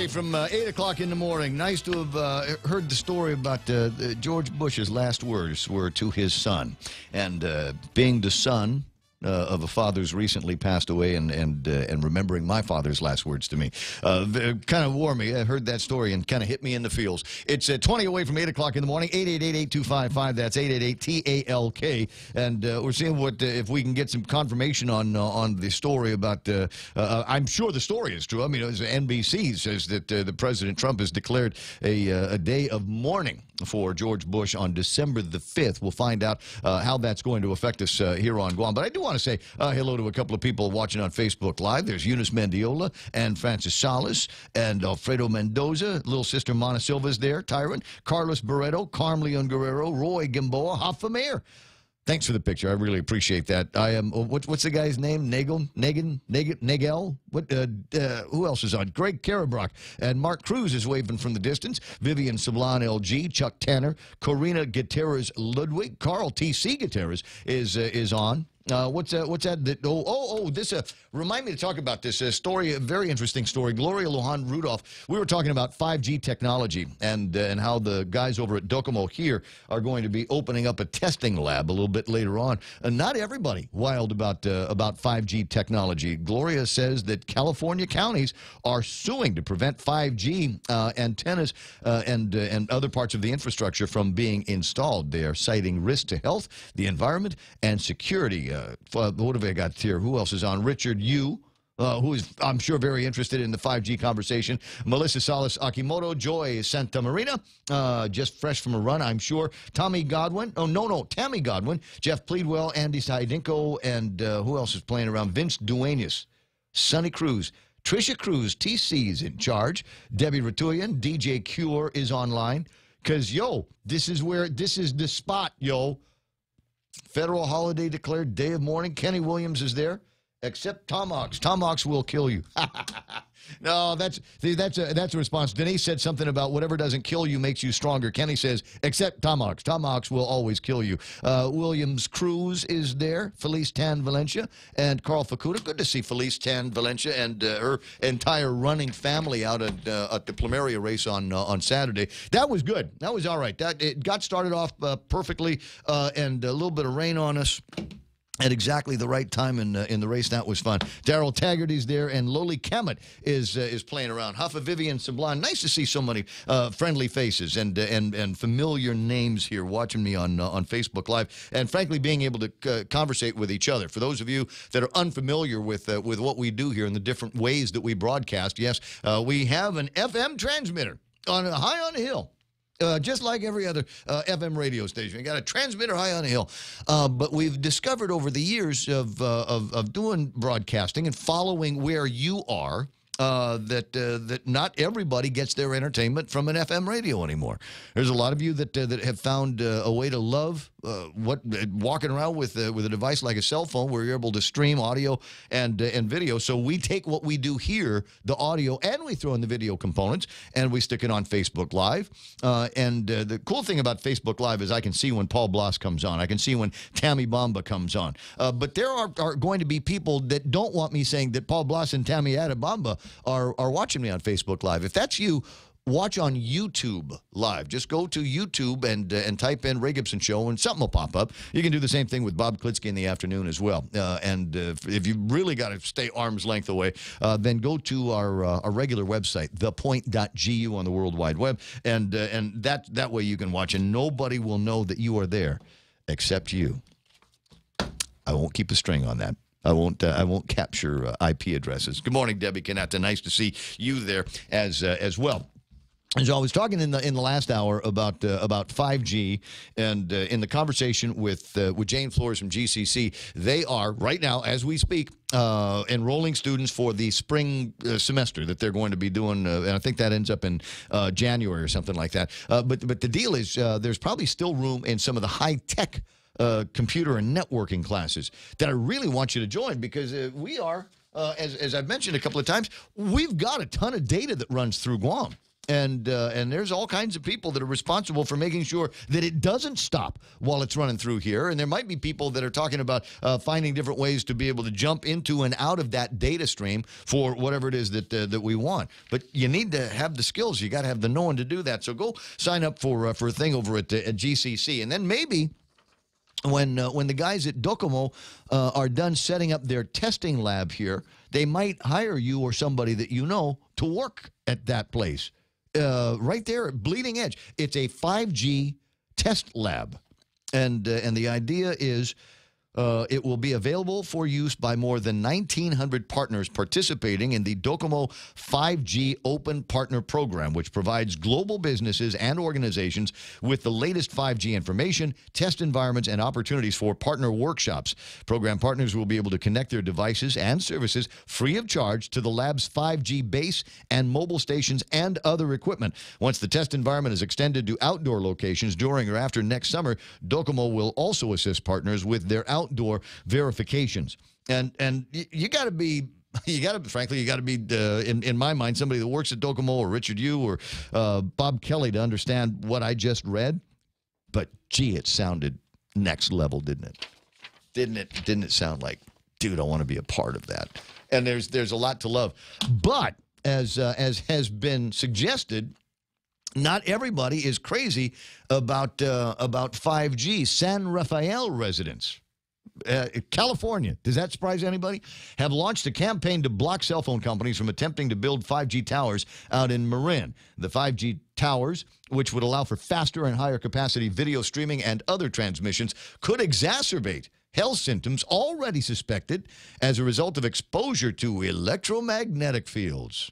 From 8 o'clock in the morning. Nice to have heard the story about George Bush's last words were to his son. And being the son of a father who's recently passed away and remembering my father's last words to me. Kind of warmed me. I heard that story and kind of hit me in the feels. It's 20 away from 8 o'clock in the morning. 888-8255. That's 888-TALK. And we're seeing what if we can get some confirmation on the story about, I'm sure the story is true. I mean, NBC says that the President Trump has declared a day of mourning for George Bush on December the 5th. We'll find out how that's going to affect us here on Guam. But I do want to say hello to a couple of people watching on Facebook Live. There's Eunice Mendiola and Francis Salas and Alfredo Mendoza. Little sister Mona Silva's there. Tyron, Carlos Barreto, Carm Leon Guerrero, Roy Gamboa, Hoffa Mayer. Thanks for the picture. I really appreciate that. I am. What's the guy's name? Nagel? What? Who else is on? Greg Karabrock and Mark Cruz is waving from the distance. Vivian Sablan LG, Chuck Tanner, Corina Gutierrez Ludwig, Carl TC Gutierrez is on. What's that? This remind me to talk about this story. A very interesting story. Gloria Lujan Rudolph. We were talking about 5G technology and how the guys over at Docomo here are going to be opening up a testing lab a little bit later on. Not everybody wild about 5G technology. Gloria says that California counties are suing to prevent 5G antennas and other parts of the infrastructure from being installed. They are citing risk to health, the environment, and security. What have I got here? Who else is on? Richard Yu, who is, I'm sure, very interested in the 5G conversation. Melissa Salas Akimoto, Joy Santa Marina, just fresh from a run, I'm sure. Tommy Godwin. Tammy Godwin. Jeff Pleadwell, Andy Saidinko, and who else is playing around? Vince Duenas, Sonny Cruz. Tricia Cruz, TC's in charge. Debbie Ratulian, DJ Cure is online. Because, this is the spot, Federal holiday declared, day of mourning. Kenny Williams is there, except Tom Hawks. Tom Hawks will kill you. No, that's a response. Denise said something about whatever doesn't kill you makes you stronger. Kenny says, except Tom Hawks. Tom Hawks will always kill you. Williams Cruz is there. Felice Tan Valencia and Carl Facuda. Good to see Felice Tan Valencia and her entire running family out at the Plumeria race on Saturday. That was good. That was all right. It got started off perfectly and a little bit of rain on us. at exactly the right time in the race. That was fun. Daryl Taggarty's there, and Loli Kemet is playing around. Huffa Vivian Sublime. Nice to see so many friendly faces and familiar names here watching me on Facebook Live, and frankly being able to conversate with each other. For those of you that are unfamiliar with what we do here and the different ways that we broadcast, yes, we have an FM transmitter high on a hill. Just like every other FM radio station. You got a transmitter high on a hill. But we've discovered over the years of doing broadcasting and following where you are, that not everybody gets their entertainment from an FM radio anymore. There's a lot of you that have found a way to love walking around with a device like a cell phone where you're able to stream audio and video. So we take what we do here, the audio, and we throw in the video components, and we stick it on Facebook Live. And the cool thing about Facebook Live is I can see when Paul Bloss comes on. I can see when Tammy Bamba comes on. But there are going to be people that don't want me saying that Paul Bloss and Tammy Bamba are watching me on Facebook Live. If that's you, watch on YouTube Live. Just go to YouTube and type in Ray Gibson Show, and something will pop up. You can do the same thing with Bob Klitsky in the afternoon as well. And if you really got to stay arm's length away, then go to our regular website, thepoint.gu on the World Wide Web, and that way you can watch, and nobody will know that you are there except you. I won't keep a string on that. I won't capture IP addresses. Good morning, Debbie Canetta. Nice to see you there as well. As I was talking in the last hour about 5G, and in the conversation with Jane Flores from GCC, they are right now, as we speak, enrolling students for the spring semester that they're going to be doing, and I think that ends up in January or something like that. But the deal is, there's probably still room in some of the high-tech computer and networking classes that I really want you to join, because we are, as I've mentioned a couple of times, we've got a ton of data that runs through Guam. And there's all kinds of people that are responsible for making sure that it doesn't stop while it's running through here. And there might be people that are talking about finding different ways to be able to jump into and out of that data stream for whatever it is that we want. But you need to have the skills. You got to have the knowing to do that. So go sign up for a thing over at GCC. And then maybe when the guys at Docomo are done setting up their testing lab here, they might hire you or somebody that you know to work at that place. Right there at Bleeding Edge. It's a 5G test lab. And the idea is it will be available for use by more than 1,900 partners participating in the Docomo 5G Open Partner Program, which provides global businesses and organizations with the latest 5G information, test environments, and opportunities for partner workshops. Program partners will be able to connect their devices and services free of charge to the lab's 5G base and mobile stations and other equipment. Once the test environment is extended to outdoor locations during or after next summer, Docomo will also assist partners with their outdoor verifications. And you got to be, frankly, you got to be, in my mind, somebody that works at Docomo or Richard Yu or Bob Kelly to understand what I just read. But, gee, it sounded next level, didn't it? Didn't it sound like, dude, I want to be a part of that? And there's a lot to love. But, as has been suggested, not everybody is crazy about 5G. San Rafael residents, California, does that surprise anybody? Have launched a campaign to block cell phone companies from attempting to build 5G towers out in Marin. The 5G towers, which would allow for faster and higher capacity video streaming and other transmissions, could exacerbate health symptoms already suspected as a result of exposure to electromagnetic fields.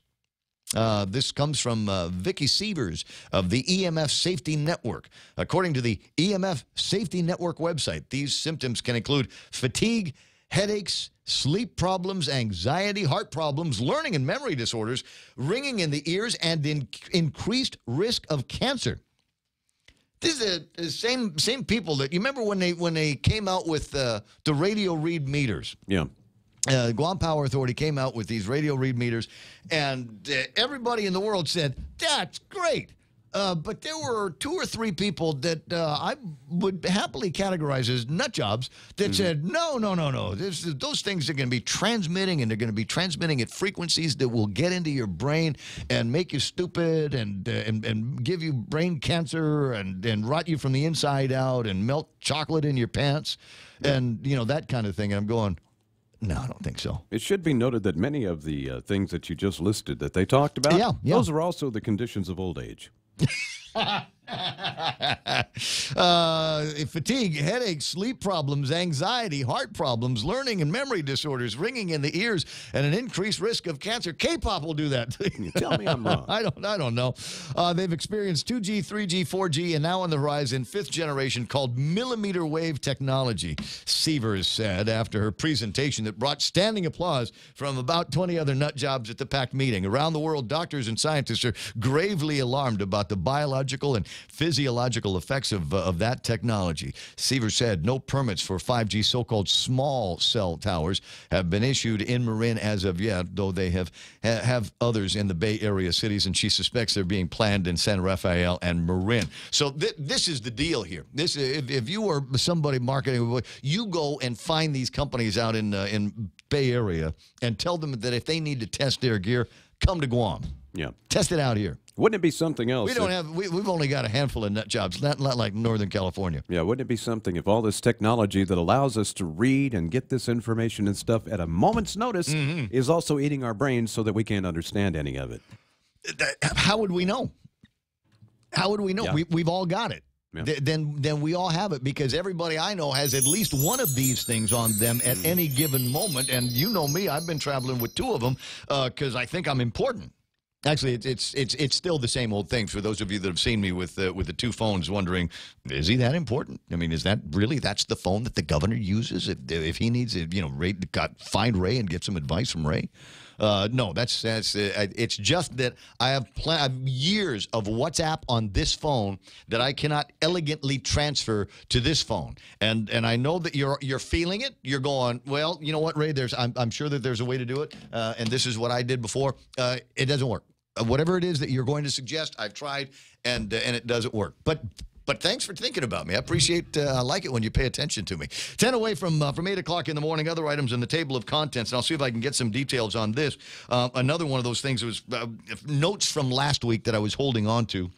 This comes from Vicky Sievers of the EMF Safety Network. According to the EMF Safety Network website, these symptoms can include fatigue, headaches, sleep problems, anxiety, heart problems, learning and memory disorders, ringing in the ears, and increased risk of cancer. These are the same people that, you remember when they came out with the radio read meters? Yeah. Guam Power Authority came out with these radio read meters, and everybody in the world said, that's great. But there were 2 or 3 people that I would happily categorize as nut jobs that said, no. Those things are going to be transmitting, and they're going to be transmitting at frequencies that will get into your brain and make you stupid and give you brain cancer and rot you from the inside out and melt chocolate in your pants and, that kind of thing. And I'm going, no, I don't think so. It should be noted that many of the things that you just listed that they talked about, those are also the conditions of old age. Fatigue, headaches, sleep problems, anxiety, heart problems, learning and memory disorders, ringing in the ears, and an increased risk of cancer. K-pop will do that. You tell me I'm wrong. I don't know. They've experienced 2G, 3G, 4G, and now on the horizon, 5th generation called millimeter wave technology, Sievers said after her presentation that brought standing applause from about 20 other nut jobs at the packed meeting. Around the world, doctors and scientists are gravely alarmed about the biological and physiological effects of that technology. Sievers said no permits for 5G so-called small cell towers have been issued in Marin as of yet, though they have others in the Bay Area cities, and she suspects they're being planned in San Rafael and Marin. So this is the deal here. This, if you are somebody marketing, you go and find these companies out in Bay Area and tell them that if they need to test their gear, come to Guam. Yeah. Test it out here. Wouldn't it be something else? We've only got a handful of nut jobs, not like Northern California. Yeah, wouldn't it be something if all this technology that allows us to read and get this information and stuff at a moment's notice is also eating our brains so that we can't understand any of it? How would we know? How would we know? Yeah. We've all got it. Yeah. Then we all have it, because everybody I know has at least one of these things on them at any given moment. And you know me, I've been traveling with 2 of them because I think I'm important. Actually, it's still the same old thing. For those of you that have seen me with the 2 phones, wondering, is he that important? I mean, is that really that's the phone that the governor uses if he needs find Ray and get some advice from Ray? No, that's it's just that I have years of WhatsApp on this phone that I cannot elegantly transfer to this phone, and I know that you're feeling it. You're going, well, you know what, Ray? I'm sure that there's a way to do it, and this is what I did before. It doesn't work. Whatever it is that you're going to suggest, I've tried, and it doesn't work. But thanks for thinking about me. I appreciate, I like it when you pay attention to me. 10 away from 8 o'clock in the morning, other items in the table of contents, and I'll see if I can get some details on this. Another one of those things was notes from last week that I was holding on to.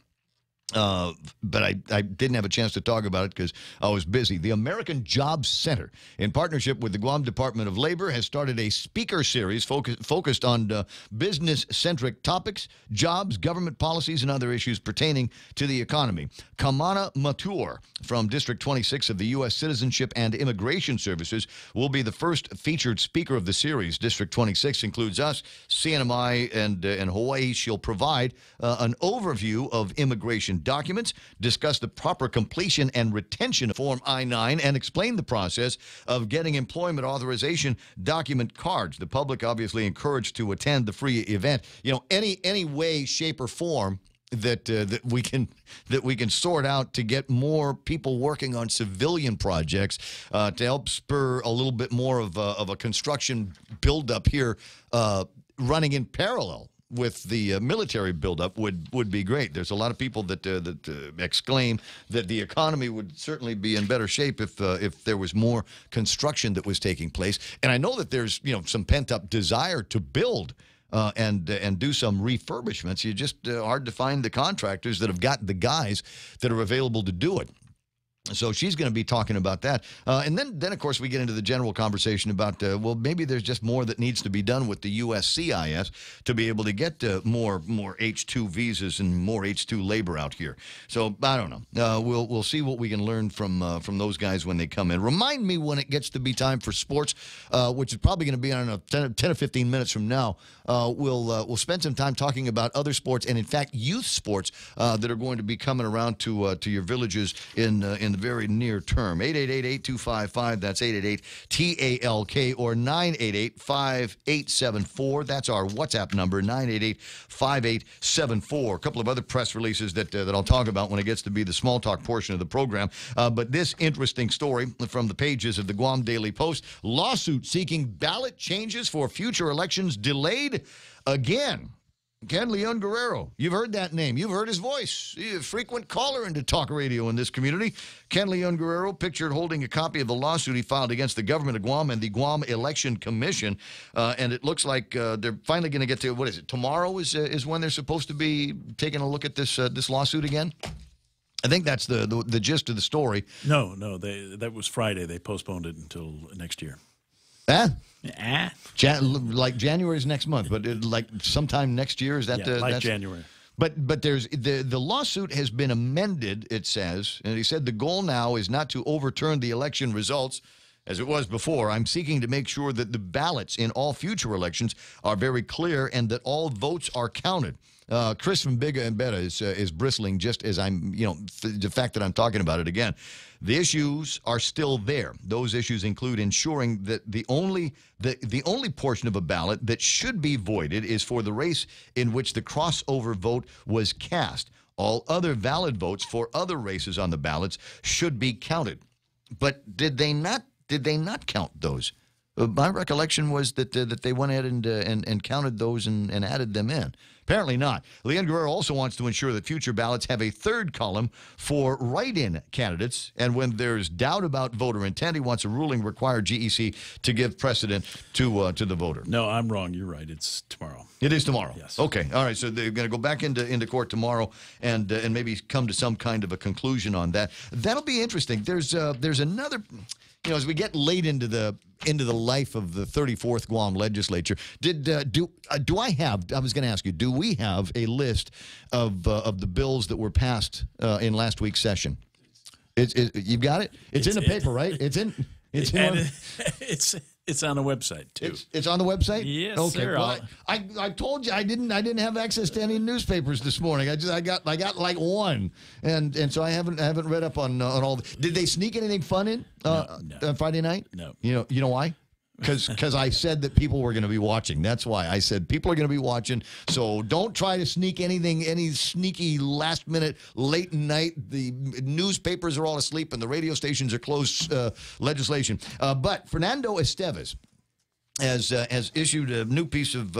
But I didn't have a chance to talk about it because I was busy. The American Jobs Center, in partnership with the Guam Department of Labor, has started a speaker series focused on business-centric topics, jobs, government policies, and other issues pertaining to the economy. Kamana Matur from District 26 of the U.S. Citizenship and Immigration Services will be the first featured speaker of the series. District 26 includes us, CNMI, and Hawaii. She'll provide an overview of immigration documents, discuss the proper completion and retention of Form I-9, and explain the process of getting employment authorization document cards. The public obviously encouraged to attend the free event. You know, any way, shape, or form that we can sort out to get more people working on civilian projects to help spur a little bit more of a construction buildup here, running in parallel with the military buildup would be great. There's a lot of people that exclaim that the economy would certainly be in better shape if there was more construction that was taking place. And I know that there's some pent up desire to build and do some refurbishments. You just hard to find the contractors that have got the guys that are available to do it. So she's going to be talking about that. And then, of course, we get into the general conversation about, well, maybe there's just more that needs to be done with the USCIS to be able to get more H-2 visas and more H-2 labor out here. So I don't know. We'll see what we can learn from those guys when they come in. Remind me when it gets to be time for sports, which is probably going to be on 10 or 15 minutes from now. We'll spend some time talking about other sports and, in fact, youth sports that are going to be coming around to your villages in the very near term. 888-8255, that's 888-TALK, or 988-5874. That's our WhatsApp number, 988-5874. A couple of other press releases that I'll talk about when it gets to be the small talk portion of the program. But this interesting story from the pages of the Guam Daily Post: lawsuit seeking ballot changes for future elections delayed again. Ken Leon Guerrero. You've heard that name. You've heard his voice. He's a frequent caller into talk radio in this community. Ken Leon Guerrero pictured holding a copy of the lawsuit he filed against the government of Guam and the Guam Election Commission. And it looks like they're finally going to get to, what is it, tomorrow is when they're supposed to be taking a look at this lawsuit again? I think that's the gist of the story. No, that was Friday. They postponed it until next year. Like January is next month, but like sometime next year, is that like January? But there's the lawsuit has been amended, it says, and he said the goal now is not to overturn the election results as it was before. I'm seeking to make sure that the ballots in all future elections are very clear and that all votes are counted. Chris from Bigga and Beta is bristling just as I'm, the fact that I'm talking about it again. The issues are still there. Those issues include ensuring that the only portion of a ballot that should be voided is for the race in which the crossover vote was cast. All other valid votes for other races on the ballots should be counted. But did they not count those? My recollection was that they went ahead and counted those and added them in. Apparently not. Leon Guerrero also wants to ensure that future ballots have a third column for write-in candidates. And when there's doubt about voter intent, he wants a ruling require GEC to give precedent to the voter. No, I'm wrong. You're right. It's tomorrow. It is tomorrow. Yes. Okay. All right. So they're going to go back into court tomorrow and maybe come to some kind of a conclusion on that. That'll be interesting. There's another. As we get late into the life of the 34th Guam legislature, do I have? I was going to ask you. Do we have a list of the bills that were passed in last week's session? You've got it. It's in the paper, right? It's on the website too. It's on the website. Yes, okay. sir. Well, I told you I didn't have access to any newspapers this morning. I got like one, and so I haven't read up on all. Did they sneak anything fun in on Friday night? No. You know why? Because I said that people were going to be watching. That's why I said people are going to be watching. So don't try to sneak anything, any sneaky last minute, late night. The newspapers are all asleep and the radio stations are closed legislation. But Fernando Esteves has issued a new piece of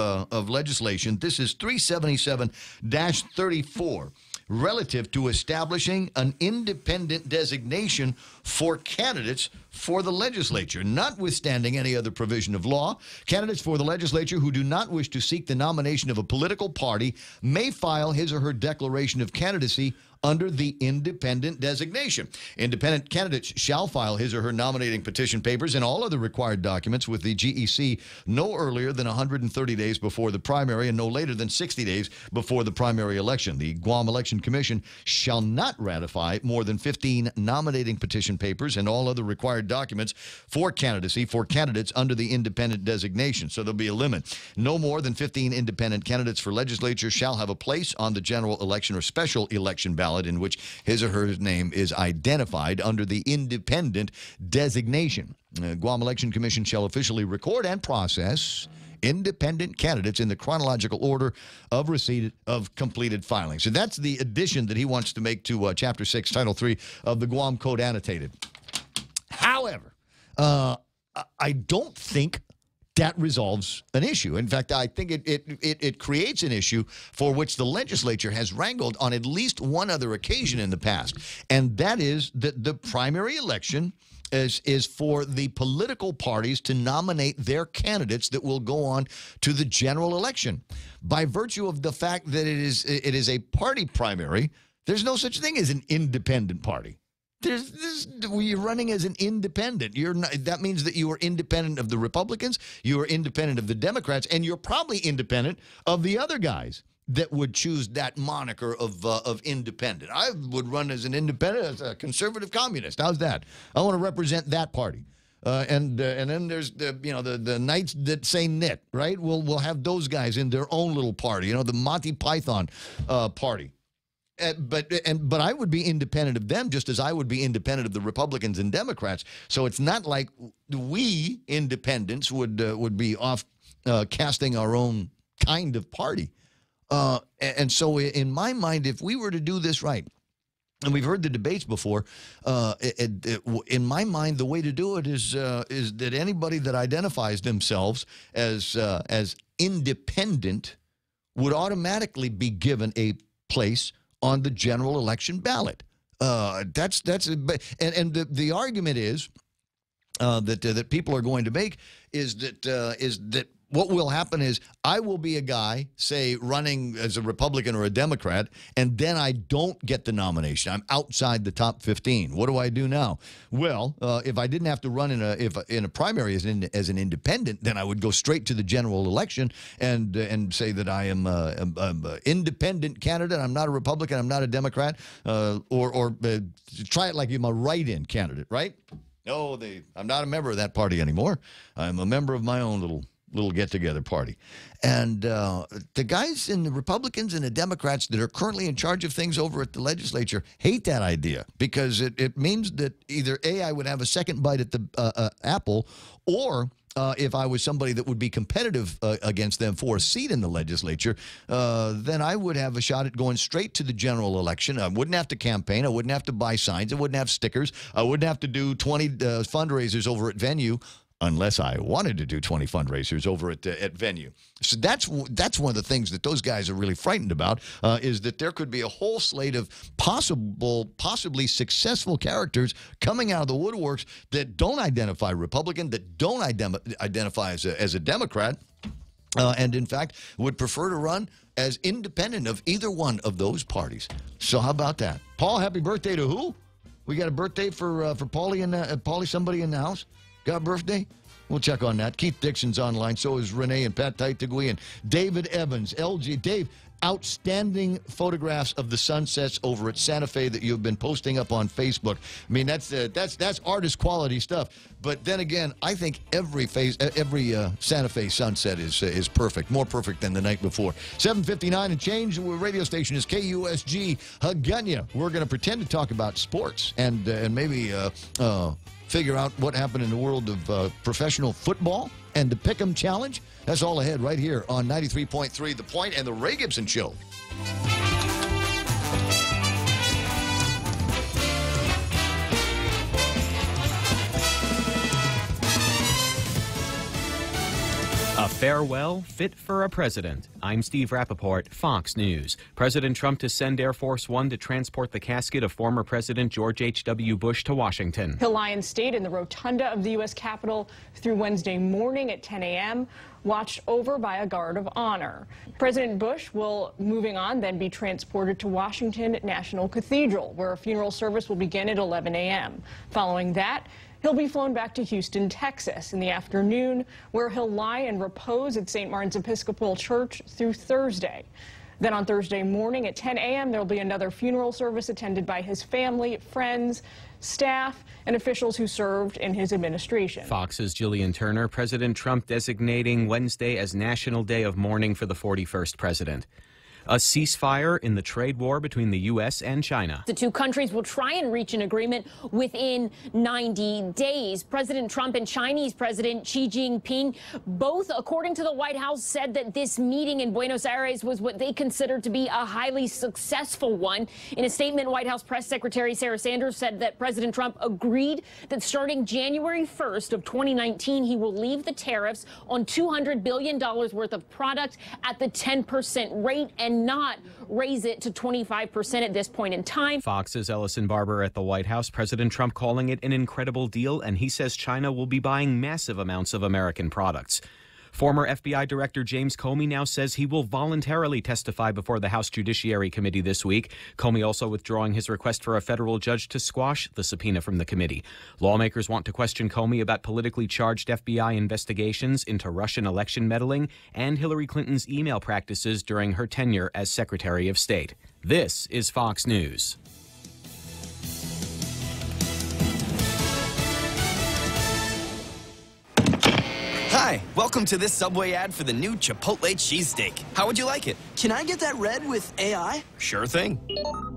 legislation. This is 377-34. Relative to establishing an independent designation for candidates for the legislature. Notwithstanding any other provision of law, candidates for the legislature who do not wish to seek the nomination of a political party may file his or her declaration of candidacy under the independent designation. Independent candidates shall file his or her nominating petition papers and all other required documents with the GEC no earlier than 130 days before the primary and no later than 60 days before the primary election. The Guam Election Commission shall not ratify more than 15 nominating petition papers and all other required documents for candidacy for candidates under the independent designation. So there'll be a limit. No more than 15 independent candidates for legislature shall have a place on the general election or special election ballot in which his or her name is identified under the independent designation. Guam Election Commission shall officially record and process independent candidates in the chronological order of receipt of completed filings. So that's the addition that he wants to make to Chapter 6, Title 3 of the Guam Code Annotated. However, I don't think that resolves an issue. In fact, I think it creates an issue for which the legislature has wrangled on at least one other occasion in the past, and that is that the primary election is for the political parties to nominate their candidates that will go on to the general election. By virtue of the fact that it is a party primary, there's no such thing as an independent party. You're running as an independent. That means that you are independent of the Republicans, you are independent of the Democrats, and you're probably independent of the other guys that would choose that moniker of independent. I would run as an independent, as a conservative communist. How's that? I want to represent that party. And then there's the Knights that say knit, right? We'll have those guys in their own little party. The Monty Python party. But I would be independent of them just as I would be independent of the Republicans and Democrats. So it's not like we independents would be off casting our own kind of party. And so in my mind, if we were to do this right, and we've heard the debates before, in my mind, the way to do it is that anybody that identifies themselves as independent would automatically be given a place on the general election ballot. The argument is that people are going to make is that what will happen is I will be a guy, say, running as a Republican or a Democrat, and then I don't get the nomination. I'm outside the top 15. What do I do now? Well, if I didn't have to run in a primary as an independent, then I would go straight to the general election and say that I am an independent candidate. I'm not a Republican. I'm not a Democrat. Or try it like I'm a write-in candidate, right? No, I'm not a member of that party anymore. I'm a member of my own little get-together party. And the guys in the Republicans and the Democrats that are currently in charge of things over at the legislature hate that idea because it means that either A, I would have a second bite at the apple, or if I was somebody that would be competitive against them for a seat in the legislature, then I would have a shot at going straight to the general election. I wouldn't have to campaign. I wouldn't have to buy signs. I wouldn't have stickers. I wouldn't have to do 20 fundraisers over at Venue, unless I wanted to do 20 fundraisers over at Venue. So that's one of the things that those guys are really frightened about, is that there could be a whole slate of possibly successful characters coming out of the woodworks that don't identify Republican, that don't identify as a Democrat, and in fact would prefer to run as independent of either one of those parties. So how about that? Paul, happy birthday to who? We got a birthday for Paulie and Paulie, somebody in the house. Got a birthday? We'll check on that. Keith Dixon's online. So is Renee and Pat Taitigui and David Evans. LG. Dave, outstanding photographs of the sunsets over at Santa Fe that you've been posting up on Facebook. I mean, that's artist quality stuff. But then again, I think every Santa Fe sunset is perfect, more perfect than the night before. 7:59 and change. The radio station is KUSG Hagunya. We're going to pretend to talk about sports and maybe figure out what happened in the world of professional football and the Pick'em Challenge. That's all ahead right here on 93.3 The Point and The Ray Gibson Show. A farewell fit for a president. I'm Steve Rappaport, Fox News. President Trump to send Air Force One to transport the casket of former President George H.W. Bush to Washington. He'll lie in state in the rotunda of the U.S. Capitol through Wednesday morning at 10 a.m., watched over by a guard of honor. President Bush will, moving on, then be transported to Washington National Cathedral, where a funeral service will begin at 11 a.m. Following that, he'll be flown back to Houston, Texas in the afternoon, where he'll lie and repose at St. Martin's Episcopal Church through Thursday. Then on Thursday morning at 10 a.m., there'll be another funeral service attended by his family, friends, staff, and officials who served in his administration. Fox's Jillian Turner. President Trump designating Wednesday as National Day of Mourning for the 41st president. A ceasefire in the trade war between the U.S. and China. The two countries will try and reach an agreement within 90 days. President Trump and Chinese President Xi Jinping, both, according to the White House, said that this meeting in Buenos Aires was what they considered to be a highly successful one. In a statement, White House Press Secretary Sarah Sanders said that President Trump agreed that starting January 1st of 2019, he will leave the tariffs on $200 billion worth of product at the 10% rate and not raise it to 25% at this point in time. Fox's Ellison Barber at the White House. President Trump calling it an incredible deal, and he says China will be buying massive amounts of American products. Former FBI Director James Comey now says he will voluntarily testify before the House Judiciary Committee this week. Comey also withdrawing his request for a federal judge to squash the subpoena from the committee. Lawmakers want to question Comey about politically charged FBI investigations into Russian election meddling and Hillary Clinton's email practices during her tenure as Secretary of State. This is Fox News. Hi, welcome to this Subway ad for the new Chipotle cheesesteak. How would you like it? Can I get that red with AI? Sure thing.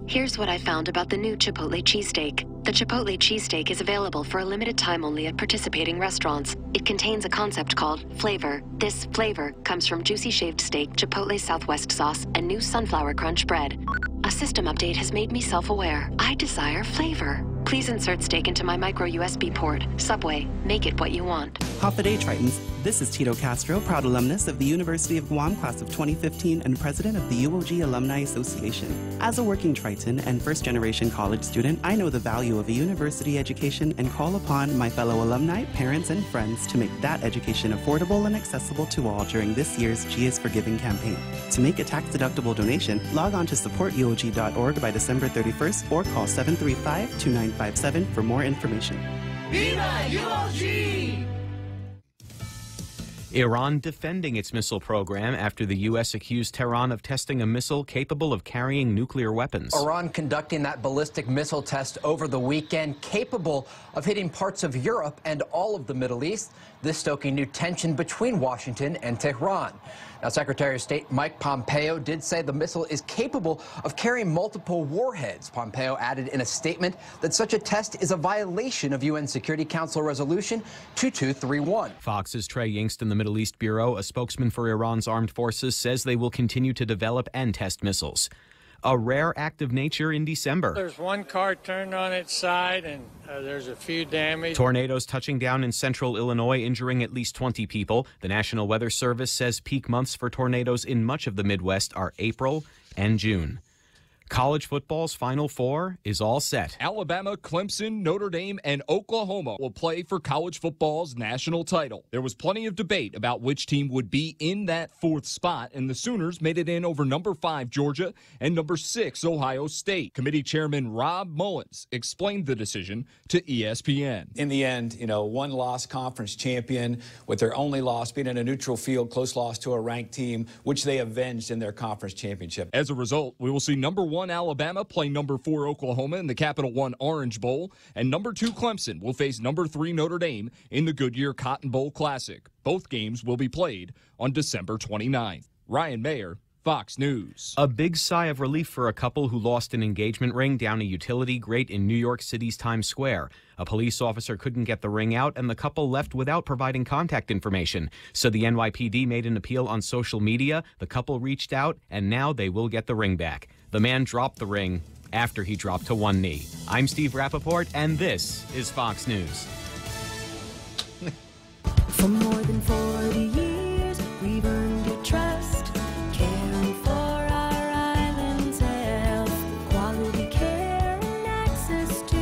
Here's what I found about the new Chipotle cheesesteak. The Chipotle cheesesteak is available for a limited time only at participating restaurants. It contains a concept called flavor. This flavor comes from juicy shaved steak, Chipotle Southwest sauce, and new sunflower crunch bread. A system update has made me self-aware. I desire flavor. Please Please insert steak into my micro USB port. Subway, make it what you want. Hafa Tritons. This is Tito Castro, proud alumnus of the University of Guam class of 2015 and president of the UOG Alumni Association. As a working Triton and first-generation college student, I know the value of a university education and call upon my fellow alumni, parents, and friends to make that education affordable and accessible to all during this year's G is for Giving campaign. To make a tax-deductible donation, log on to supportuog.org by December 31st or call 735-2957 for more information. Viva UOG! Iran defending its missile program after the U.S. accused Tehran of testing a missile capable of carrying nuclear weapons. Iran conducting that ballistic missile test over the weekend, capable of hitting parts of Europe and all of the Middle East, this stoking new tension between Washington and Tehran. Now, Secretary of State Mike Pompeo did say the missile is capable of carrying multiple warheads. Pompeo added in a statement that such a test is a violation of UN Security Council Resolution 2231. Fox's Trey Yingsten, the Middle East Bureau, a spokesman for Iran's armed forces, says they will continue to develop and test missiles. A rare act of nature in December. There's one car turned on its side and there's a few damage. Tornadoes touching down in central Illinois, injuring at least 20 people. The National Weather Service says peak months for tornadoes in much of the Midwest are April and June. College football's Final Four is all set. Alabama, Clemson, Notre Dame, and Oklahoma will play for college football's national title. There was plenty of debate about which team would be in that fourth spot, and the Sooners made it in over number 5 Georgia and number 6 Ohio State. Committee Chairman Rob Mullins explained the decision to ESPN. In the end, one-loss conference champion with their only loss being in a neutral field, close loss to a ranked team, which they avenged in their conference championship. As a result, we will see number 1 Alabama play number 4 Oklahoma in the Capital One Orange Bowl, and number 2 Clemson will face number 3 Notre Dame in the Goodyear Cotton Bowl Classic. Both games will be played on December 29th. Ryan Mayer, Fox News. A big sigh of relief for a couple who lost an engagement ring down a utility grate in New York City's Times Square. A police officer couldn't get the ring out, and the couple left without providing contact information. So the NYPD made an appeal on social media. The couple reached out, and now they will get the ring back. The man dropped the ring after he dropped to one knee. I'm Steve Rappaport, and this is Fox News. For more than 40 years, we've earned your trust. Caring for our island's health. Quality care and access to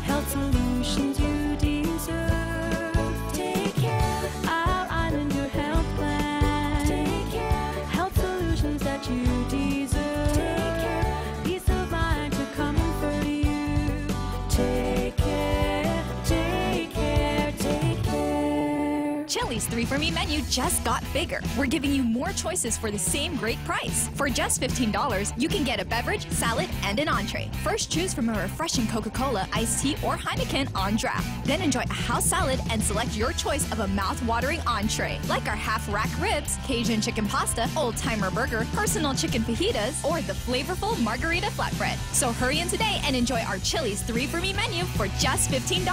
health solutions you deserve. Take care, our island, your health plan. Take care, health solutions that you deserve. Take care, peace of mind to comfort you. Take care, take care, take care. Chili's 3 for Me menu just got bigger. We're giving you more choices for the same great price. For just $15, you can get a beverage, salad, and an entree. First, choose from a refreshing Coca-Cola, iced tea, or Heineken on draft. Then enjoy a house salad and select your choice of a mouth-watering entree, like our half-rack ribs, Cajun chicken pasta, old-timer burger, personal chicken fajitas, or the flavorful margarita flatbread. So hurry in today and enjoy our Chili's 3 for Me menu for just $15.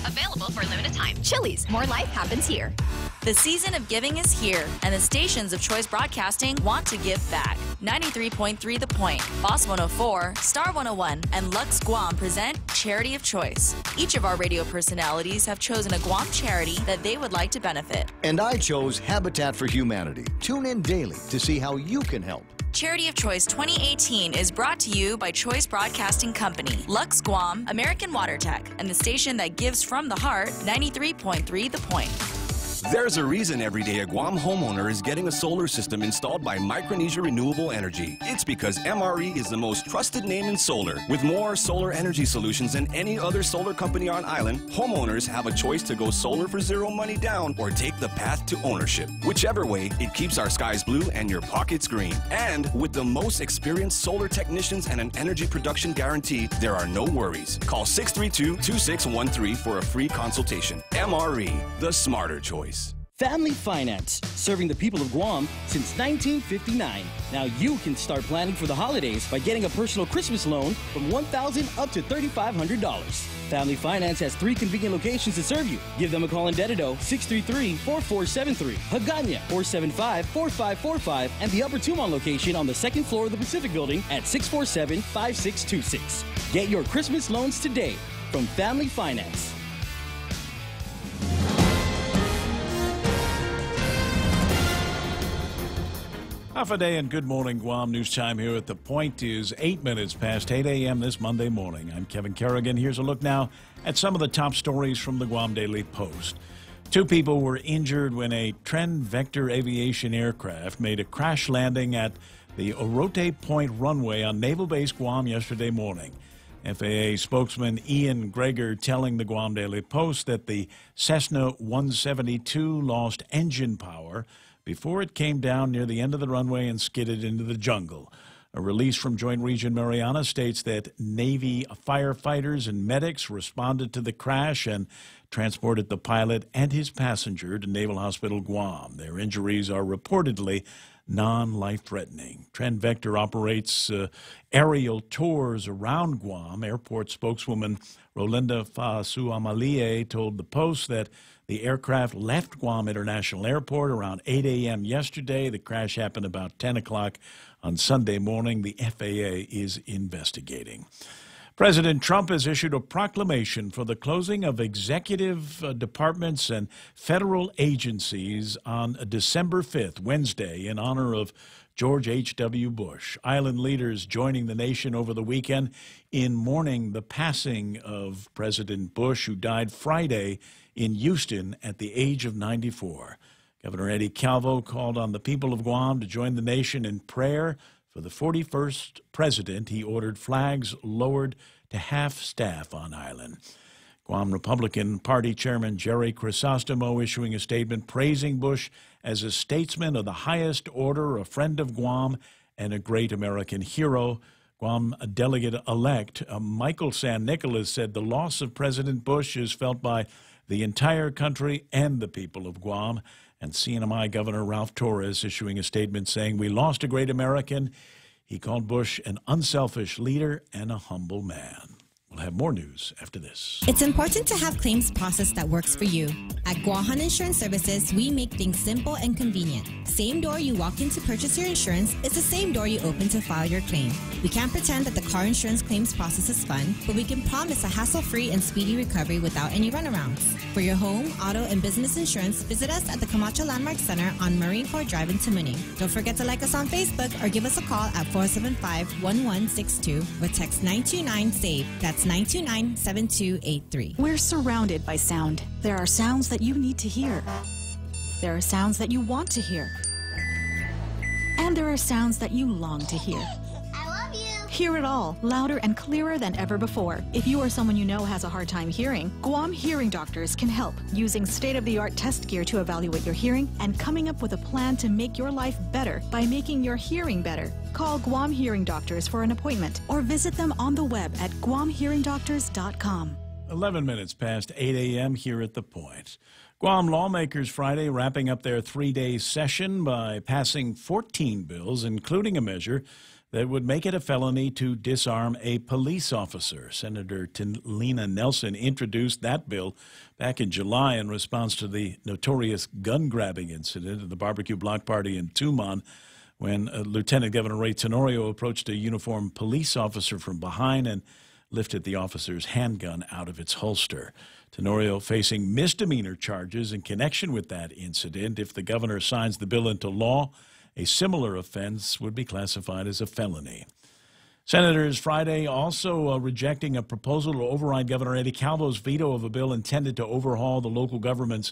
Available for a limited time. Chili's, more life happens here. The season of giving is here, and the stations of Choice Broadcasting want to give back. 93.3 The Point, Boss 104, Star 101, and Lux Guam present Charity of Choice. Each of our radio personalities have chosen a Guam charity that they would like to benefit. And I chose Habitat for Humanity. Tune in daily to see how you can help. Charity of Choice 2018 is brought to you by Choice Broadcasting Company, Lux Guam, American Water Tech, and the station that gives from the heart, 93.3 The Point. There's a reason every day a Guam homeowner is getting a solar system installed by Micronesia Renewable Energy. It's because MRE is the most trusted name in solar. With more solar energy solutions than any other solar company on island, homeowners have a choice to go solar for zero money down or take the path to ownership. Whichever way, it keeps our skies blue and your pockets green. And with the most experienced solar technicians and an energy production guarantee, there are no worries. Call 632-2613 for a free consultation. MRE, the smarter choice. Family Finance, serving the people of Guam since 1959. Now you can start planning for the holidays by getting a personal Christmas loan from $1,000 up to $3,500. Family Finance has 3 convenient locations to serve you. Give them a call in Dededo, 633-4473, Hagåtña, 475-4545, and the Upper Tumon location on the 2nd floor of the Pacific Building at 647-5626. Get your Christmas loans today. from Family Finance. Half a day and good morning, Guam. News time here at The Point is 8 minutes past 8 a.m. this Monday morning. I'm Kevin Kerrigan. Here's a look now at some of the top stories from the Guam Daily Post. 2 people were injured when a Trend Vector aviation aircraft made a crash landing at the Orote Point runway on Naval Base Guam yesterday morning. FAA spokesman Ian Greger telling the Guam Daily Post that the Cessna 172 lost engine power before it came down near the end of the runway and skidded into the jungle. A release from Joint Region Mariana states that Navy firefighters and medics responded to the crash and transported the pilot and his passenger to Naval Hospital Guam. Their injuries are reportedly non-life-threatening. Trend Vector operates aerial tours around Guam. Airport spokeswoman Rolinda Fasuamalie told the Post that the aircraft left Guam International Airport around 8 a.m. yesterday. The crash happened about 10 o'clock on Sunday morning. The FAA is investigating. President Trump has issued a proclamation for the closing of executive departments and federal agencies on December 5th, Wednesday, in honor of George H.W. Bush. Island leaders joining the nation over the weekend in mourning the passing of President Bush, who died Friday in Houston at the age of 94. Governor Eddie Calvo called on the people of Guam to join the nation in prayer for the 41st president. He ordered flags lowered to half-staff on island. Guam Republican Party Chairman Jerry Crisostomo issuing a statement praising Bush as a statesman of the highest order, a friend of Guam, and a great American hero. Guam delegate-elect Michael San Nicolas said the loss of President Bush is felt by the entire country and the people of Guam. And CNMI Governor Ralph Torres issuing a statement saying, "We lost a great American." He called Bush an unselfish leader and a humble man. We'll have more news after this. It's important to have claims process that works for you. At Guahan Insurance Services, we make things simple and convenient. Same door you walk in to purchase your insurance is the same door you open to file your claim. We can't pretend that the car insurance claims process is fun, but we can promise a hassle-free and speedy recovery without any runarounds. For your home, auto, and business insurance, visit us at the Camacho Landmark Center on Marine Corps Drive in Tamuning. Don't forget to like us on Facebook or give us a call at 475-1162 or text 929-SAVE. That's 929-7283. We're surrounded by sound. There are sounds that you need to hear. There are sounds that you want to hear. And there are sounds that you long to hear. I love you. Hear it all, louder and clearer than ever before. If you or someone you know has a hard time hearing, Guam Hearing Doctors can help using state-of-the-art test gear to evaluate your hearing and coming up with a plan to make your life better by making your hearing better. Call Guam Hearing Doctors for an appointment or visit them on the web at guamhearingdoctors.com. 11 minutes past 8 a.m. here at The Point. Guam lawmakers Friday wrapping up their 3-day session by passing 14 bills, including a measure that would make it a felony to disarm a police officer. Senator Lena Nelson introduced that bill back in July in response to the notorious gun-grabbing incident at the barbecue block party in Tumon, when Lieutenant Governor Ray Tenorio approached a uniformed police officer from behind and lifted the officer's handgun out of its holster. Tenorio facing misdemeanor charges in connection with that incident. If the governor signs the bill into law, a similar offense would be classified as a felony. Senators Friday also rejecting a proposal to override Governor Eddie Calvo's veto of a bill intended to overhaul the local government's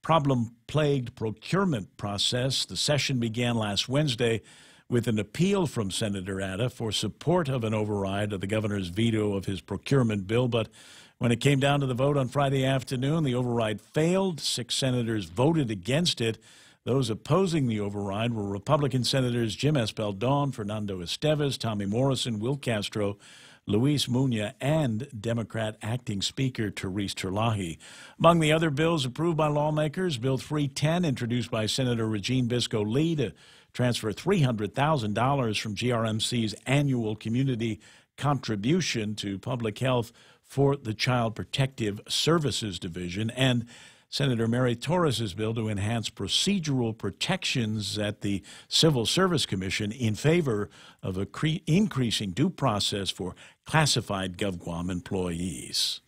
problem-plagued procurement process. The session began last Wednesday with an appeal from Senator Atta for support of an override of the governor's veto of his procurement bill. But when it came down to the vote on Friday afternoon, the override failed. 6 senators voted against it. Those opposing the override were Republican Senators Jim Espaldon, Fernando Esteves, Tommy Morrison, Will Castro, Luis Muña, and Democrat Acting Speaker Therese Terlahi. Among the other bills approved by lawmakers, Bill 310, introduced by Senator Regine Bisco-Lee, to transfer $300,000 from GRMC's annual community contribution to public health for the Child Protective Services Division, and Senator Mary Torres's bill to enhance procedural protections at the Civil Service Commission in favor of increasing due process for classified GovGuam employees.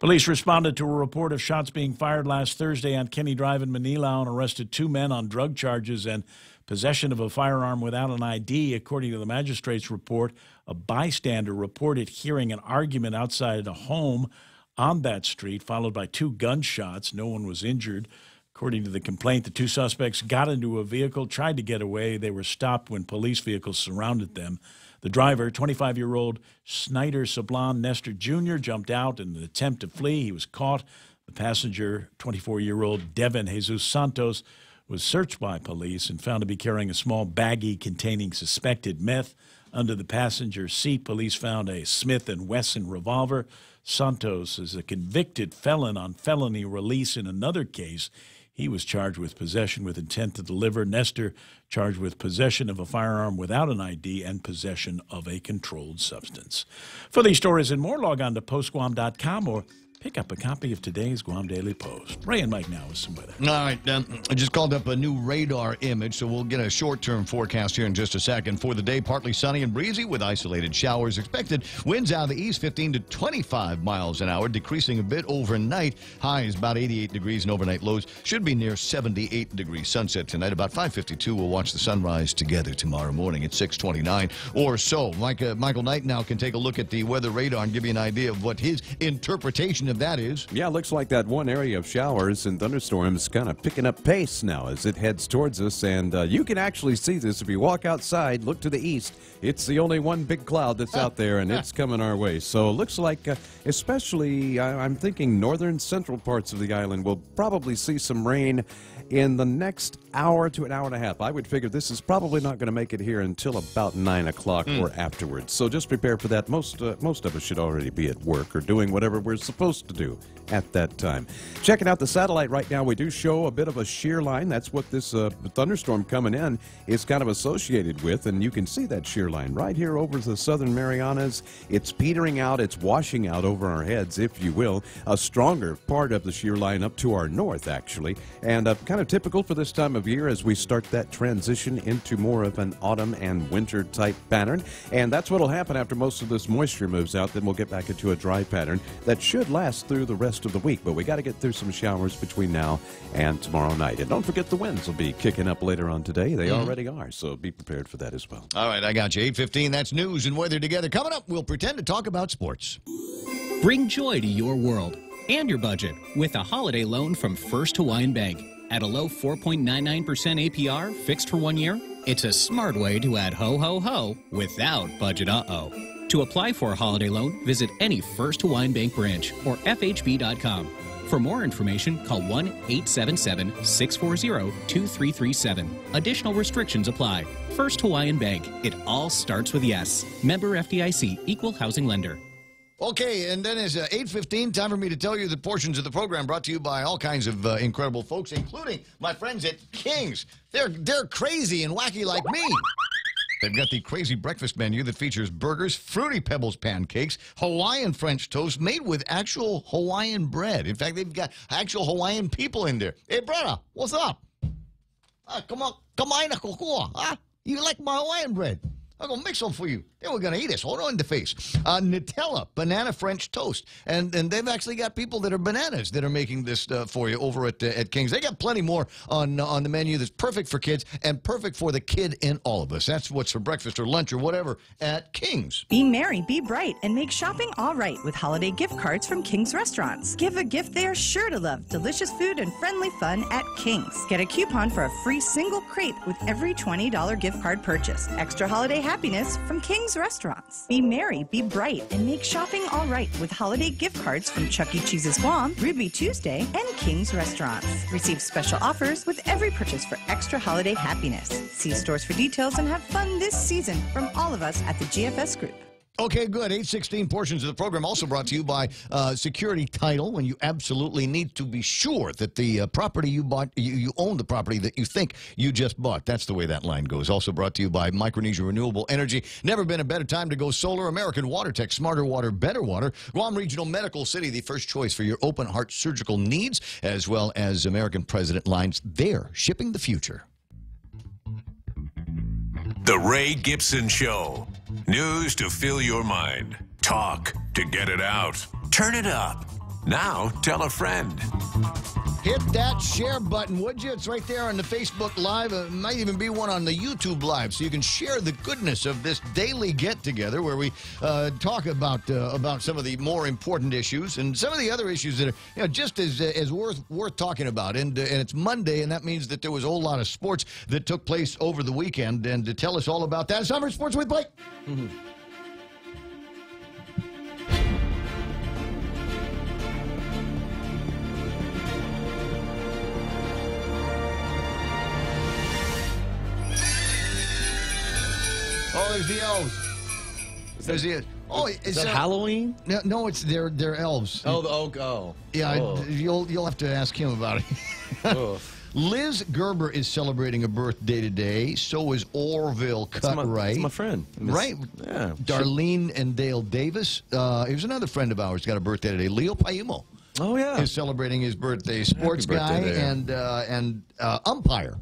Police responded to a report of shots being fired last Thursday on Kenny Drive in Manila and arrested 2 men on drug charges and possession of a firearm without an ID. According to the magistrate's report, a bystander reported hearing an argument outside a home on that street, followed by 2 gunshots. No one was injured. According to the complaint, the 2 suspects got into a vehicle, tried to get away. They were stopped when police vehicles surrounded them. The driver, 25-year-old Snyder Sablan Nestor Jr., jumped out in an attempt to flee. He was caught. The passenger, 24-year-old Devin Jesus Santos, was searched by police and found to be carrying a small baggie containing suspected meth. Under the passenger seat, police found a Smith & Wesson revolver. Santos is a convicted felon on felony release in another case. He was charged with possession with intent to deliver. Nestor charged with possession of a firearm without an ID and possession of a controlled substance. For these stories and more, log on to postguam.com or pick up a copy of today's Guam Daily Post. Ray and Mike now with some weather. All right. I just called up a new radar image, so we'll get a short-term forecast here in just a second. For the day, partly sunny and breezy with isolated showers expected. Winds out of the east, 15 to 25 miles an hour, decreasing a bit overnight. Highs about 88 degrees and overnight lows should be near 78 degrees. Sunset tonight about 5:52. We'll watch the sunrise together tomorrow morning at 6:29 or so. Michael Knight now can take a look at the weather radar and give you an idea of what his interpretation of that is. Yeah, it looks like that one area of showers and thunderstorms kind of picking up pace now as it heads towards us, and you can actually see this if you walk outside, look to the east. It's the only one big cloud that's out there, and it's coming our way. So it looks like, especially, I'm thinking northern central parts of the island will probably see some rain in the next hour to an hour and a half. I would figure this is probably not going to make it here until about 9 o'clock or afterwards. So just prepare for that. Most of us should already be at work or doing whatever we're supposed to do at that time. Checking out the satellite right now, we do show a bit of a shear line. That's what this thunderstorm coming in is kind of associated with, and you can see that shear line right here over the southern Marianas. It's petering out, it's washing out over our heads, if you will. A stronger part of the shear line up to our north, actually, and kind of typical for this time of year as we start that transition into more of an autumn and winter type pattern. And that's what will happen after most of this moisture moves out. Then we'll get back into a dry pattern that should last through the rest of the week, but we got to get through some showers between now and tomorrow night. And don't forget the winds will be kicking up later on today. They already are, so be prepared for that as well. All right, I got you. 8:15, that's news and weather together. Coming up, we'll pretend to talk about sports. Bring joy to your world and your budget with a holiday loan from First Hawaiian Bank. At a low 4.99% APR, fixed for 1 year, it's a smart way to add ho, ho, ho without budget uh-oh. To apply for a holiday loan, visit any First Hawaiian Bank branch or FHB.com. For more information, call 1-877-640-2337. Additional restrictions apply. First Hawaiian Bank. It all starts with yes. Member FDIC, Equal Housing Lender. Okay, and then it's 8:15. Time for me to tell you the portions of the program brought to you by all kinds of incredible folks, including my friends at King's. They're crazy and wacky like me. They've got the crazy breakfast menu that features burgers, Fruity Pebbles pancakes, Hawaiian French toast made with actual Hawaiian bread. In fact, they've got actual Hawaiian people in there. Hey, brother, what's up? Come on, huh? You like my Hawaiian bread? I'm going to mix them for you. Then we're going to eat this. Hold on the face. Nutella, banana French toast. And they've actually got people that are bananas that are making this for you over at King's. They got plenty more on the menu that's perfect for kids and perfect for the kid in all of us. That's what's for breakfast or lunch or whatever at King's. Be merry, be bright, and make shopping all right with holiday gift cards from King's Restaurants. Give a gift they are sure to love. Delicious food and friendly fun at King's. Get a coupon for a free single crepe with every $20 gift card purchase. Extra holiday happiness from King's Restaurants. Be merry, be bright, and make shopping all right with holiday gift cards from Chuck E. Cheese's Guam, Ruby Tuesday, and King's Restaurants. Receive special offers with every purchase for extra holiday happiness. See stores for details and have fun this season from all of us at the GFS Group. Okay, good. 8:16 portions of the program also brought to you by Security Title. When you absolutely need to be sure that the property you bought, you own the property that you think you just bought. That's the way that line goes. Also brought to you by Micronesia Renewable Energy. Never been a better time to go solar. American Water Tech, smarter water, better water. Guam Regional Medical City, the first choice for your open heart surgical needs, as well as American President Lines. They're shipping the future. The Ray Gibson Show. News to fill your mind. Talk to get it out. Turn it up. Now tell a friend. Hit that share button, would you? It's right there on the Facebook Live. It might even be one on the YouTube Live, so you can share the goodness of this daily get-together where we talk about some of the more important issues and some of the other issues that are just as worth talking about. And it's Monday, and that means that there was a whole lot of sports that took place over the weekend. And to tell us all about that, it's time for Sports with Blake. Oh, there's the elves. There's the. Oh, is that Halloween? No, it's they're elves. Oh. Yeah, Oh. You'll have to ask him about it. Liz Gerber is celebrating a birthday today. So is Orville Cutright. That's my friend. Right? Yeah. Darlene and Dale Davis. Here's another friend of ours got a birthday today. Leo Paiumo. Oh yeah. Is celebrating his birthday. Sports guy and umpire.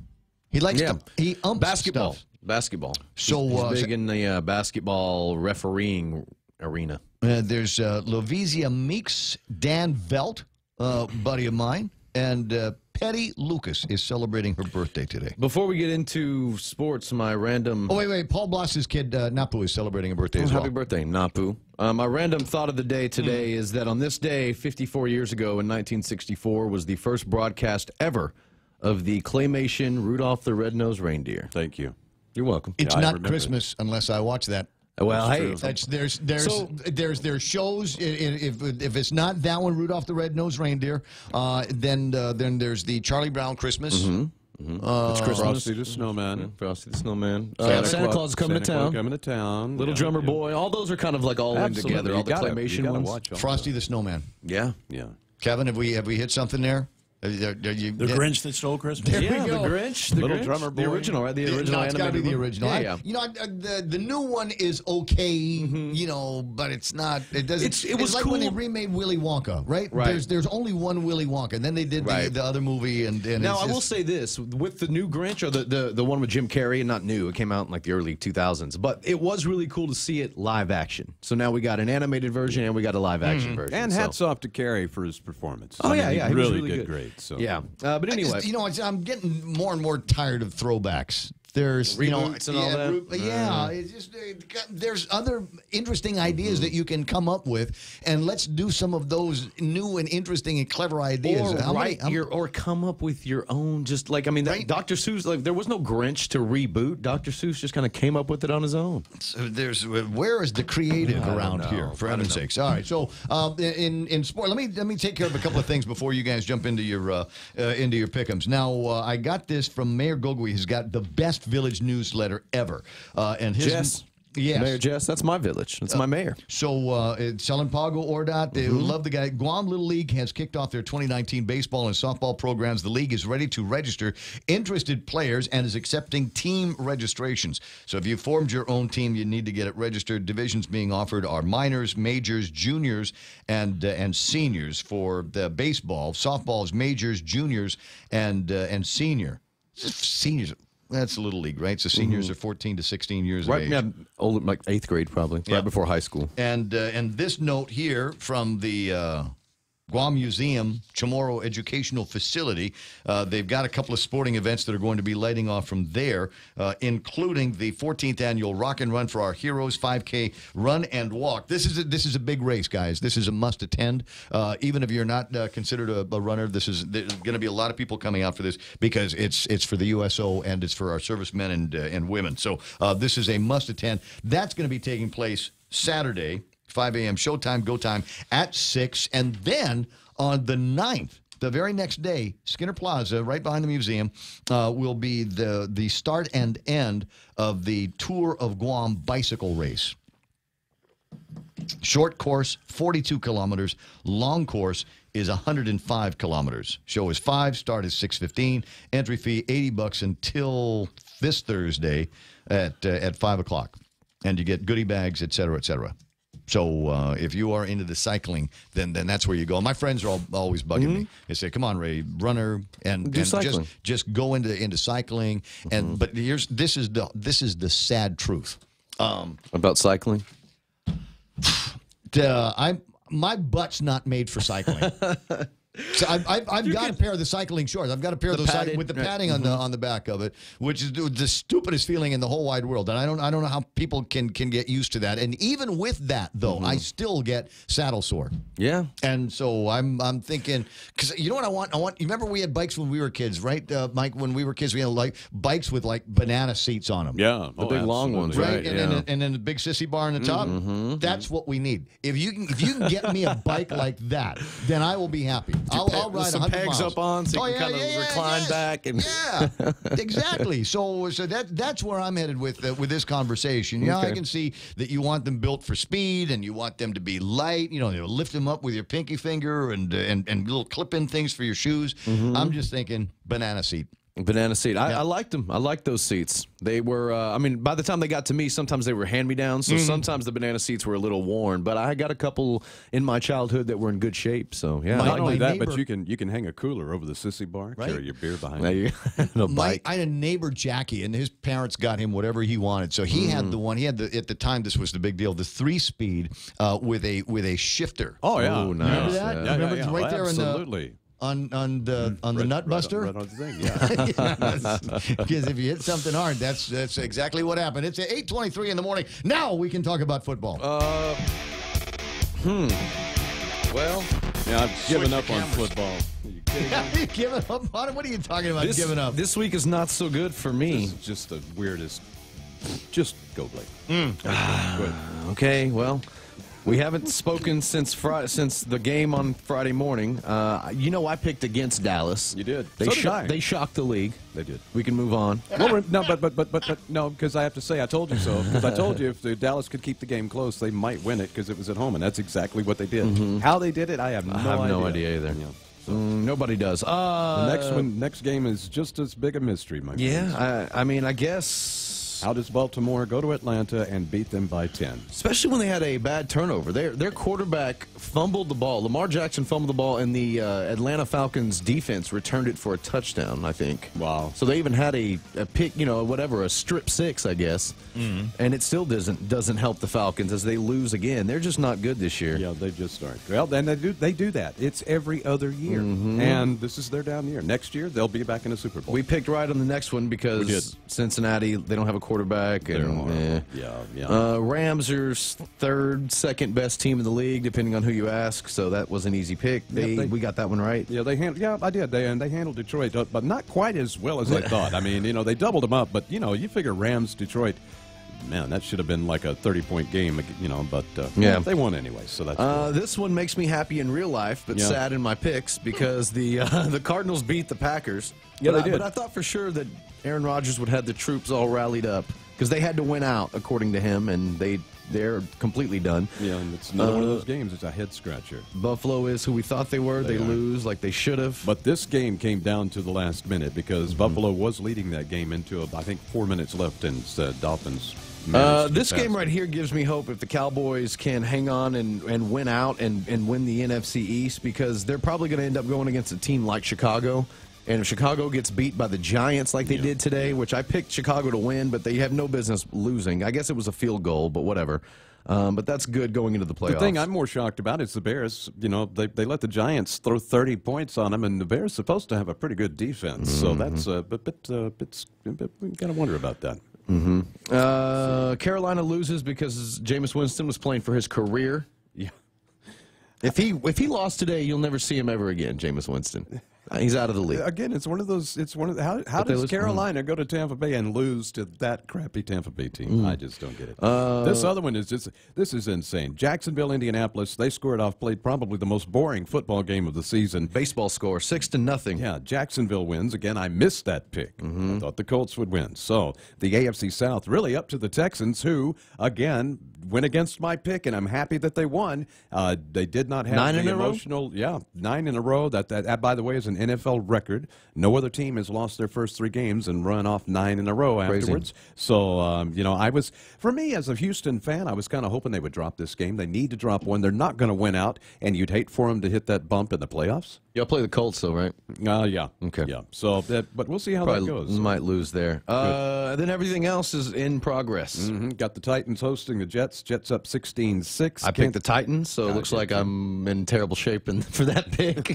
He likes he umps basketball. stuff. Basketball. So he's big in the basketball refereeing arena. There's Lovisia Meeks, Dan Velt, buddy of mine, and Petty Lucas is celebrating her birthday today. Before we get into sports, my random... Oh, wait. Paul Bloss's kid, Napu, is celebrating a birthday as well. Happy birthday, Napu. My random thought of the day today is that on this day, 54 years ago in 1964, was the first broadcast ever of the claymation Rudolph the Red-Nosed Reindeer. Thank you. You're welcome. It's not Christmas unless I watch that. Well, hey, there's shows. If it's not that one, Rudolph the Red-Nosed Reindeer, then there's the Charlie Brown Christmas. It's Christmas. Frosty the Snowman. Frosty the Snowman. Santa Claus is coming to town. Coming to town. Little Drummer Boy. All those are kind of like all in together. All the claymation ones. Watch Frosty the Snowman. Yeah. Kevin, have we hit something there? The Grinch that stole Christmas? There we the go. Grinch. The Little Grinch. Drummer Boy. The original, right? The original. No, it's got to be the original. Yeah. You know, the new one is okay. You know, but it's not. It doesn't. It was like cool when they remade Willy Wonka, right? There's only one Willy Wonka, and then they did the other movie. And now it's I will say this with the new Grinch, or the one with Jim Carrey, and not new. It came out in like the early 2000s, but it was really cool to see it live action. So now we got an animated version and we got a live action version. And hats off to Carrey for his performance. Oh, yeah, he he was really really did good. great. So Yeah. But anyway, I'm getting more and more tired of throwbacks. There's reboots and all that. It's just there's other interesting ideas that you can come up with, and let's do some of those new and interesting and clever ideas. Or come up with your own. Just like Dr. Seuss. Like there was no Grinch to reboot. Dr. Seuss just kind of came up with it on his own. So where is the creative around here? For heaven's sakes! All right. So in sport, let me take care of a couple of things before you guys jump into your pick'ems. Now I got this from Mayor Gogui. He's got the best village newsletter ever, and his Jess. Yes. Mayor Jess, that's my village. That's my mayor. So it's Salampago Ordat. They love the guy. Guam Little League has kicked off their 2019 baseball and softball programs. The league is ready to register interested players and is accepting team registrations. So if you formed your own team, you need to get it registered. Divisions being offered are minors, majors, juniors, and seniors for the baseball. Softball is majors, juniors, and senior. Seniors. That's a little league, right? So seniors are 14 to 16 years of age. Yeah, old, like 8th grade probably, right before high school. And this note here from the Guam Museum Chamorro Educational Facility, they've got a couple of sporting events that are going to be lighting off from there, including the 14th annual Rock and Run for Our Heroes 5K Run and Walk. This is a big race, guys. This is a must attend. Even if you're not considered a runner, there's going to be a lot of people coming out for this because it's for the USO and it's for our servicemen and women. So this is a must attend. That's going to be taking place Saturday. 5 a.m. showtime, go time at 6. And then on the 9th, the very next day, Skinner Plaza, right behind the museum, will be the start and end of the Tour of Guam bicycle race. Short course, 42 kilometers. Long course is 105 kilometers. Show is 5, start is 6:15. Entry fee, $80 until this Thursday at 5 o'clock. And you get goodie bags, et cetera, et cetera. So if you are into the cycling, then that's where you go. My friends are always bugging me. They say, "Come on, Ray, runner, and just go into cycling." And but this is the sad truth about cycling. my butt's not made for cycling. So I've got a pair of the cycling shorts. I've got a pair of those with the padding on the back of it, which is the stupidest feeling in the whole wide world. And I don't know how people can get used to that. And even with that, though, I still get saddle sore. Yeah. And so I'm thinking, because you know what I want? You remember we had bikes when we were kids, right, Mike? When we were kids, we had like bikes with like banana seats on them. Yeah, the big long ones, right? And then the big sissy bar on the top. That's what we need. If you can get me a bike like that, then I will be happy. I'll ride some 100 pegs miles. up on so you can kind of recline back. And Exactly. So that's where I'm headed with this conversation. Yeah, I can see that you want them built for speed and you want them to be light. You lift them up with your pinky finger and little clip-in things for your shoes. I'm just thinking banana seat. Banana seat. I liked them. I liked those seats. They were, I mean, by the time they got to me, sometimes they were hand-me-downs, so sometimes the banana seats were a little worn. But I got a couple in my childhood that were in good shape, so yeah. Not only that, but you can hang a cooler over the sissy bar, carry your beer behind you. I had a neighbor, Jackie, and his parents got him whatever he wanted. So he had the one, he had at the time, this was the big deal, the 3-speed with a shifter. Oh, yeah. Oh, nice. Remember that? Yeah, Remember yeah. there absolutely. on the nut buster? Right on the thing, yeah. Because if you hit something hard, that's exactly what happened. It's at 8:23 in the morning. Now we can talk about football. Well, yeah, I've given up on football. You giving up on it? What are you talking about giving up? This week is not so good for me. This is just the weirdest. Just go, Blake. Okay, well, we haven't spoken since the game on Friday morning. I picked against Dallas. You did. They shocked the league. They did. We can move on. Well, no, but no, because I have to say I told you so. Because I told you if the Dallas could keep the game close, they might win it because it was at home, and that's exactly what they did. How they did it, I have no idea either. Yeah. So. Nobody does. The next game is just as big a mystery, my friend. Yeah, I mean, I guess. How does Baltimore go to Atlanta and beat them by 10? Especially when they had a bad turnover. Their quarterback fumbled the ball. Lamar Jackson fumbled the ball, and the Atlanta Falcons defense returned it for a touchdown, I think. Wow. So they even had a pick, a strip six, I guess. And it still doesn't help the Falcons as they lose again. They're just not good this year. Yeah, they just aren't. Well, then they do that. It's every other year. And this is their down year. Next year, they'll be back in the Super Bowl. We picked right on the next one because Cincinnati, they don't have a quarterback. And, Rams are second best team in the league, depending on who you ask. So that was an easy pick. We got that one right. Yeah, I did. They handled Detroit, but not quite as well as I thought. I mean, they doubled them up, but you figure Rams, Detroit. Man, that should have been like a 30-point game, but they won anyway, so that's cool. This one makes me happy in real life, but sad in my picks because the Cardinals beat the Packers. Yeah, they did. But I thought for sure that Aaron Rodgers would have the troops all rallied up because they had to win out, according to him, and they're completely done. Yeah, and it's another one of those games. It's a head-scratcher. Buffalo is who we thought they were. They lose like they should have. But this game came down to the last minute because Buffalo was leading that game into, I think, 4 minutes left, and Dolphins this game right here gives me hope if the Cowboys can hang on and win out and win the NFC East because they're probably going to end up going against a team like Chicago. And if Chicago gets beat by the Giants like they did today, which I picked Chicago to win, but they have no business losing. I guess it was a field goal, but whatever. But that's good going into the playoffs. The thing I'm more shocked about is the Bears. They let the Giants throw 30 points on them, and the Bears supposed to have a pretty good defense. So that's we got to wonder about that. Carolina loses because Jameis Winston was playing for his career. Yeah. If he lost today, you'll never see him ever again, Jameis Winston. He's out of the league. Again, it's one of those. How does Carolina go to Tampa Bay and lose to that crappy Tampa Bay team? I just don't get it. This other one is this is insane. Jacksonville, Indianapolis. They played probably the most boring football game of the season. Baseball score 6-0. Yeah, Jacksonville wins again. I missed that pick. I thought the Colts would win. So the AFC South really up to the Texans, who again went against my pick, and I'm happy that they won. They did not have 9 in a emotional. Yeah, 9 in a row. That by the way is an NFL record. No other team has lost their first 3 games and run off 9 in a row afterwards. So, for me as a Houston fan, I was kind of hoping they would drop this game. They need to drop one. They're not going to win out, and you'd hate for them to hit that bump in the playoffs. Y'all play the Colts, though, right? Yeah. Okay. Yeah. So, but we'll see how that goes. Might lose there. Then everything else is in progress. Got the Titans hosting the Jets. Jets up 16-6. I picked the Titans, so it looks like I'm in terrible shape for that pick.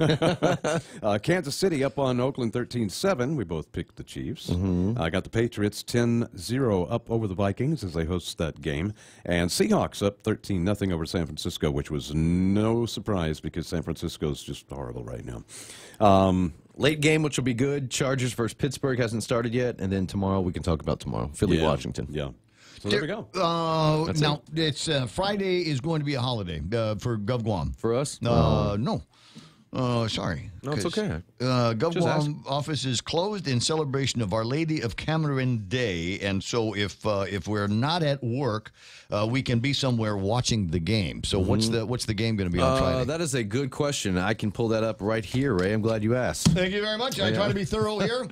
Kansas City up on Oakland 13-7. We both picked the Chiefs. I got the Patriots 10-0 up over the Vikings as they host that game. And Seahawks up 13-0 over San Francisco, which was no surprise because San Francisco's just horrible right now. Late game, which will be good. Chargers versus Pittsburgh hasn't started yet. And then tomorrow, we can talk about tomorrow. Philly, Washington. Yeah. So there we go. Now, it's Friday is going to be a holiday for GovGuam. For us? No. Sorry. No, it's okay. GovGuam office is closed in celebration of Our Lady of Cameron Day, and so if we're not at work, we can be somewhere watching the game. So what's the game going to be on Friday? That is a good question. I can pull that up right here, Ray. I'm glad you asked. Thank you very much. I try to be thorough here.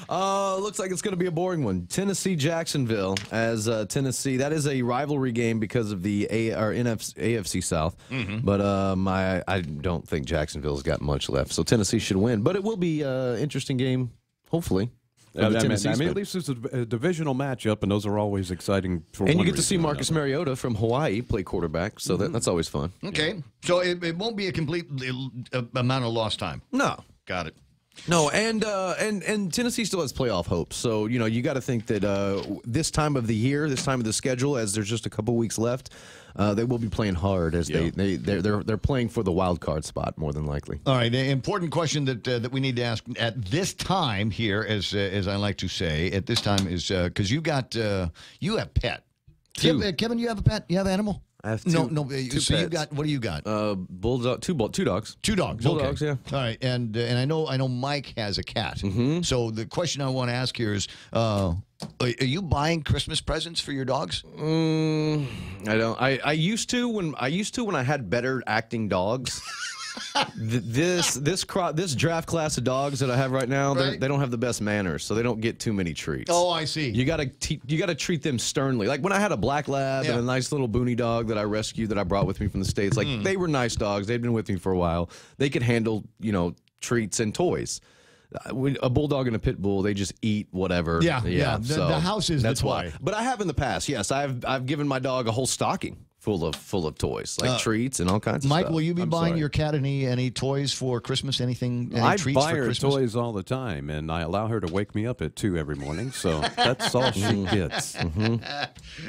Looks like it's going to be a boring one. Tennessee-Jacksonville as Tennessee. That is a rivalry game because of the AFC South. But I don't think Jacksonville's got much left. So Tennessee should win. But it will be an interesting game, hopefully. I mean, at least it's a divisional matchup, and those are always exciting. And you get to see Marcus Mariota from Hawaii play quarterback, so that's always fun. Okay. So it won't be a complete amount of lost time. No. Got it. No, and Tennessee still has playoff hopes. So, you got to think that this time of the year, this time of the schedule, as there's just a couple weeks left, they will be playing hard as they're playing for the wild card spot more than likely. All right, an important question that we need to ask at this time here, as I like to say, at this time is because you have pet. Kevin, you have a pet? You have an animal? I have two. No. Two so pets. you got, what do you got? Bulldog, two dogs. Two dogs. Bulldogs, okay. yeah. All right, and I know Mike has a cat. So the question I want to ask here is, are you buying Christmas presents for your dogs? I don't. I used to when I had better acting dogs. This draft class of dogs that I have right now, they don't have the best manners, so they don't get too many treats. Oh, I see. You gotta treat them sternly. Like when I had a black lab and a nice little boony dog that I rescued that I brought with me from the States. Like they were nice dogs. They'd been with me for a while. They could handle treats and toys. A bulldog and a pit bull, they just eat whatever. Yeah. So the house is that's the toy. why. But I have in the past. Yes, I've given my dog a whole stocking full of toys, like treats and all kinds of Mike, stuff. will you be buying your cat any toys for Christmas? Any I treats buy for her Christmas? toys all the time, and I allow her to wake me up at 2 every morning, so that's all she gets.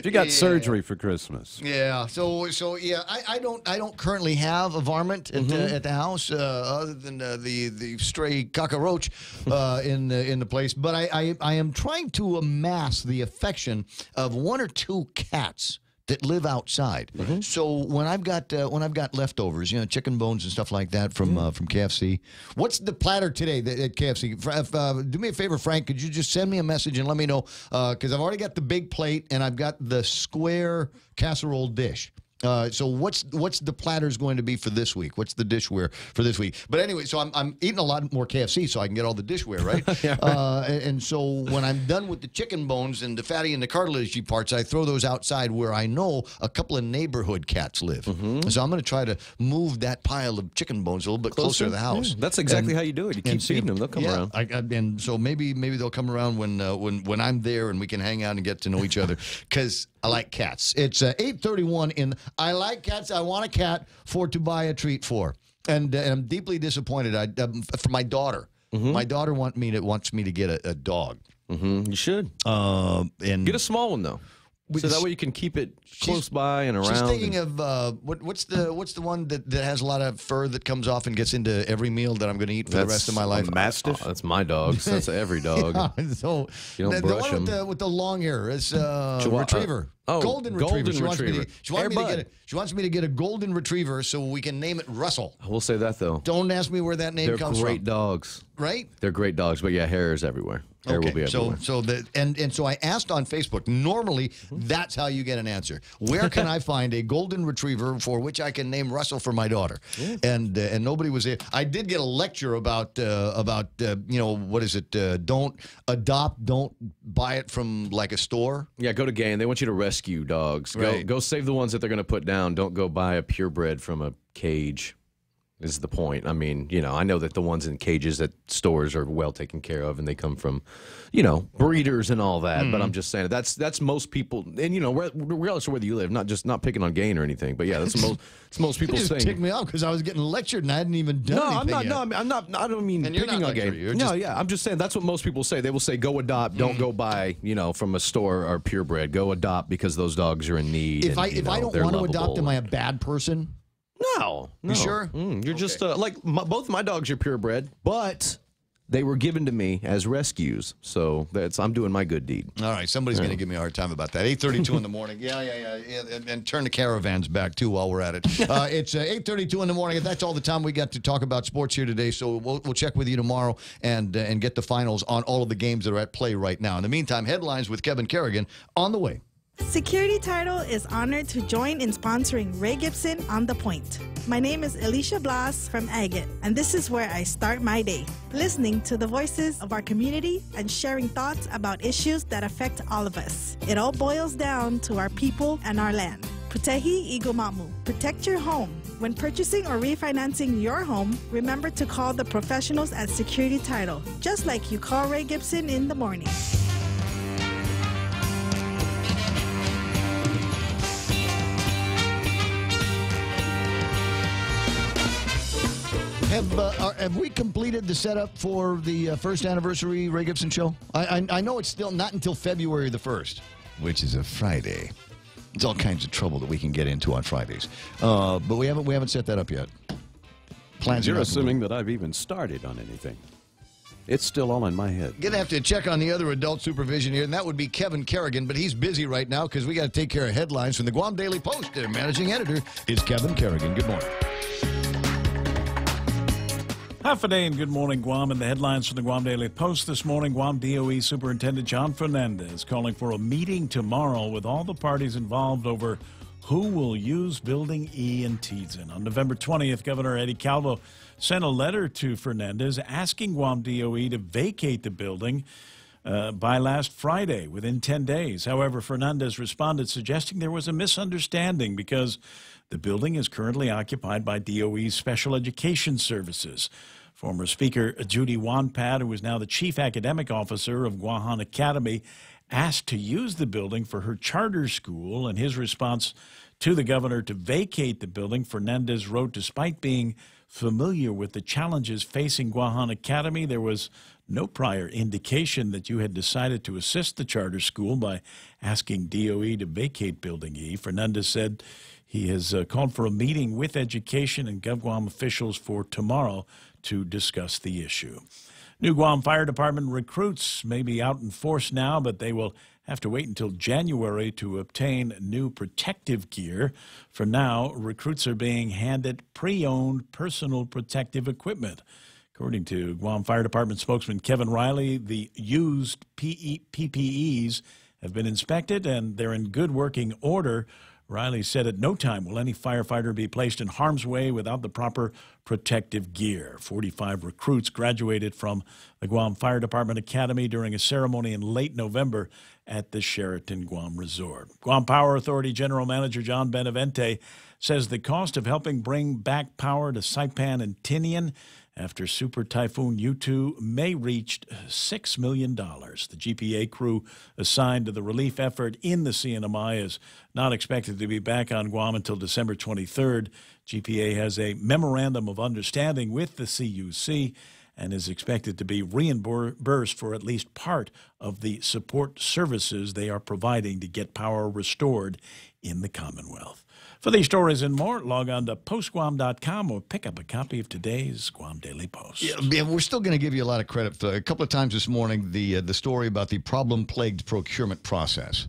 She got surgery for Christmas. Yeah. So yeah, I don't currently have a varmint at the house other than the stray cockroach in the place. But I am trying to amass the affection of 1 or 2 cats that live outside. So when I've got leftovers, chicken bones and stuff like that from KFC. What's the platter today at KFC? Do me a favor, Frank. Could you just send me a message and let me know? Because I've already got the big plate and I've got the square casserole dish. So what's the platters going to be for this week? What's the dishware for this week? But anyway, so I'm eating a lot more KFC so I can get all the dishware, right? And so when I'm done with the chicken bones and the fatty and the cartilagey parts, I throw those outside where I know a couple of neighborhood cats live. So I'm going to try to move that pile of chicken bones a little bit closer to the house. Yeah, that's exactly how you do it. You keep feeding them; they'll come around. And so maybe they'll come around when I'm there and we can hang out and get to know each other because I like cats. It's 8:31 in. I like cats. I want a cat to buy a treat for, and I'm deeply disappointed. For my daughter. My daughter wants me to get a dog. You should. And get a small one though. So that way you can keep it close by and around. She's thinking of what's the one that has a lot of fur that comes off and gets into every meal that I'm going to eat for the rest of my life? A Mastiff. Oh, that's my dog. That's every dog. So you don't brush the one them. with the long hair is retriever. Golden retriever. She wants me to get a golden retriever so we can name it Russell. I will say that though. Don't ask me where that name comes from. They're great dogs. Right? They're great dogs, but yeah, hair is everywhere. Hair will be everywhere. So I asked on Facebook. Normally, that's how you get an answer. Where can I find a golden retriever for which I can name Russell for my daughter? Yeah. And nobody was there. I did get a lecture about what is it? Don't buy it from like a store. Yeah, go to Gain. They want you to rescue dogs. Right. Go save the ones that they're going to put down. Don't go buy a purebred from a cage. is the point. I mean, I know that the ones in cages at stores are well taken care of, and they come from, breeders and all that. But I'm just saying that's most people, and regardless of whether you live, not picking on Gain or anything, but yeah, that's most people just saying. Ticked me off because I was getting lectured and I hadn't even done anything yet. I'm not. I don't mean And you're picking not on Gain. lecturing, No, yeah, I'm just saying that's what most people say. They will say, "Go adopt. Don't go buy, from a store or purebred. Go adopt because those dogs are in need." If I don't want to adopt, am I a bad person? No. You sure? You're just both my dogs are purebred, but they were given to me as rescues. So I'm doing my good deed. All right, somebody's going to give me a hard time about that. 8:32 in the morning. Yeah. And turn the caravans back, too, while we're at it. It's 8:32 in the morning, and that's all the time we got to talk about sports here today. So we'll check with you tomorrow and get the finals on all of the games that are at play right now. In the meantime, headlines with Kevin Kerrigan on the way. Security Title is honored to join in sponsoring Ray Gibson on The Point. My name is Alicia Blas from Agate, and this is where I start my day, listening to the voices of our community and sharing thoughts about issues that affect all of us. It all boils down to our people and our land. Putehi Igumamu. Protect your home. When purchasing or refinancing your home, remember to call the professionals at Security Title, just like you call Ray Gibson in the morning. Have we completed the setup for the first anniversary Ray Gibson show? I know it's still not until February the 1st, which is a Friday. There's all kinds of trouble that we can get into on Fridays, but we haven't set that up yet. Plans. You're assuming that I've even started on anything. It's still all in my head. Gonna have to check on the other adult supervision here, and that would be Kevin Kerrigan, but he's busy right now because we got to take care of headlines from the Guam Daily Post. Their managing editor is Kevin Kerrigan. Good morning. Half a day and good morning, Guam. And the headlines from the Guam Daily Post this morning. Guam DOE Superintendent John Fernandez calling for a meeting tomorrow with all the parties involved over who will use Building E in Teason. On November 20th, Governor Eddie Calvo sent a letter to Fernandez asking Guam DOE to vacate the building by last Friday, within 10 days. However, Fernandez responded suggesting there was a misunderstanding because the building is currently occupied by DOE's Special Education Services. Former Speaker Judy Wanpad, who is now the Chief Academic Officer of Guahan Academy, asked to use the building for her charter school. In his response to the governor to vacate the building, Fernandez wrote, despite being familiar with the challenges facing Guahan Academy, there was no prior indication that you had decided to assist the charter school by asking DOE to vacate Building E. Fernandez said he has called for a meeting with education and GovGuam officials for tomorrow to discuss the issue. New Guam Fire Department recruits may be out in force now, but they will have to wait until January to obtain new protective gear. For now, recruits are being handed pre-owned personal protective equipment. According to Guam Fire Department spokesman Kevin Riley, the used PPEs have been inspected and they're in good working order. Riley said at no time will any firefighter be placed in harm's way without the proper protective gear. 45 recruits graduated from the Guam Fire Department Academy during a ceremony in late November at the Sheraton Guam Resort. Guam Power Authority General Manager John Benavente says the cost of helping bring back power to Saipan and Tinian after Super Typhoon U2 may reach $6 million. The GPA crew assigned to the relief effort in the CNMI is not expected to be back on Guam until December 23rd. GPA has a memorandum of understanding with the CUC and is expected to be reimbursed for at least part of the support services they are providing to get power restored in the Commonwealth. For these stories and more, log on to postguam.com or pick up a copy of today's Guam Daily Post. Yeah, we're still going to give you a lot of credit. A couple of times this morning, the story about the problem-plagued procurement process.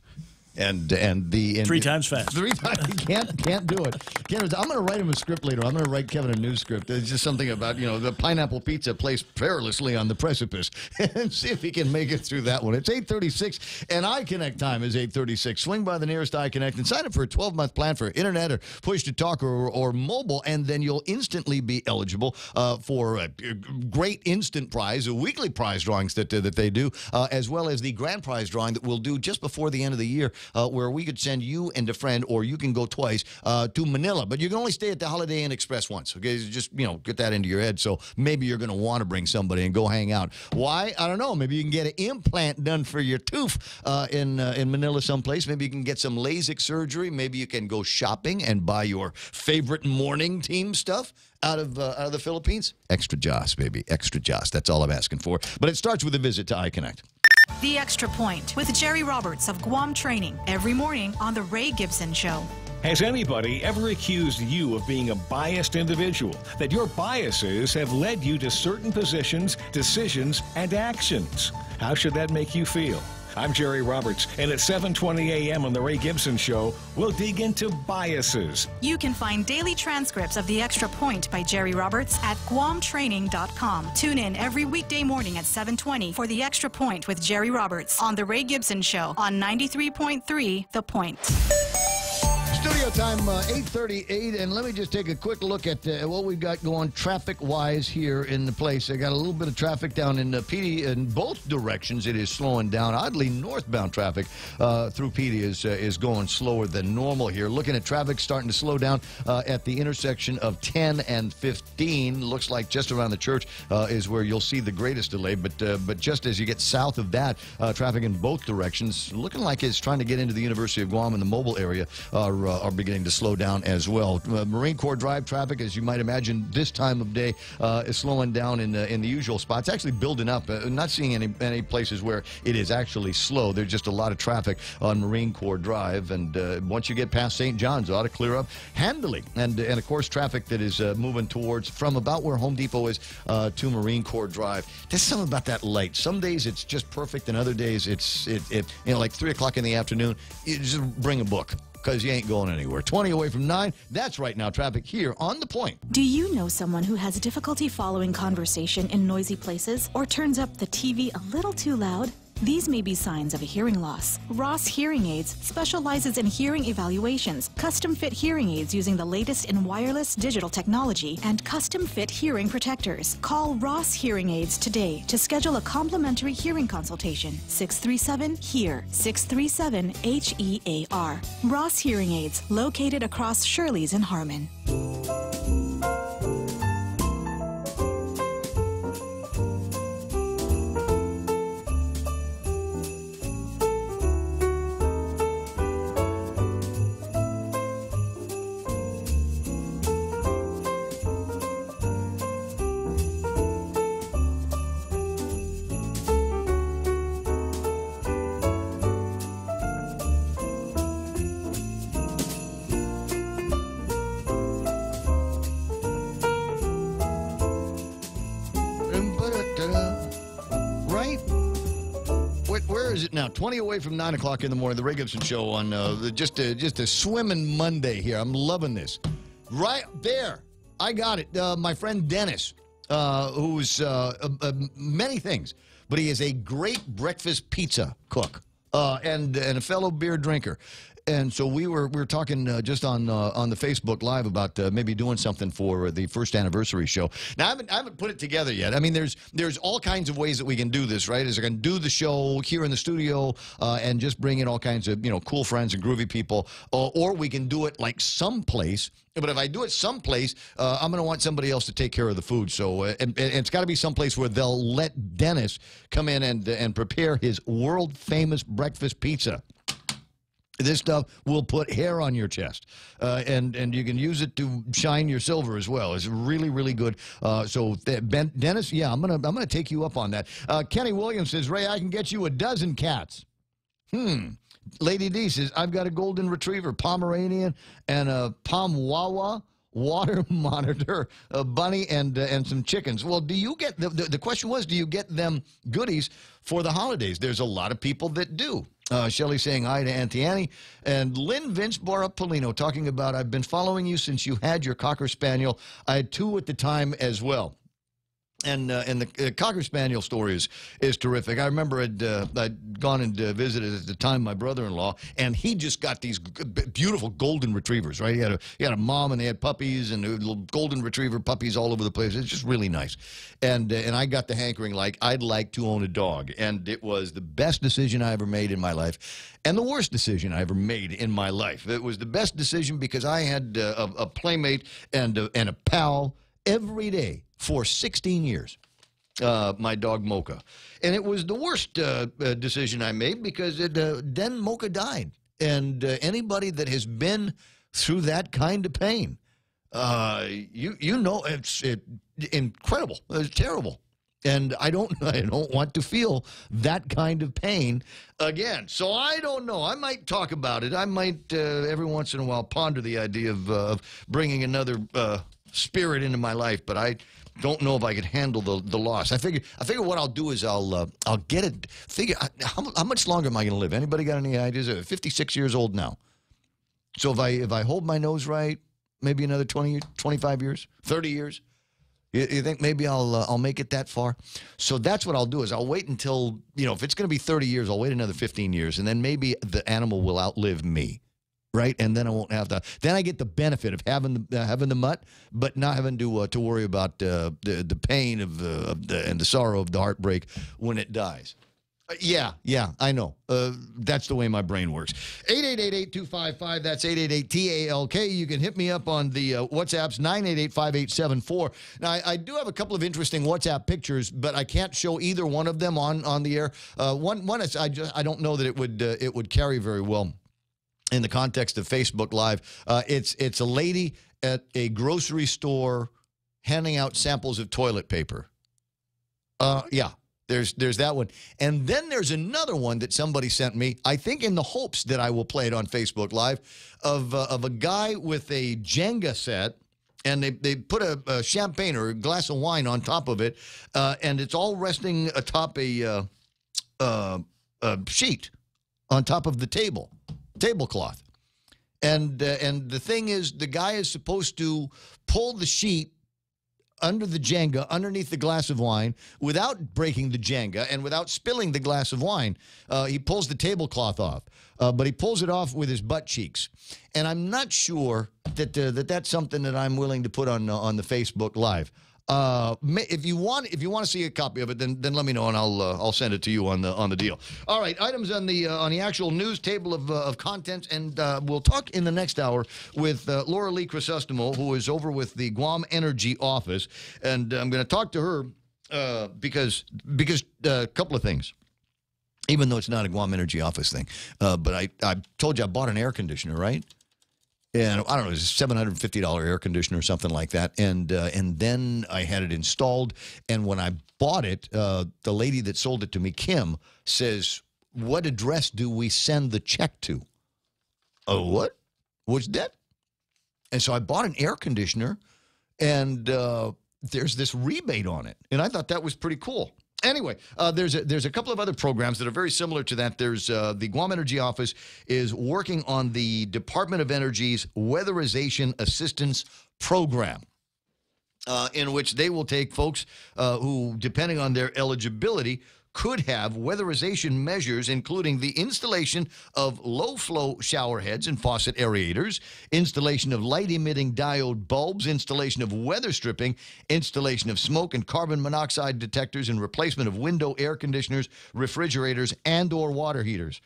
And three times fast. Three times. Can't do it. I'm going to write him a script later. I'm going to write Kevin a news script. There's just something about, the pineapple pizza placed perilously on the precipice. And see if he can make it through that one. It's 8:36, and iConnect time is 8:36. Swing by the nearest iConnect and sign up for a 12-month plan for internet or push-to-talk or mobile, and then you'll instantly be eligible for a great instant prize, weekly prize drawings that they do, as well as the grand prize drawing that we'll do just before the end of the year. where we could send you and a friend, or you can go twice to Manila. But you can only stay at the Holiday Inn Express once. Okay, just get that into your head. So maybe you're going to want to bring somebody and go hang out. Why? I don't know. Maybe you can get an implant done for your tooth in Manila someplace. Maybe you can get some LASIK surgery. Maybe you can go shopping and buy your favorite morning team stuff out of the Philippines. Extra Joss, baby. Extra Joss. That's all I'm asking for. But it starts with a visit to iConnect. The Extra Point with Jerry Roberts of Guam Training every morning on The Ray Gibson Show. Has anybody ever accused you of being a biased individual? That your biases have led you to certain positions, decisions, and actions? How should that make you feel? I'm Jerry Roberts, and at 7:20 a.m. on The Ray Gibson Show, we'll dig into biases. You can find daily transcripts of The Extra Point by Jerry Roberts at GuamTraining.com. Tune in every weekday morning at 7:20 for The Extra Point with Jerry Roberts on The Ray Gibson Show on 93.3 The Point. Studio time, 8:38, and let me just take a quick look at what we've got going traffic-wise here in the place. I got a little bit of traffic down in Petey in both directions. It is slowing down. Oddly, northbound traffic through Petey is going slower than normal here. Looking at traffic starting to slow down at the intersection of 10 and 15. Looks like just around the church is where you'll see the greatest delay, but just as you get south of that, traffic in both directions, looking like it's trying to get into the University of Guam and the mobile area are beginning to slow down as well. Marine Corps Drive traffic, as you might imagine, this time of day is slowing down in the usual spots. Actually building up. Not seeing any places where it is actually slow. There's just a lot of traffic on Marine Corps Drive, and once you get past St. John's, it ought to clear up handily. And of course, traffic that is moving towards from about where Home Depot is to Marine Corps Drive. There's something about that light. Some days it's just perfect, and other days it's like 3 o'clock in the afternoon. You just bring a book, because you ain't going anywhere. 20 away from 9. That's right now traffic here on The Point. Do you know someone who has difficulty following conversation in noisy places or turns up the TV a little too loud? These may be signs of a hearing loss. Ross Hearing Aids specializes in hearing evaluations, custom-fit hearing aids using the latest in wireless digital technology, and custom-fit hearing protectors. Call Ross Hearing Aids today to schedule a complimentary hearing consultation. 637-HEAR, 637-HEAR. Ross Hearing Aids, located across Shirley's in Harmon. Where is it now? 20 away from 9 o'clock in the morning. The Ray Gibson Show on just a swimming Monday here. I'm loving this. Right there. I got it. My friend Dennis, who's many things, but he is a great breakfast pizza cook and a fellow beer drinker. And so we were talking just on the Facebook Live about maybe doing something for the first anniversary show. Now I haven't put it together yet. I mean, there's all kinds of ways that we can do this, right? Is I can do the show here in the studio and just bring in all kinds of cool friends and groovy people, or we can do it like someplace. But if I do it someplace, I'm going to want somebody else to take care of the food. So and it's got to be someplace where they'll let Dennis come in and prepare his world famous breakfast pizza. This stuff will put hair on your chest, and you can use it to shine your silver as well. It's really, really good. Dennis, yeah, I'm gonna take you up on that. Kenny Williams says, Ray, I can get you a dozen cats. Lady D says, I've got a golden retriever, Pomeranian, and a Pomwawa water monitor, a bunny, and some chickens. Well, do you get the question was, do you get them goodies for the holidays? There's a lot of people that do. Shelley saying hi to Auntie Annie. And Lynn Vince Polino talking about, I've been following you since you had your Cocker Spaniel. I had 2 at the time as well. And the Cocker Spaniel story is terrific. I remember I'd gone and visited at the time my brother-in-law, and he just got these beautiful golden retrievers, right? He had a mom, and they had puppies, and little golden retriever puppies all over the place. It's just really nice. And I got the hankering, like, I'd like to own a dog. And it was the best decision I ever made in my life, and the worst decision I ever made in my life. It was the best decision because I had a playmate and a pal every day for 16 years, my dog Mocha. And it was the worst decision I made because then Mocha died. And anybody that has been through that kind of pain, you know it's incredible. It's terrible. And I don't want to feel that kind of pain again. So I don't know. I might talk about it. I might every once in a while ponder the idea of bringing another spirit into my life, but I don't know if I could handle the loss. I figure what I'll do is I'll get it. How much longer am I going to live? Anybody got any ideas? 56 years old now. So if I hold my nose right, maybe another 20, 25 years, 30 years. You think maybe I'll make it that far? So that's what I'll do is I'll wait until, if it's going to be 30 years, I'll wait another 15 years, and then maybe the animal will outlive me. Right, and then I won't have then I get the benefit of having the mutt, but not having to worry about the pain and the sorrow of the heartbreak when it dies. Yeah, I know. That's the way my brain works. 888-8255. That's 888-TALK. You can hit me up on the WhatsApps 988-5874. Now I do have a couple of interesting WhatsApp pictures, but I can't show either one of them on the air. One is I don't know that it would carry very well in the context of Facebook Live. It's a lady at a grocery store handing out samples of toilet paper. Yeah, there's that one. And then there's another one that somebody sent me, I think in the hopes that I will play it on Facebook Live, of a guy with a Jenga set, and they put a champagne or a glass of wine on top of it, and it's all resting atop a sheet on top of the tablecloth. And the thing is, the guy is supposed to pull the sheet under the Jenga, underneath the glass of wine, without breaking the Jenga and without spilling the glass of wine. He pulls the tablecloth off, but he pulls it off with his butt cheeks. And I'm not sure that that's something that I'm willing to put on the Facebook Live. If you want to see a copy of it, then let me know, and I'll send it to you on the deal. All right, items on the actual news table of contents, and we'll talk in the next hour with Laura Lee Crisostomo, who is over with the Guam Energy office, and I'm going to talk to her because a couple of things. Even though it's not a Guam Energy office thing, but I told you I bought an air conditioner, right? And I don't know, it was a $750 air conditioner or something like that. And then I had it installed. And when I bought it, the lady that sold it to me, Kim, says, "What address do we send the check to?" Oh, what? What's that? And so I bought an air conditioner, and there's this rebate on it. And I thought that was pretty cool. Anyway, there's a couple of other programs that are very similar to that. There's the Guam Energy Office is working on the Department of Energy's Weatherization Assistance Program, in which they will take folks who, depending on their eligibility, could have weatherization measures, including the installation of low-flow shower heads and faucet aerators, installation of light-emitting diode bulbs, installation of weather stripping, installation of smoke and carbon monoxide detectors, and replacement of window air conditioners, refrigerators, and/or water heaters.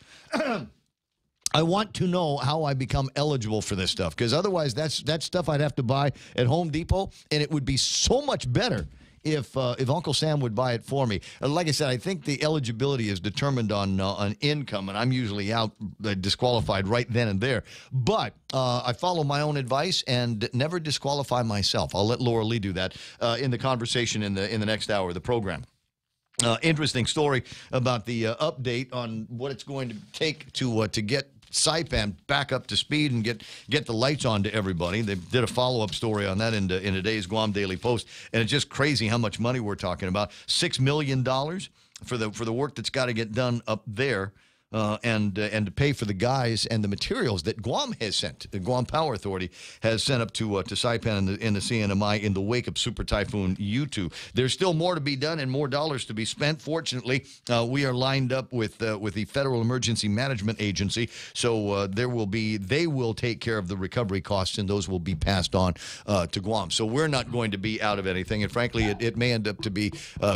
I want to know how I become eligible for this stuff, because otherwise that's stuff I'd have to buy at Home Depot, and it would be so much better if Uncle Sam would buy it for me. Like I said, I think the eligibility is determined on income, and I'm usually out disqualified right then and there. But I follow my own advice and never disqualify myself. I'll let Laura Lee do that in the conversation in the next hour of the program. Interesting story about the update on what it's going to take to get Saipan back up to speed and get the lights on to everybody. They did a follow-up story on that in today's Guam Daily Post, and it's just crazy how much money we're talking about. $6 million for the work that's got to get done up there. and to pay for the guys and the materials that Guam has sent. The Guam Power Authority has sent up to Saipan in the CNMI in the wake of Super Typhoon U2. There's still more to be done and more dollars to be spent. Fortunately, we are lined up with the Federal Emergency Management Agency, so they will take care of the recovery costs, and those will be passed on to Guam. So we're not going to be out of anything, and frankly, it may end up to be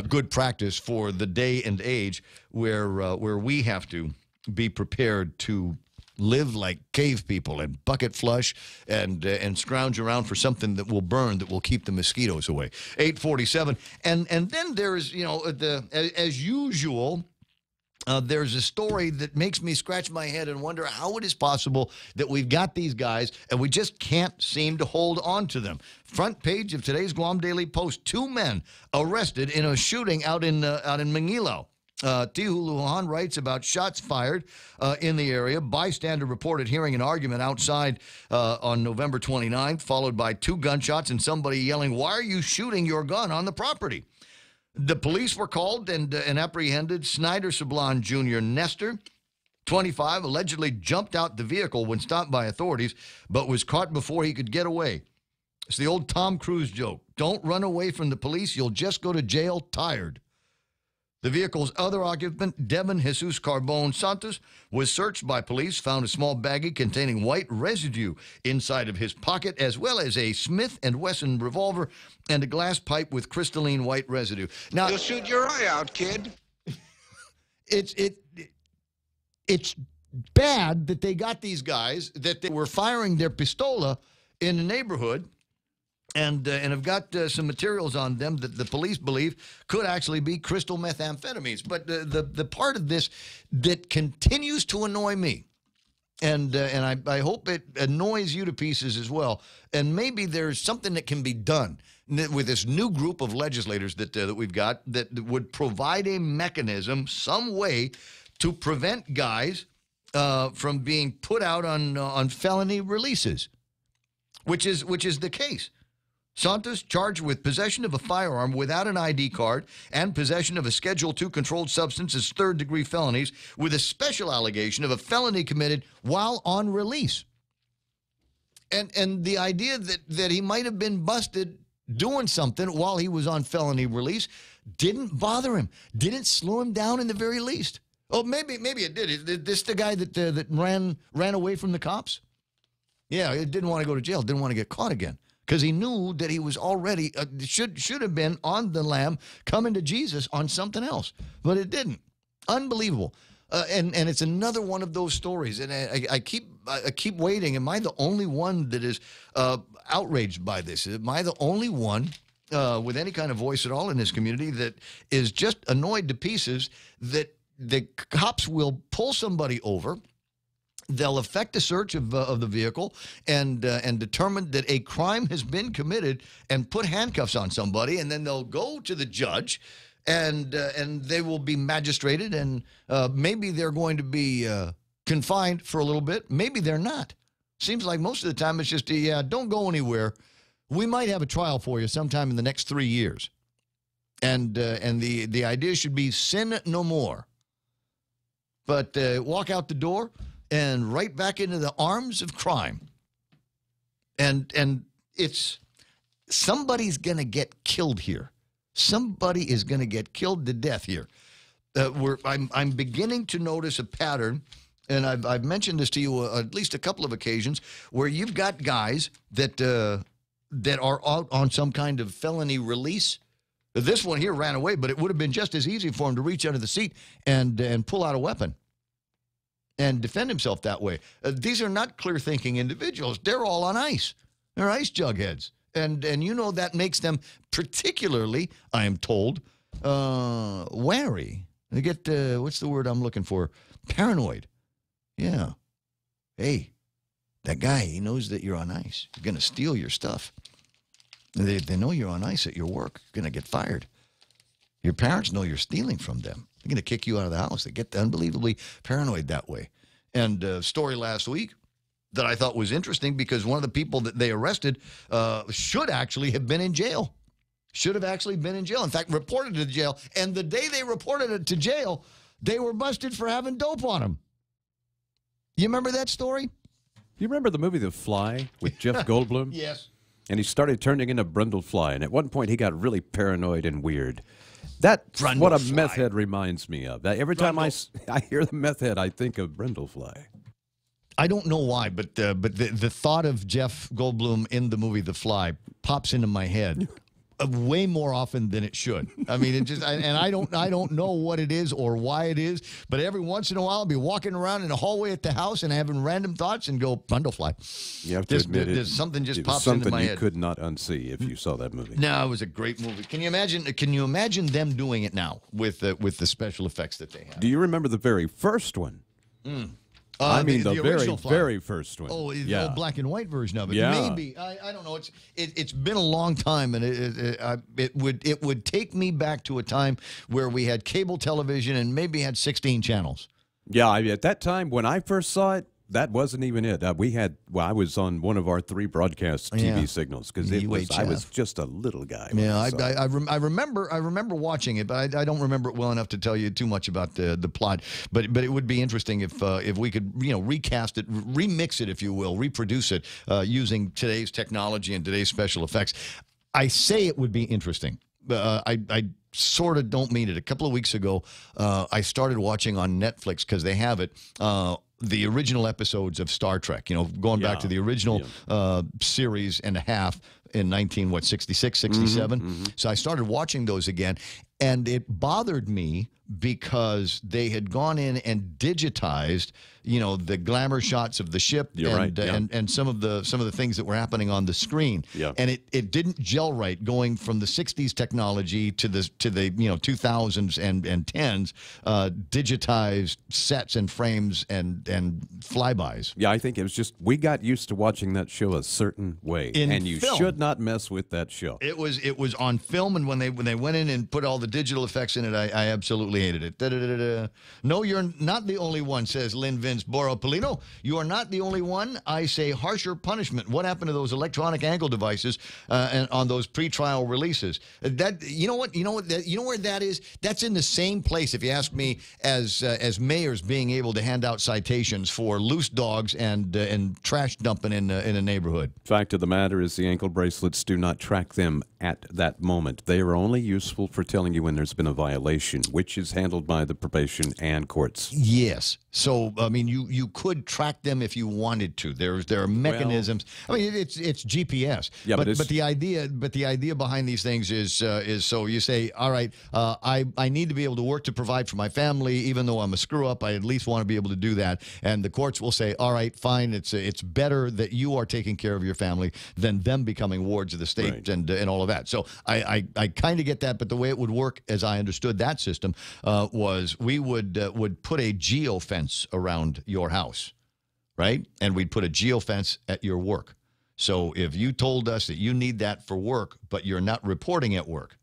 good practice for the day and age where we have to be prepared to live like cave people and bucket flush and scrounge around for something that will burn, that will keep the mosquitoes away. 847. And then there's, as usual, there's a story that makes me scratch my head and wonder how it is possible that we've got these guys and we just can't seem to hold on to them. Front page of today's Guam Daily Post, 2 men arrested in a shooting out in Mangilao. Tihu Lujan writes about shots fired in the area. Bystander reported hearing an argument outside on November 29th, followed by 2 gunshots and somebody yelling, "Why are you shooting your gun on the property?" The police were called and apprehended Snyder Sablan Jr. Nestor, 25, allegedly jumped out the vehicle when stopped by authorities, but was caught before he could get away. It's the old Tom Cruise joke. Don't run away from the police. You'll just go to jail tired. The vehicle's other occupant, Devin Jesus Carbone Santos, was searched by police, found a small baggie containing white residue inside of his pocket, as well as a Smith & Wesson revolver and a glass pipe with crystalline white residue. Now, you'll shoot your eye out, kid. It's bad that they got these guys, that they were firing their pistola in the neighborhood, and have got some materials on them that the police believe could actually be crystal methamphetamines. But the part of this that continues to annoy me, and I hope it annoys you to pieces as well, and maybe there's something that can be done with this new group of legislators that we've got that would provide a mechanism, some way, to prevent guys from being put out on felony releases, which is the case. Santos charged with possession of a firearm without an ID card and possession of a Schedule II controlled substance as third-degree felonies, with a special allegation of a felony committed while on release. And the idea that he might have been busted doing something while he was on felony release didn't bother him, didn't slow him down in the very least. Oh, maybe it did. Is this the guy that ran away from the cops? Yeah, he didn't want to go to jail, didn't want to get caught again, because he knew that he was already, should have been on the lam, coming to Jesus on something else. But it didn't. Unbelievable. And it's another one of those stories. And I keep waiting. Am I the only one that is outraged by this? Am I the only one with any kind of voice at all in this community that is just annoyed to pieces that the cops will pull somebody over, they'll effect a search of the vehicle and determine that a crime has been committed and put handcuffs on somebody, and then they'll go to the judge and they will be magistrated, and maybe they're going to be confined for a little bit. Maybe they're not. Seems like most of the time it's just, don't go anywhere. We might have a trial for you sometime in the next 3 years. And the idea should be sin no more. But walk out the door and right back into the arms of crime. And it's, somebody's going to get killed here. Somebody is going to get killed to death here. I'm beginning to notice a pattern, and I've mentioned this to you at least a couple of occasions, where you've got guys that are out on some kind of felony release. This one here ran away, but it would have been just as easy for him to reach under the seat and pull out a weapon and defend himself that way. These are not clear-thinking individuals. They're all on ice. They're ice jugheads. And you know that makes them particularly, I am told, wary. They get, what's the word I'm looking for? Paranoid. Yeah. Hey, that guy, he knows that you're on ice. You're going to steal your stuff. They know you're on ice at your work. You're going to get fired. Your parents know you're stealing from them. They're going to kick you out of the house. They get unbelievably paranoid that way. And a story last week that I thought was interesting, because one of the people that they arrested should actually have been in jail. Should have actually been in jail. In fact, reported to jail. And the day they reported it to jail, They were busted for having dope on them. You remember that story? You remember the movie The Fly with Jeff Goldblum? Yes. And he started turning into Brundlefly, and at one point he got really paranoid and weird. That's what a meth head reminds me of. That every time I hear the meth head, I think of Brundlefly. I don't know why, but the thought of Jeff Goldblum in the movie The Fly pops into my head way more often than it should. I mean, it just and I don't know what it is or why it is, but every once in a while I'll be walking around in the hallway at the house and having random thoughts and go Brundlefly. You have to admit there's something just it was pops something into my you head. could not unsee if you saw that movie. No, it was a great movie. Can you imagine them doing it now with the special effects that they have? Do you remember the very first one? I mean, the very, original Fly. very first one. Oh, the yeah. old black and white version of it. Yeah. Maybe I don't know. It's been a long time, and it would take me back to a time where we had cable television and maybe had 16 channels. Yeah, at that time when I first saw it, that wasn't even it. I was on one of our 3 broadcast TV signals because I was just a little guy. Yeah, I remember watching it, but I don't remember it well enough to tell you too much about the plot. But it would be interesting if we could recast it, remix it, if you will, reproduce it using today's technology and today's special effects. I say it would be interesting. I sort of don't mean it. A couple of weeks ago, I started watching on Netflix because they have it. The original episodes of Star Trek, going back to the original series and a half in 66, 67. So I started watching those again, and it bothered me because they had gone in and digitized, the glamour shots of the ship and some of the things that were happening on the screen. Yeah. And it didn't gel right going from the 60s technology to the 2000s and 10s digitized sets and frames and flybys. Yeah, I think it was just we got used to watching that show a certain way, and you should not mess with that show. It was on film, and when they went in and put all the digital effects in it, I absolutely hated it. Da-da-da-da-da. No, you're not the only one, says Lynn Vince Boropolino. You are not the only one. I say harsher punishment. What happened to those electronic ankle devices and on those pre-trial releases? You know where that is? That's in the same place, if you ask me, as mayors being able to hand out citations for loose dogs and trash dumping in a neighborhood. Fact of the matter is the ankle bracelets do not track them at that moment. They are only useful for telling you when there's been a violation, which is handled by the probation and courts. Yes. So, I mean, you could track them if you wanted to. There are mechanisms. I mean, it's GPS. Yeah, but the idea behind these things is so you say, all right, I need to be able to work to provide for my family, even though I'm a screw up. I at least want to be able to do that. And the courts will say, all right, fine. It's better that you are taking care of your family than them becoming wards of the state and all of that. So I kind of get that, but the way it would work, as I understood that system, was we would put a geofence around your house, right? And we'd put a geofence at your work. So if you told us that you need that for work, but you're not reporting at work,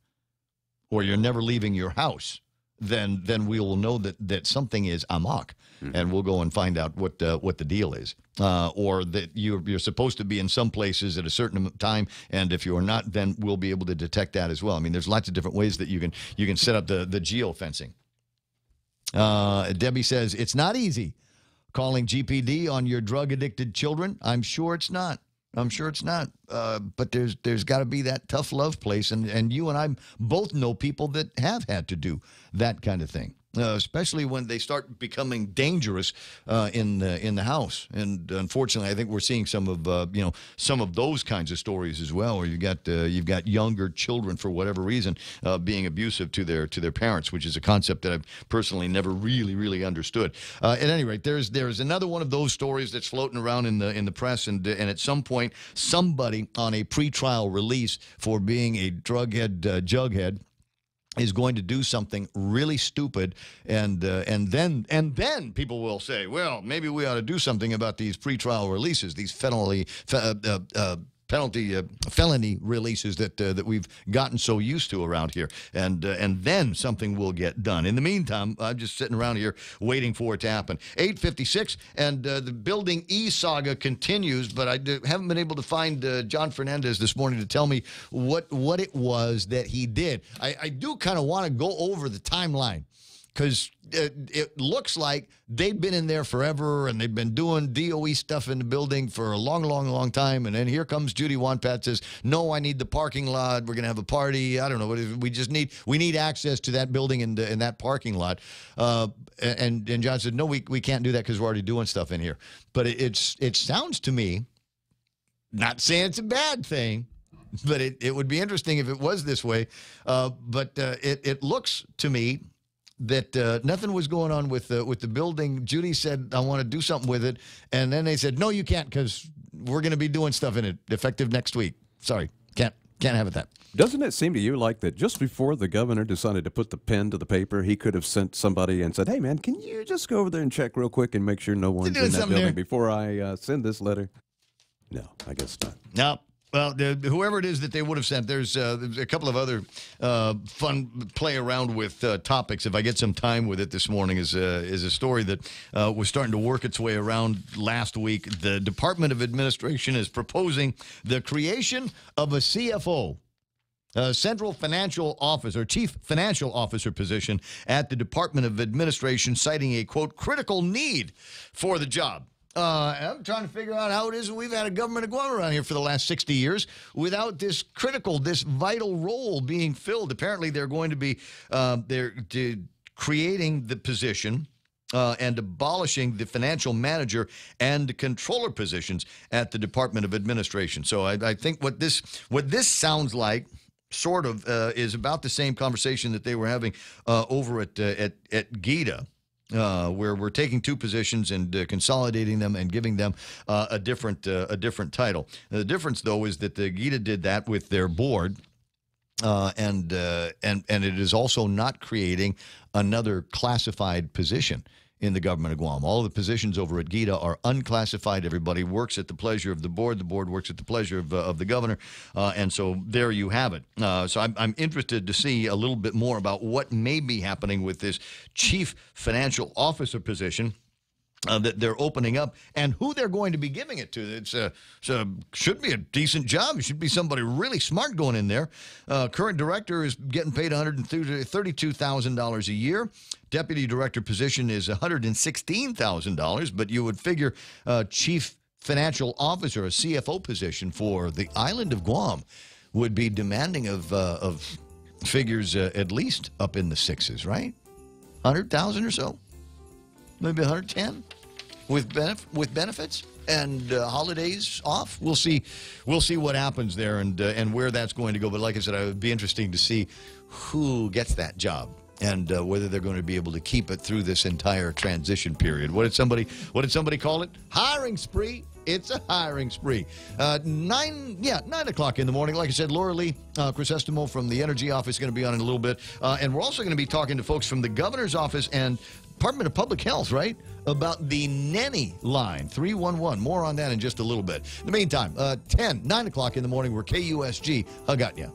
or you're never leaving your house, then we will know that something is amok, and we'll go and find out what the deal is, or that you're supposed to be in some places at a certain time, and if you're not, then we'll be able to detect that as well. I mean, there's lots of different ways that you can set up the geofencing. Debbie says it's not easy calling GPD on your drug-addicted children. I'm sure it's not. But there's got to be that tough love place, and you and I both know people that have had to do that kind of thing. Especially when they start becoming dangerous in the house, and unfortunately, I think we're seeing some of those kinds of stories as well, where you've got younger children for whatever reason being abusive to their parents, which is a concept that I've personally never really understood. At any rate, there's another one of those stories that's floating around in the press, and at some point, somebody on a pretrial release for being a drughead jughead is going to do something really stupid, and then people will say, well, maybe we ought to do something about these pretrial releases, these felony releases that we've gotten so used to around here, and then something will get done. In the meantime, I'm just sitting around here waiting for it to happen. 8:56, and the Building E saga continues, but I haven't been able to find John Fernandez this morning to tell me what it was that he did. I do kind of want to go over the timeline because it looks like they've been in there forever and they've been doing DOE stuff in the building for a long, long, long time. And then here comes Judy Wanpat says, no, I need the parking lot. We're going to have a party. I don't know. We need access to that building and that parking lot. And John said, no, we can't do that because we're already doing stuff in here. But it sounds to me, not saying it's a bad thing, but it would be interesting if it was this way. But it looks to me that nothing was going on with the building. Judy said, I want to do something with it. And then they said, no, you can't because we're going to be doing stuff in it effective next week. Sorry, can't have it that. Doesn't it seem to you like that just before the governor decided to put the pen to the paper, he could have sent somebody and said, hey, man, can you just go over there and check real quick and make sure no one's in that building before I send this letter? No, I guess not. No. Well, whoever it is that they would have sent, there's a couple of other fun play around with topics. If I get some time with it this morning, is a story that was starting to work its way around last week. The Department of Administration is proposing the creation of a CFO, Central Financial Officer, Chief Financial Officer position at the Department of Administration, citing a, quote, critical need for the job. I'm trying to figure out how it is that we've had a government of Guam around here for the last 60 years without this vital role being filled. Apparently, they're going to be creating the position and abolishing the financial manager and controller positions at the Department of Administration. So I think what this sounds like sort of is about the same conversation that they were having over at GITA. Where we're taking two positions and consolidating them and giving them a different title. The difference, though, is that the GITA did that with their board, and it is also not creating another classified position in the government of Guam. All the positions over at GITA are unclassified. Everybody works at the pleasure of the board. The board works at the pleasure of the governor. And so there you have it. So I'm interested to see a little bit more about what may be happening with this chief financial officer position that they're opening up and who they're going to be giving it to. It should be a decent job. It should be somebody really smart going in there. Current director is getting paid $132,000 a year. Deputy director position is $116,000, but you would figure chief financial officer, a CFO position for the island of Guam, would be demanding of figures at least up in the sixes, right? 100,000 or so, maybe 110 with benefits and holidays off. We'll see what happens there and where that's going to go. But like I said, it would be interesting to see who gets that job and whether they're going to be able to keep it through this entire transition period. What did somebody call it? Hiring spree. It's a hiring spree. 9 o'clock in the morning. Like I said, Laura Lee Crisestimo from the Energy Office is going to be on in a little bit. And we're also going to be talking to folks from the Governor's Office and Department of Public Health, right, about the NENI line, 311. More on that in just a little bit. In the meantime, 9 o'clock in the morning, we're KUSG. I got you.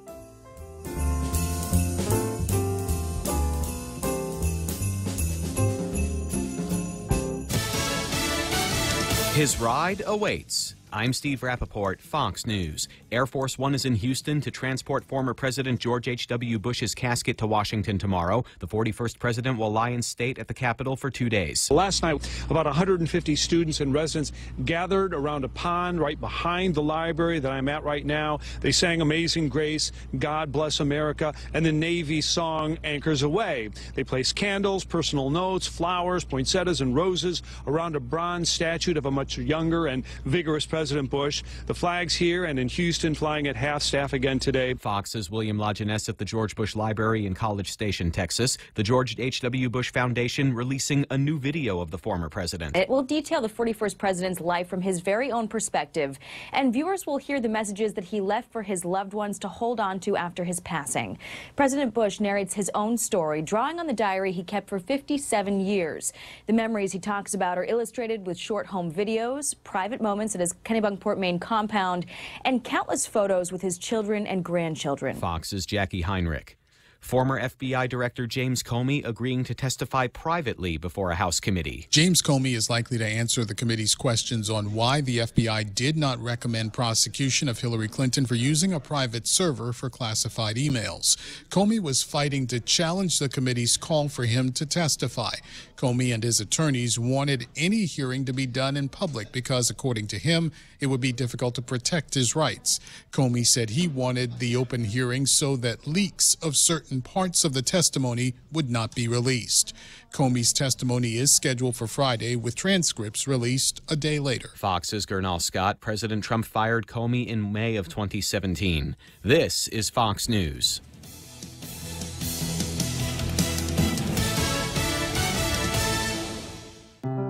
His ride awaits. I'm Steve Rappaport, Fox News. Air Force One is in Houston to transport former President George H.W. Bush's casket to Washington tomorrow. The 41st president will lie in state at the Capitol for 2 days. Last night, about 150 students and residents gathered around a pond right behind the library that I'm at right now. They sang Amazing Grace, God Bless America, and the Navy song Anchors Away. They placed candles, personal notes, flowers, poinsettias, and roses around a bronze statue of a much younger and vigorous President Bush. The flags here and in Houston flying at half-staff again today. Fox's William Lajeunesse at the George Bush Library in College Station, Texas. The George H.W. Bush Foundation releasing a new video of the former president. It will detail the 41st president's life from his very own perspective, and viewers will hear the messages that he left for his loved ones to hold on to after his passing. President Bush narrates his own story, drawing on the diary he kept for 57 years. The memories he talks about are illustrated with short home videos, private moments at his Kennebunkport, Maine compound, and countless photos with his children and grandchildren. Fox's Jackie Heinrich. Former FBI Director James Comey agreeing to testify privately before a House committee. James Comey is likely to answer the committee's questions on why the FBI did not recommend prosecution of Hillary Clinton for using a private server for classified emails. Comey was fighting to challenge the committee's call for him to testify. Comey and his attorneys wanted any hearing to be done in public because, according to him, it would be difficult to protect his rights. Comey said he wanted the open hearing so that leaks of certain parts of the testimony would not be released. Comey's testimony is scheduled for Friday, with transcripts released a day later. Fox's Gernal Scott. President Trump fired Comey in May of 2017. This is Fox News.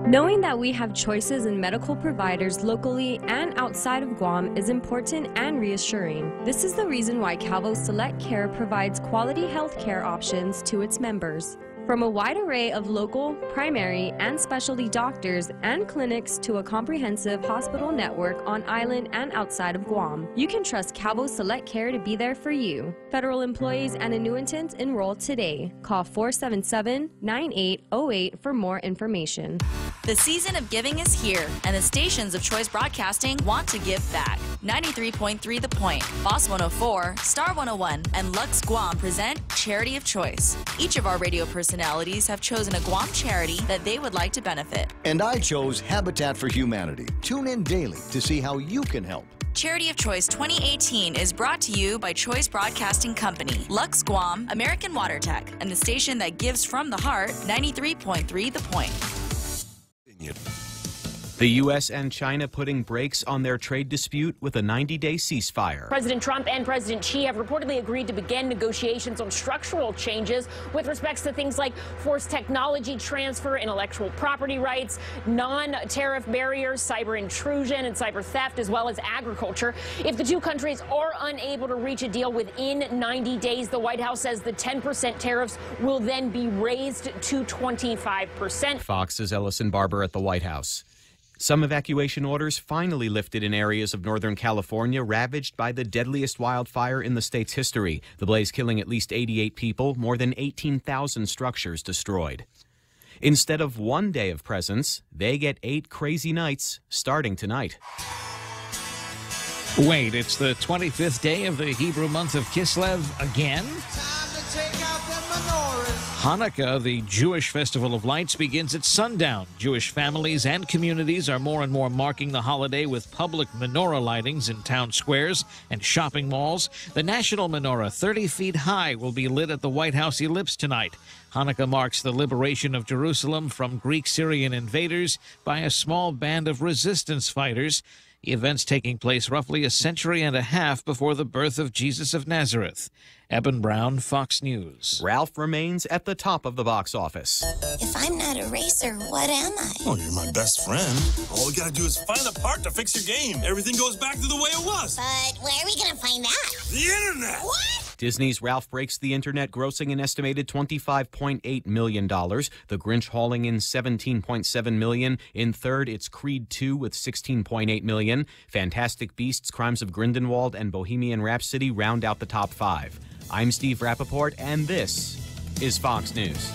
Knowing that we have choices in medical providers locally and outside of Guam is important and reassuring. This is the reason why Calvo Select Care provides quality health care options to its members. From a wide array of local, primary, and specialty doctors and clinics to a comprehensive hospital network on island and outside of Guam, you can trust Calvo Select Care to be there for you. Federal employees and annuitants enroll today. Call 477-9808 for more information. The season of giving is here, and the stations of Choice Broadcasting want to give back. 93.3 The Point, Boss 104, Star 101, and Lux Guam present Charity of Choice. Each of our radio personalities have chosen a Guam charity that they would like to benefit. And I chose Habitat for Humanity. Tune in daily to see how you can help. Charity of Choice 2018 is brought to you by Choice Broadcasting Company, Lux Guam, American Water Tech, and the station that gives from the heart, 93.3 The Point. The U.S. and China putting brakes on their trade dispute with a 90-day ceasefire. President Trump and President Xi have reportedly agreed to begin negotiations on structural changes with respects to things like forced technology transfer, intellectual property rights, non-tariff barriers, cyber intrusion and cyber theft, as well as agriculture. If the two countries are unable to reach a deal within 90 days, the White House says the 10% tariffs will then be raised to 25%. Fox's Ellison Barber at the White House. Some evacuation orders finally lifted in areas of Northern California ravaged by the deadliest wildfire in the state's history. The blaze killing at least 88 people, more than 18,000 structures destroyed. Instead of one day of presents, they get 8 crazy nights starting tonight. Wait, it's the 25th day of the Hebrew month of Kislev again? Hanukkah, the Jewish festival of lights, begins at sundown. Jewish families and communities are more and more marking the holiday with public menorah lightings in town squares and shopping malls. The national menorah, 30 feet high, will be lit at the White House Ellipse tonight. Hanukkah marks the liberation of Jerusalem from Greek-Syrian invaders by a small band of resistance fighters. The event's taking place roughly a century and a half before the birth of Jesus of Nazareth. Eben Brown, Fox News. Ralph remains at the top of the box office. If I'm not a racer, what am I? Oh, you're my best friend. All we gotta do is find a part to fix your game. Everything goes back to the way it was. But where are we gonna find that? The internet! What? Disney's Ralph Breaks the Internet, grossing an estimated $25.8 million. The Grinch hauling in $17.7 million. In third, it's Creed 2 with $16.8 million. Fantastic Beasts, Crimes of Grindelwald, and Bohemian Rhapsody round out the top 5. I'm Steve Rappaport, and this is Fox News.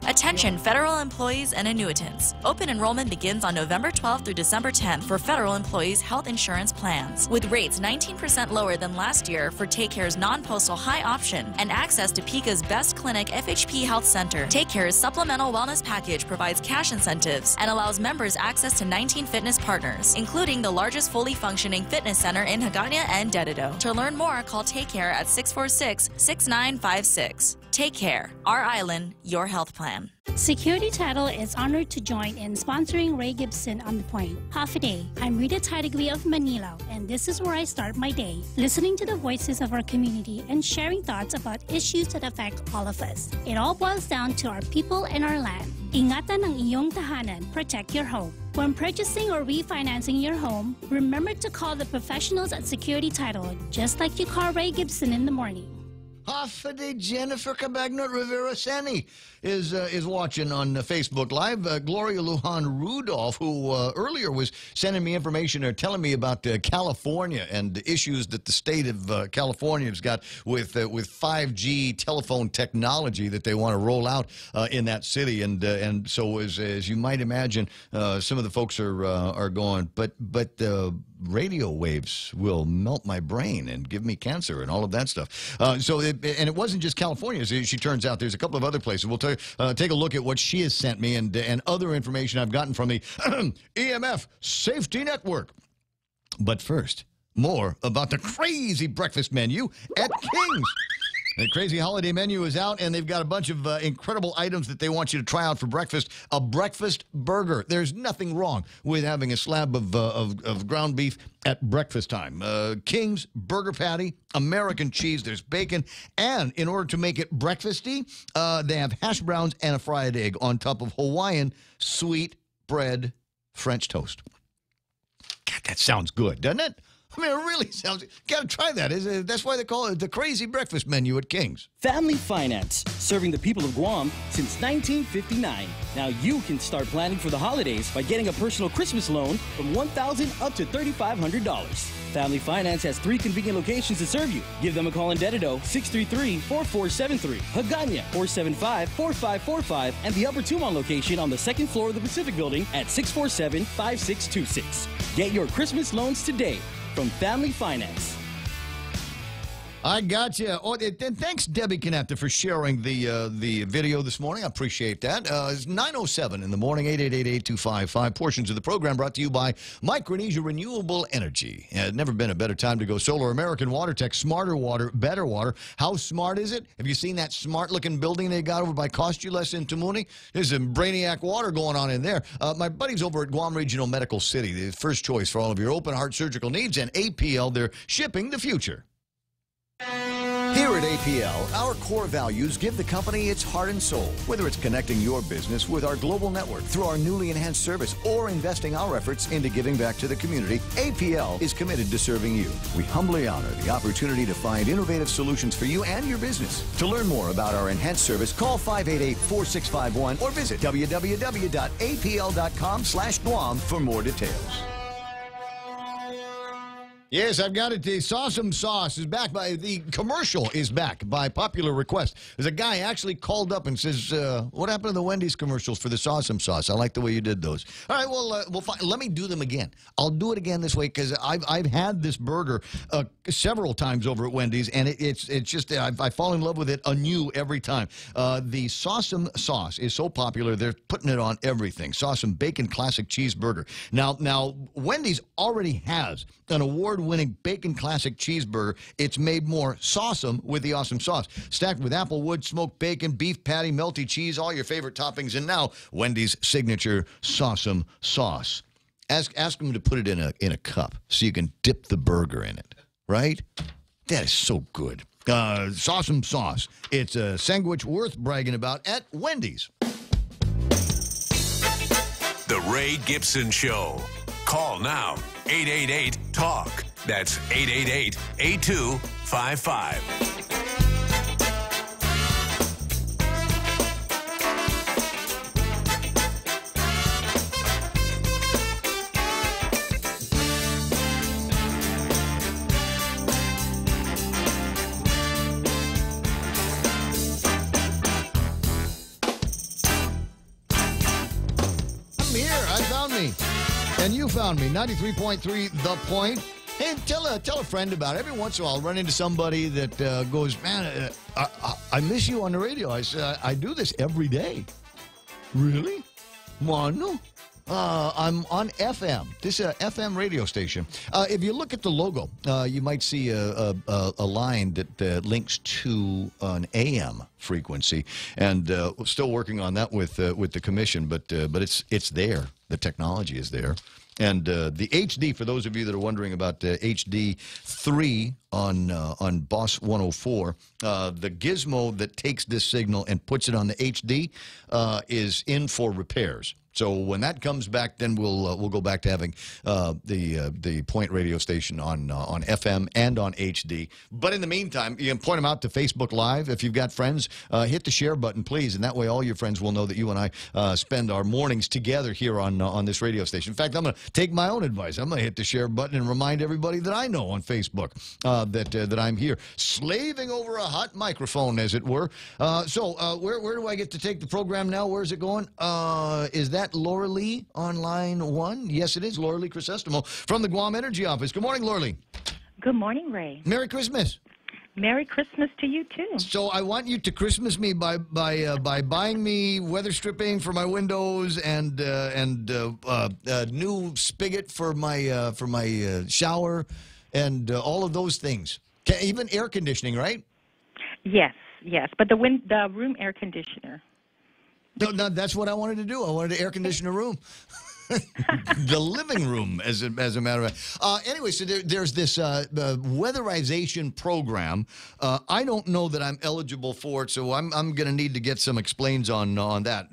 Attention federal employees and annuitants. Open enrollment begins on November 12th through December 10th for federal employees' health insurance plans, with rates 19% lower than last year for Take Care's non-postal high option and access to PICA's Best Clinic FHP Health Center. Take Care's supplemental wellness package provides cash incentives and allows members access to 19 fitness partners, including the largest fully functioning fitness center in Hagåtña and Dededo. To learn more, call Take Care at 646-6956. Take Care, our island, your health plan. Security Title is honored to join in sponsoring Ray Gibson on The Point. Half a day. I'm Rita Tidegui of Manila, and this is where I start my day, listening to the voices of our community and sharing thoughts about issues that affect all of us. It all boils down to our people and our land. Ingatan ang iyong tahanan. Protect your home. When purchasing or refinancing your home, remember to call the professionals at Security Title, just like you call Ray Gibson in the morning. Hafide Jennifer Cabagnot Rivera Sani is watching on Facebook Live. Gloria Lujan Rudolph, who earlier was sending me information or telling me about California and the issues that the state of California has got with 5G telephone technology that they want to roll out in that city. And so as you might imagine, some of the folks are going, but radio waves will melt my brain and give me cancer and all of that stuff. And it wasn't just California. As she turns out, there's a couple of other places. We'll take a look at what she has sent me and other information I've gotten from the EMF Safety Network. But first, more about the crazy breakfast menu at King's. The crazy holiday menu is out, and they've got a bunch of incredible items that they want you to try out for breakfast. A breakfast burger. There's nothing wrong with having a slab of ground beef at breakfast time. King's burger patty, American cheese, there's bacon, and in order to make it breakfasty, they have hash browns and a fried egg on top of Hawaiian sweet bread French toast. God, that sounds good, doesn't it? I mean, it really sounds... Got to try that. That's why they call it the crazy breakfast menu at King's. Family Finance, serving the people of Guam since 1959. Now you can start planning for the holidays by getting a personal Christmas loan from $1,000 up to $3,500. Family Finance has 3 convenient locations to serve you. Give them a call in Dededo, 633-4473, Hagåtña, 475-4545, and the Upper Tumon location on the 2nd floor of the Pacific Building at 647-5626. Get your Christmas loans today from Family Finance. I got you. Oh, and thanks, Debbie Canetta, for sharing the video this morning. I appreciate that. It's 9:07 in the morning, 888-8255. Portions of the program brought to you by Micronesia Renewable Energy. Never been a better time to go solar. American Water Tech, smarter water, better water. How smart is it? Have you seen that smart-looking building they got over by Costules in Tamuni? There's some brainiac water going on in there. My buddies over at Guam Regional Medical City, the first choice for all of your open-heart surgical needs, and APL, they're shipping the future. Here at APL, our core values give the company its heart and soul. Whether it's connecting your business with our global network through our newly enhanced service or investing our efforts into giving back to the community, APL is committed to serving you. We humbly honor the opportunity to find innovative solutions for you and your business. To learn more about our enhanced service, call 588-4651 or visit www.apl.com/Guam for more details. Yes, I've got it. The Sawsome Sauce is back. The commercial is back by popular request. There's a guy actually called up and says, what happened to the Wendy's commercials for the Sawsome Sauce? I like the way you did those. All right, well, let me do them again. I'll do it again this way because I've had this burger several times over at Wendy's, and it's just, I fall in love with it anew every time. The Sawsome Sauce is so popular, they're putting it on everything. Sawsome Bacon Classic Cheeseburger. Now, Wendy's already has an award-winning Bacon Classic Cheeseburger. It's made more sawsome with the awesome sauce. Stacked with applewood, smoked bacon, beef patty, melty cheese, all your favorite toppings, and now Wendy's signature Sawsome Sauce. Ask them to put it in a cup so you can dip the burger in it, right? That is so good. Sawsome Sauce. It's a sandwich worth bragging about at Wendy's. The Ray Gibson Show. Call now, 888-TALK. That's 888-8255. And you found me, 93.3 The Point. Hey, tell a friend about it. Every once in a while, I'll run into somebody that goes, man, I miss you on the radio. I said, I do this every day. Really? Mano? I'm on FM. This is an FM radio station. If you look at the logo, you might see a line that links to an AM frequency, and still working on that with the commission. But it's there. The technology is there. And the HD, for those of you that are wondering about HD3 on Boss 104. The gizmo that takes this signal and puts it on the HD is in for repairs. So when that comes back, then we'll go back to having the Point radio station on FM and on HD. But in the meantime, you can point them out to Facebook Live. If you've got friends, hit the share button, please, and that way all your friends will know that you and I spend our mornings together here on this radio station. In fact, I'm going to take my own advice. I'm going to hit the share button and remind everybody that I know on Facebook that I'm here, slaving over a hot microphone, as it were. So where do I get to take the program now? Where's it going? Is that Laura Lee on line 1? Yes, it is. Laura Lee Crisestimo from the Guam Energy Office. Good morning, Laura Lee. Good morning, Ray. Merry Christmas. Merry Christmas to you, too. So I want you to Christmas me by buying me weather stripping for my windows and a new spigot for my shower and all of those things. Even air conditioning, right? Yes, but the room air conditioner. No, that's what I wanted to do. I wanted to air condition a room. The living room, as a matter of fact. Anyway, so there's this weatherization program. I don't know that I'm eligible for it, so I'm going to need to get some explains on that.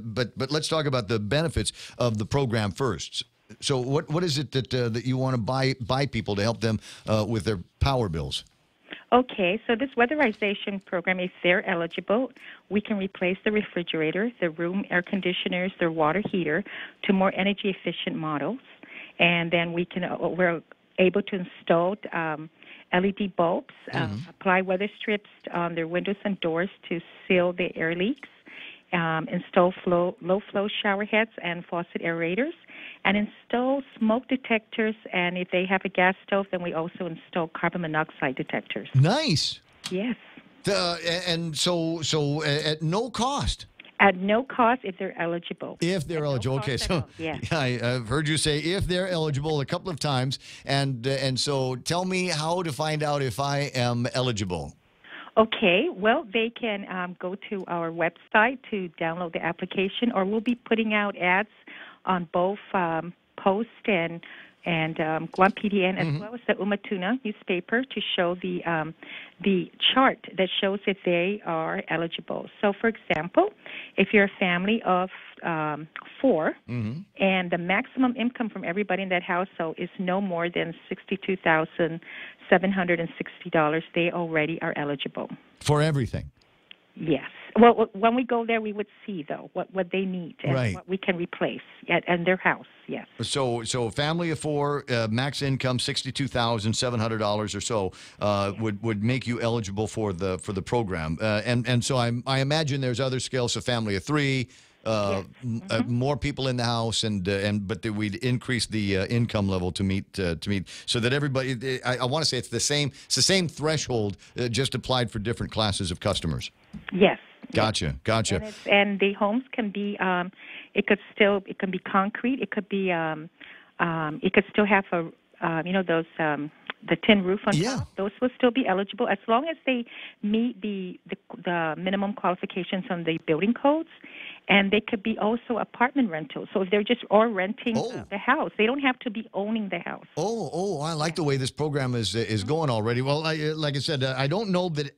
But let's talk about the benefits of the program first. So what is it that you want to buy people to help them with their power bills? Okay, so this weatherization program, if they're eligible, we can replace the refrigerator, the room air conditioners, their water heater to more energy efficient models, and then we're able to install LED bulbs, apply weather strips on their windows and doors to seal the air leaks, install low flow shower heads and faucet aerators, and install smoke detectors. And if they have a gas stove, then we also install carbon monoxide detectors. Nice. Yes. And so at no cost. At no cost if they're eligible. If they're eligible. Okay, so I've heard you say if they're eligible a couple of times, and so tell me how to find out if I am eligible. Okay, well, they can go to our website to download the application, or we'll be putting out ads on both Post and Guam PDN, as well as the Umatuna newspaper, to show the chart that shows if they are eligible. So, for example, if you're a family of 4 and the maximum income from everybody in that household is no more than $62,760, they already are eligible. For everything? Yes. Well, when we go there, we would see, though, what they need and what we can replace and their house, yes. So a family of 4, max income $62,700 or so would make you eligible for the program. And so I imagine there's other scales, so family of 3, more people in the house, but that we'd increase the income level to meet so that everybody. I want to say it's the same threshold, just applied for different classes of customers. Yes. Gotcha. And the homes can be it can be concrete. It could be it could still have those the tin roof on top. Those will still be eligible as long as they meet the minimum qualifications on the building codes. And they could be also apartment rentals. So if they're just renting the house, they don't have to be owning the house. I like the way this program is going already. Well, like I said, I don't know that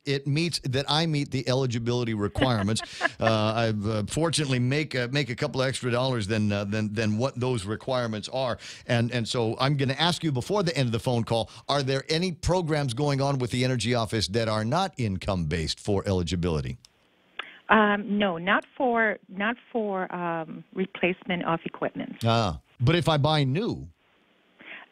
I meet the eligibility requirements. I fortunately make a couple of extra dollars than what those requirements are. And so I'm going to ask you before the end of the phone call: are there any programs going on with the Energy Office that are not income based for eligibility? No, not for replacement of equipment. But if I buy new?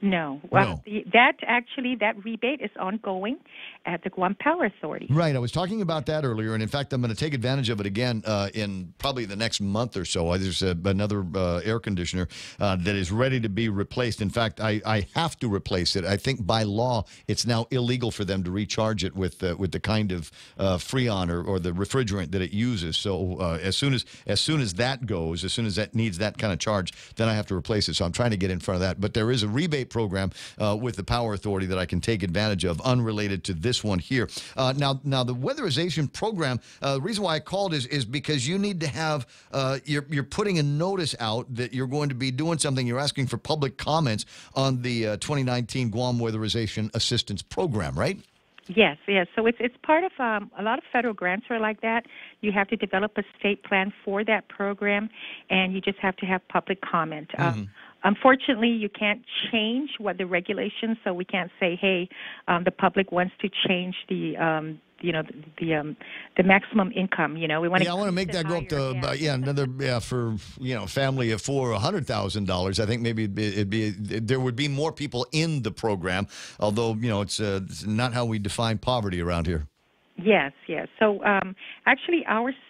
No. Well, that rebate is ongoing at the Guam Power Authority. Right. I was talking about that earlier, and in fact, I'm going to take advantage of it again in probably the next month or so. There's another air conditioner that is ready to be replaced. In fact, I have to replace it. I think by law, it's now illegal for them to recharge it with the kind of Freon or the refrigerant that it uses. So as soon as that goes, as soon as that needs that kind of charge, then I have to replace it. So I'm trying to get in front of that. But there is a rebate program with the Power Authority that I can take advantage of, unrelated to this this one here. Now the weatherization program. The reason why I called is because you need to have you're putting a notice out that you're going to be doing something. You're asking for public comments on the 2019 Guam Weatherization Assistance Program, right? Yes, yes. So it's part of a lot of federal grants are like that. You have to develop a state plan for that program, and you just have to have public comment. Unfortunately, you can't change what the regulations. So we can't say, hey, the public wants to change the maximum income. We want to. Yeah, I want to make that go up to for family of $400,000 or $100,000. I think maybe there would be more people in the program. Although it's not how we define poverty around here. Yes, yes. So actually,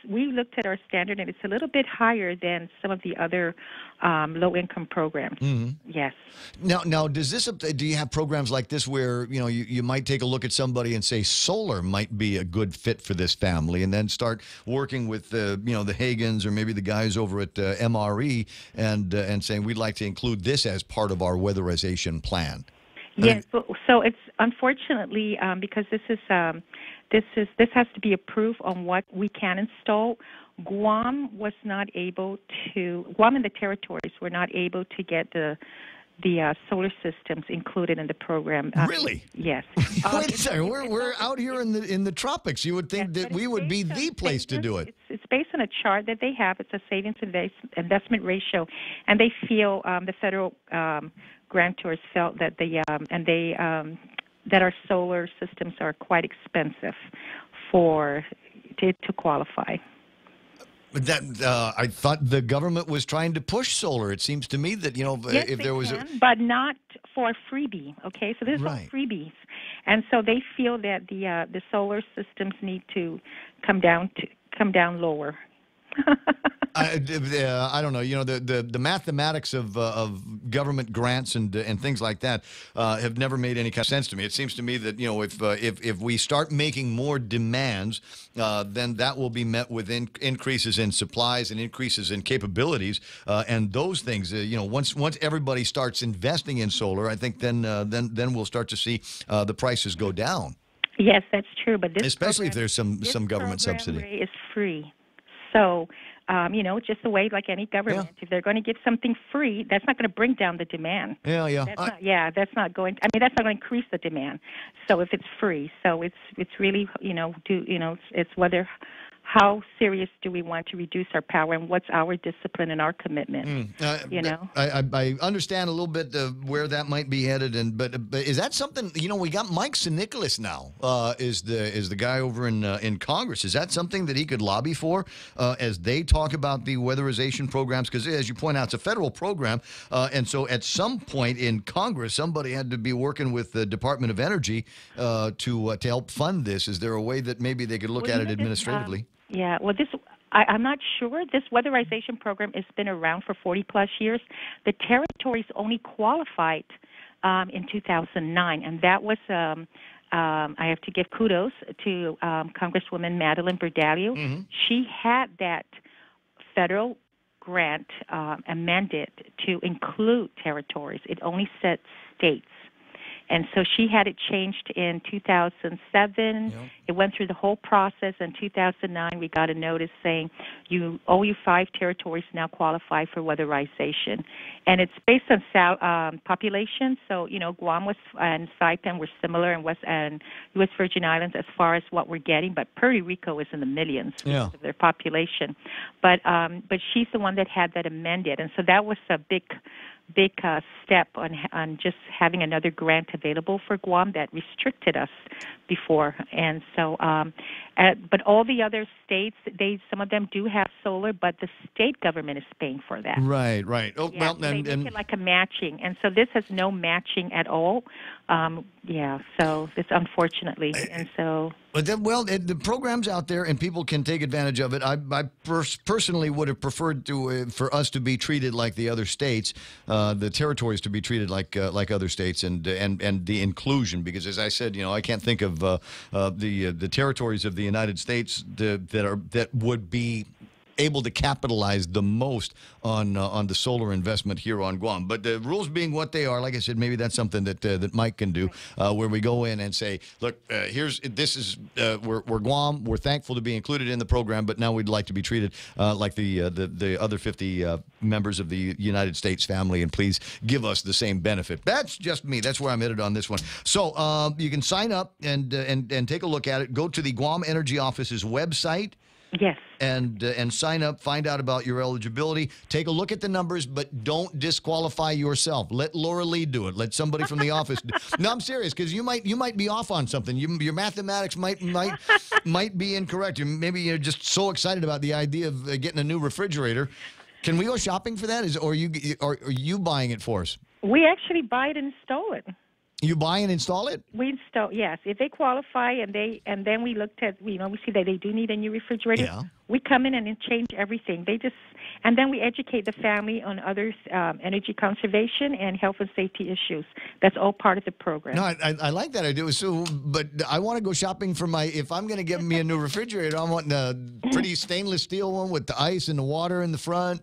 we looked at our standard, and it's a little bit higher than some of the other low-income programs. Yes. Now, do you have programs like this where you might take a look at somebody and say solar might be a good fit for this family, and then start working with the Hagans or maybe the guys over at MRE and saying we'd like to include this as part of our weatherization plan? Yes. So it's unfortunately because this has to be approved on what we can install. Guam and the territories were not able to get the solar systems included in the program. Really? Yes. Wait a second. We're out here in the tropics. You would think that we would be the place to do it. It's based on a chart that they have. It's a savings investment ratio, and they feel the federal grantors felt that that our solar systems are quite expensive to qualify. But I thought the government was trying to push solar. It seems to me that yes, if there was but not for a freebie. Okay, so this is all freebies, and so they feel that the solar systems need to come down lower. I don't know. The mathematics of government grants and things like that have never made any kind of sense to me. It seems to me that if we start making more demands, then that will be met with increases in supplies and increases in capabilities, and those things. Once everybody starts investing in solar, I think then we'll start to see the prices go down. Yes, that's true. But this especially if there's some government subsidy. Is free. So, just the way like any government, if they're going to give something free, that's not going to bring down the demand. That's not going to increase the demand. So if it's free, so it's really, it's whether how serious do we want to reduce our power, and what's our discipline and our commitment? I understand a little bit where that might be headed, but is that something? We got Mike Nicholas now is the guy over in Congress. Is that something that he could lobby for as they talk about the weatherization programs? Because as you point out, it's a federal program, and so at some point in Congress, somebody had to be working with the Department of Energy to help fund this. Is there a way that maybe they could look at it administratively? I'm not sure. This weatherization program has been around for 40-plus years. The territories only qualified in 2009, and that was, I have to give kudos to Congresswoman Madeline Berdalio. She had that federal grant amended to include territories. It only said states. And so she had it changed in 2007. It went through the whole process. In 2009, we got a notice saying you 5 territories now qualify for weatherization. And it's based on population. So, Guam and Saipan were similar, and U.S. Virgin Islands as far as what we're getting. But Puerto Rico is in the millions because of their population. But she's the one that had that amended. And so that was a big step on just having another grant available for Guam that restricted us before. And so, but all the other states, some of them do have solar, but the state government is paying for that. Right. Oh, well, they make it like a matching, and so this has no matching at all. So it's unfortunately, and so. But the program's out there, and people can take advantage of it. I personally would have preferred for us to be treated like the other states, the territories to be treated like other states, and the inclusion. Because as I said, I can't think of the territories of the United States that would be able to capitalize the most on the solar investment here on Guam. But the rules being what they are, like I said, maybe that's something that Mike can do, where we go in and say, look, we're Guam. We're thankful to be included in the program, but now we'd like to be treated like the other 50 members of the United States family, and please give us the same benefit. That's just me. That's where I'm headed on this one. So you can sign up and take a look at it. Go to the Guam Energy Office's website. Yes. And sign up, find out about your eligibility. Take a look at the numbers, but don't disqualify yourself. Let Laura Lee do it. Let somebody from the office do it. No, I'm serious, because you might be off on something. Your mathematics might be incorrect. Maybe you're just so excited about the idea of getting a new refrigerator. Can we go shopping for that? Or are you buying it for us? We actually buy it and install it. You buy and install it? We install, yes. If they qualify and then we looked at, we see that they do need a new refrigerator. Yeah. We come in and change everything. And then we educate the family on other energy conservation and health and safety issues. That's all part of the program. No, I like that idea. But I want to go shopping for if I'm going to get me a new refrigerator, I want a pretty stainless steel one with the ice and the water in the front.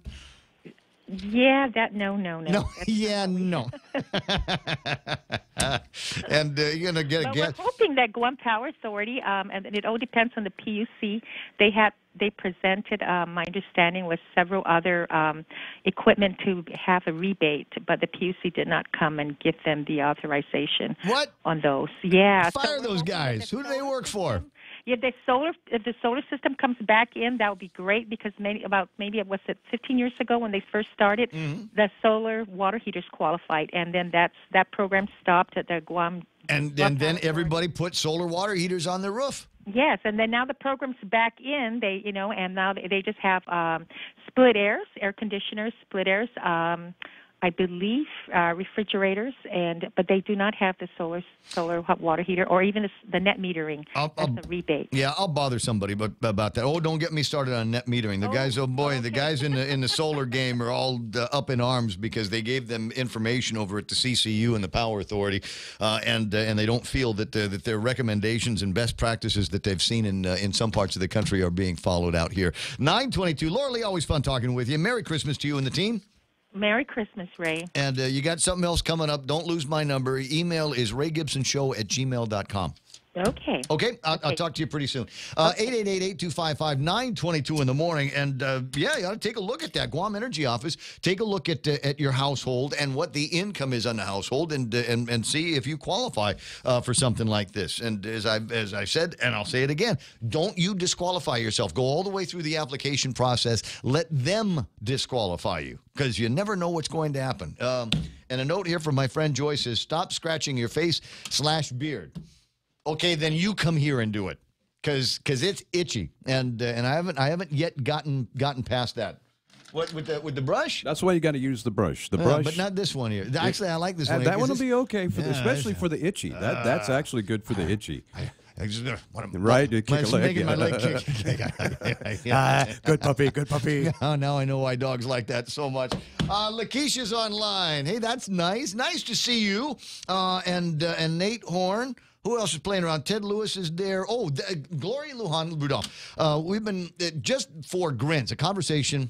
Yeah, no. No, yeah, no. And you're going to get a gas. We're hoping that Guam Power Authority, and it all depends on the PUC, they presented, my understanding was several other equipment to have a rebate, but the PUC did not come and give them the authorization on those. Yeah. Fire those guys. Who do they work for? Yeah, if the solar system comes back in, that would be great, because maybe 15 years ago when they first started, the solar water heaters qualified, and then that program stopped at the Guam. And then everybody put solar water heaters on their roof. Yes, and then now the program's back in. And now they just have split airs, air conditioners, split airs. I believe refrigerators, but they do not have the solar hot water heater or even the net metering. That's a rebate. Yeah, I'll bother somebody about that. Oh, don't get me started on net metering. The guys in the solar game are all up in arms because they gave them information over at the CCU and the Power Authority, and they don't feel that their recommendations and best practices that they've seen in some parts of the country are being followed out here. 9:22. Laura Lee, always fun talking with you. Merry Christmas to you and the team. Merry Christmas, Ray. And you got something else coming up. Don't lose my number. Email is raygibsonshow@gmail.com. Okay. Okay, I'll talk to you pretty soon. 888-825-5922 in the morning. And, you ought to take a look at that Guam Energy Office. Take a look at your household and what the income is on the household and see if you qualify for something like this. And as I said, and I'll say it again, don't you disqualify yourself. Go all the way through the application process. Let them disqualify you, because you never know what's going to happen. And a note here from my friend Joyce says, stop scratching your face/beard. Okay, then you come here and do it, because it's itchy, and I haven't yet gotten past that. What with the brush? That's why you got to use the brush. The brush, but not this one here. Actually, I like this one. That one will be okay especially for the itchy. That's actually good for the itchy. Right, you kick a leg. Making my leg kick. Good puppy, good puppy. Oh, now I know why dogs like that so much. Lakeisha's online. Hey, that's nice. Nice to see you. And Nate Horn. Who else is playing around? Ted Lewis is there. Oh, Gloria Lujan Rudolph. We've been, just for grins, a conversation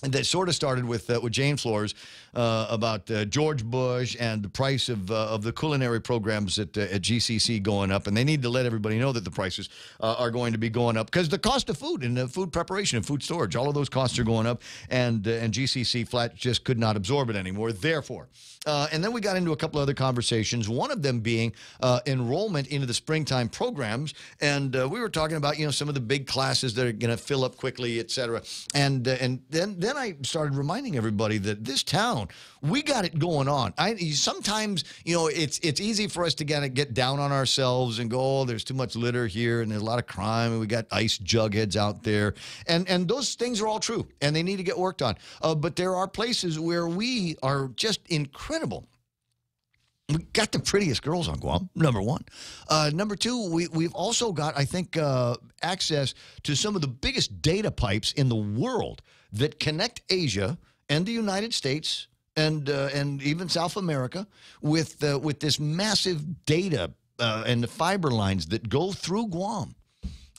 that sort of started with Jane Flores about George Bush and the price of the culinary programs at GCC going up, and they need to let everybody know that the prices are going to be going up because the cost of food and food preparation and food storage, all of those costs are going up, and GCC flat just could not absorb it anymore. Therefore, and then we got into a couple other conversations. One of them being enrollment into the springtime programs, and we were talking about some of the big classes that are going to fill up quickly, et cetera, and then I started reminding everybody that this town, we got it going on. Sometimes, it's easy for us to get down on ourselves and go, oh, there's too much litter here and there's a lot of crime and we got ice jugheads out there. And those things are all true and they need to get worked on. But there are places where we are just incredible. We got the prettiest girls on Guam, number one. Number two, we've also got, I think, access to some of the biggest data pipes in the world that connect Asia and the United States and even South America with this massive data and the fiber lines that go through Guam.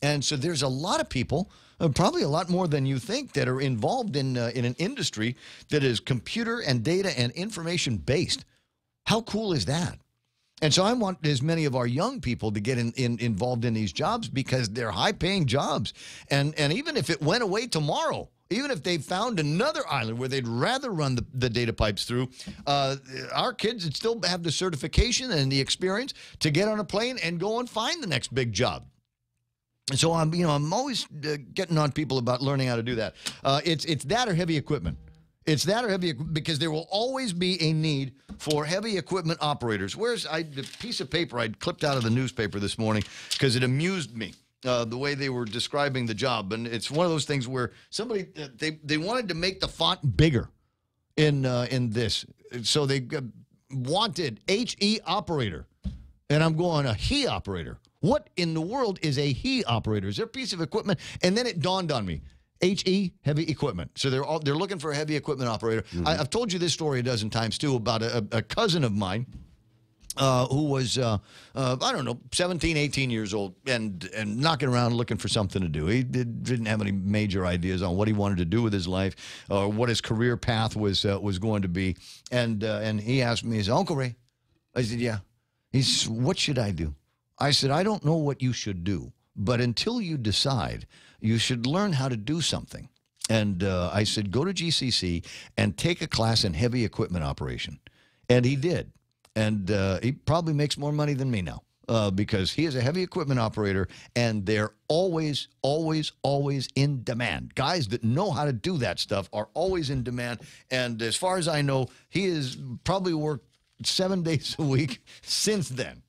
And so there's a lot of people Probably a lot more than you think that are involved in an industry that is computer and data and information based. How cool is that? And so I want as many of our young people to get involved in these jobs because they're high-paying jobs. And even if it went away tomorrow, even if they found another island where they'd rather run the data pipes through, our kids would still have the certification and the experience to get on a plane and go and find the next big job. And so I'm always getting on people about learning how to do that. It's that or heavy equipment. It's that or heavy, because there will always be a need for heavy equipment operators. Where's the piece of paper I clipped out of the newspaper this morning because it amused me, the way they were describing the job. And it's one of those things where somebody, they wanted to make the font bigger in this. So they wanted HE operator. And I'm going, a HE operator. What in the world is a HE operator? Is there a piece of equipment? And then it dawned on me. HE, heavy equipment. So they're looking for a heavy equipment operator. Mm-hmm. I've told you this story a dozen times, too, about a cousin of mine who was, I don't know, 17, 18 years old and knocking around looking for something to do. He didn't have any major ideas on what he wanted to do with his life or what his career path was going to be. And he asked me, he said, Uncle Ray. I said, yeah. He said, what should I do? I said, I don't know what you should do, but until you decide, you should learn how to do something. And I said, go to GCC and take a class in heavy equipment operation. And he did. And he probably makes more money than me now because he is a heavy equipment operator, and they're always, always, always in demand. Guys that know how to do that stuff are always in demand. And as far as I know, he has probably worked 7 days a week since then.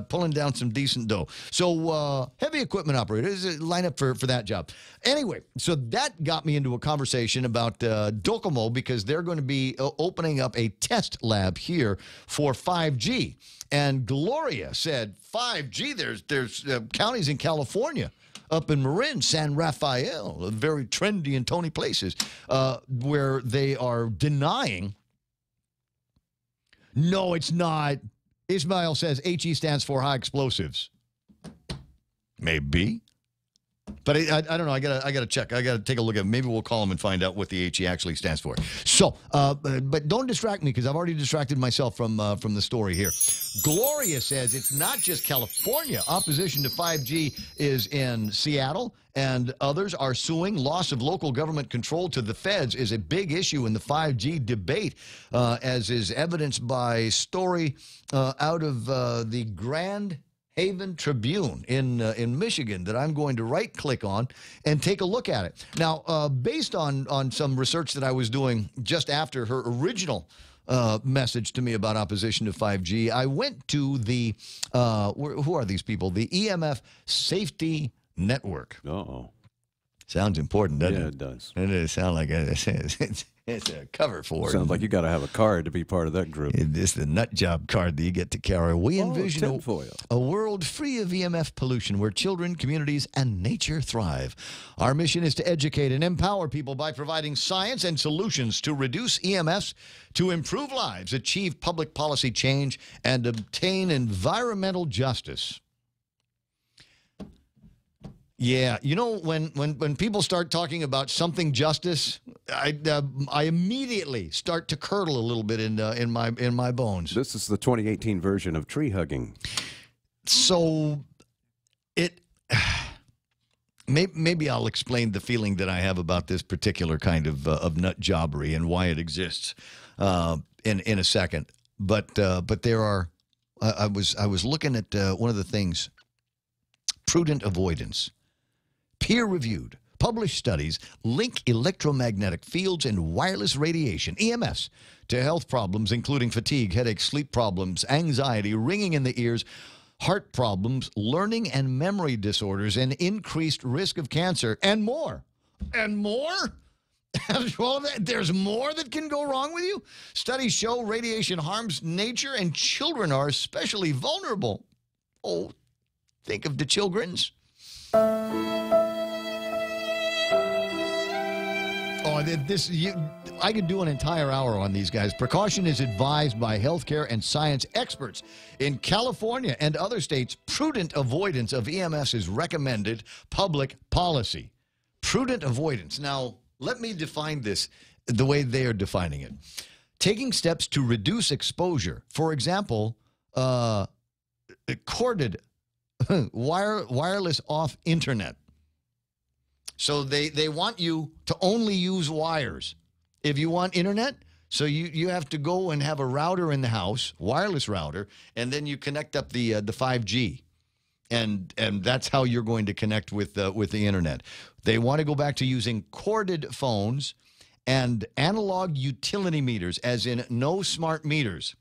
Pulling down some decent dough. So heavy equipment operators line up for that job. Anyway, so that got me into a conversation about Docomo because they're going to be opening up a test lab here for 5G. And Gloria said, 5G, there's counties in California, up in Marin, San Rafael, very trendy and Tony places, where they are denying. No, it's not. Ismail says HE stands for high explosives. Maybe. But I don't know. I gotta check. I gotta take a look at it. Maybe we'll call him and find out what the HE actually stands for. So, but don't distract me because I've already distracted myself from the story here. Gloria says it's not just California. Opposition to 5G is in Seattle, and others are suing. Loss of local government control to the feds is a big issue in the 5G debate, as is evidenced by story out of the Grand Haven Tribune in Michigan that I'm going to right-click on and take a look at it. Now, based on some research that I was doing just after her original message to me about opposition to 5G, I went to the, who are these people? The EMF Safety Network. Uh-oh. Sounds important, doesn't it? Yeah, it does. It does sound like it's a cover for it. Sounds like you got to have a card to be part of that group. It's the nut job card that you get to carry. We envision a world free of EMF pollution where children, communities, and nature thrive. Our mission is to educate and empower people by providing science and solutions to reduce EMFs, to improve lives, achieve public policy change, and obtain environmental justice. Yeah, you know, when people start talking about something justice, I immediately start to curdle a little bit in my bones. This is the 2018 version of tree hugging. So maybe I'll explain the feeling that I have about this particular kind of nut jobbery and why it exists in a second. But there are I was looking at one of the things, prudent avoidance. Peer-reviewed, published studies link electromagnetic fields and wireless radiation, EMS, to health problems including fatigue, headache, sleep problems, anxiety, ringing in the ears, heart problems, learning and memory disorders, and increased risk of cancer, and more. And more? After all of that, there's more that can go wrong with you? Studies show radiation harms nature, and children are especially vulnerable. Oh, think of the children's. Oh, I could do an entire hour on these guys. Precaution is advised by healthcare and science experts. In California and other states, prudent avoidance of EMS is recommended public policy. Prudent avoidance. Now, let me define this the way they are defining it. Taking steps to reduce exposure. For example, corded wireless off internet. So they want you to only use wires. If you want internet, so you have to go and have a router in the house, wireless router, and then you connect up the 5G. And that's how you're going to connect with the internet. They want to go back to using corded phones and analog utility meters, as in no smart meters.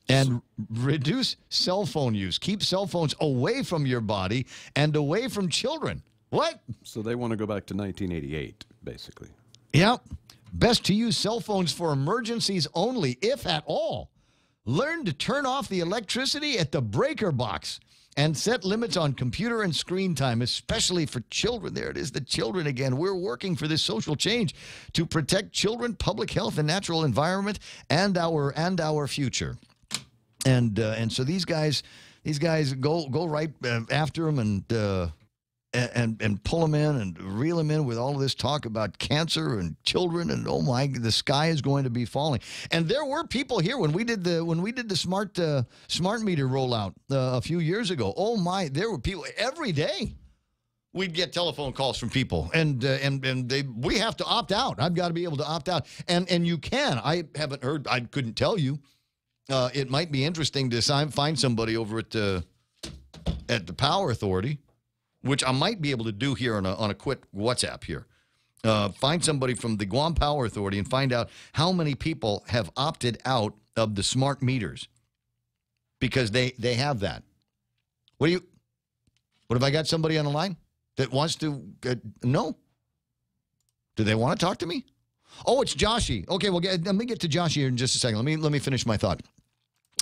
And reduce cell phone use. Keep cell phones away from your body and away from children. What? So they want to go back to 1988, basically. Yep. Best to use cell phones for emergencies only, if at all. Learn to turn off the electricity at the breaker box and set limits on computer and screen time, especially for children. There it is, the children again. We're working for this social change to protect children, public health, and natural environment, and our future. And so these guys go right after them and pull them in and reel them in with all of this talk about cancer and children, and oh my, the sky is going to be falling. And there were people here when we did the smart meter rollout a few years ago. Oh my, there were people every day. We'd get telephone calls from people, and we have to opt out. I've got to be able to opt out, and you can. I haven't heard. I couldn't tell you. It might be interesting to find somebody over at the Power Authority, which I might be able to do here on a quick WhatsApp here. Find somebody from the Guam Power Authority and find out how many people have opted out of the smart meters, because they have that. What have I got somebody on the line that wants to no? Do they want to talk to me? Oh, it's Joshy. Okay, well, let me get to Joshy here in just a second. Let me finish my thought.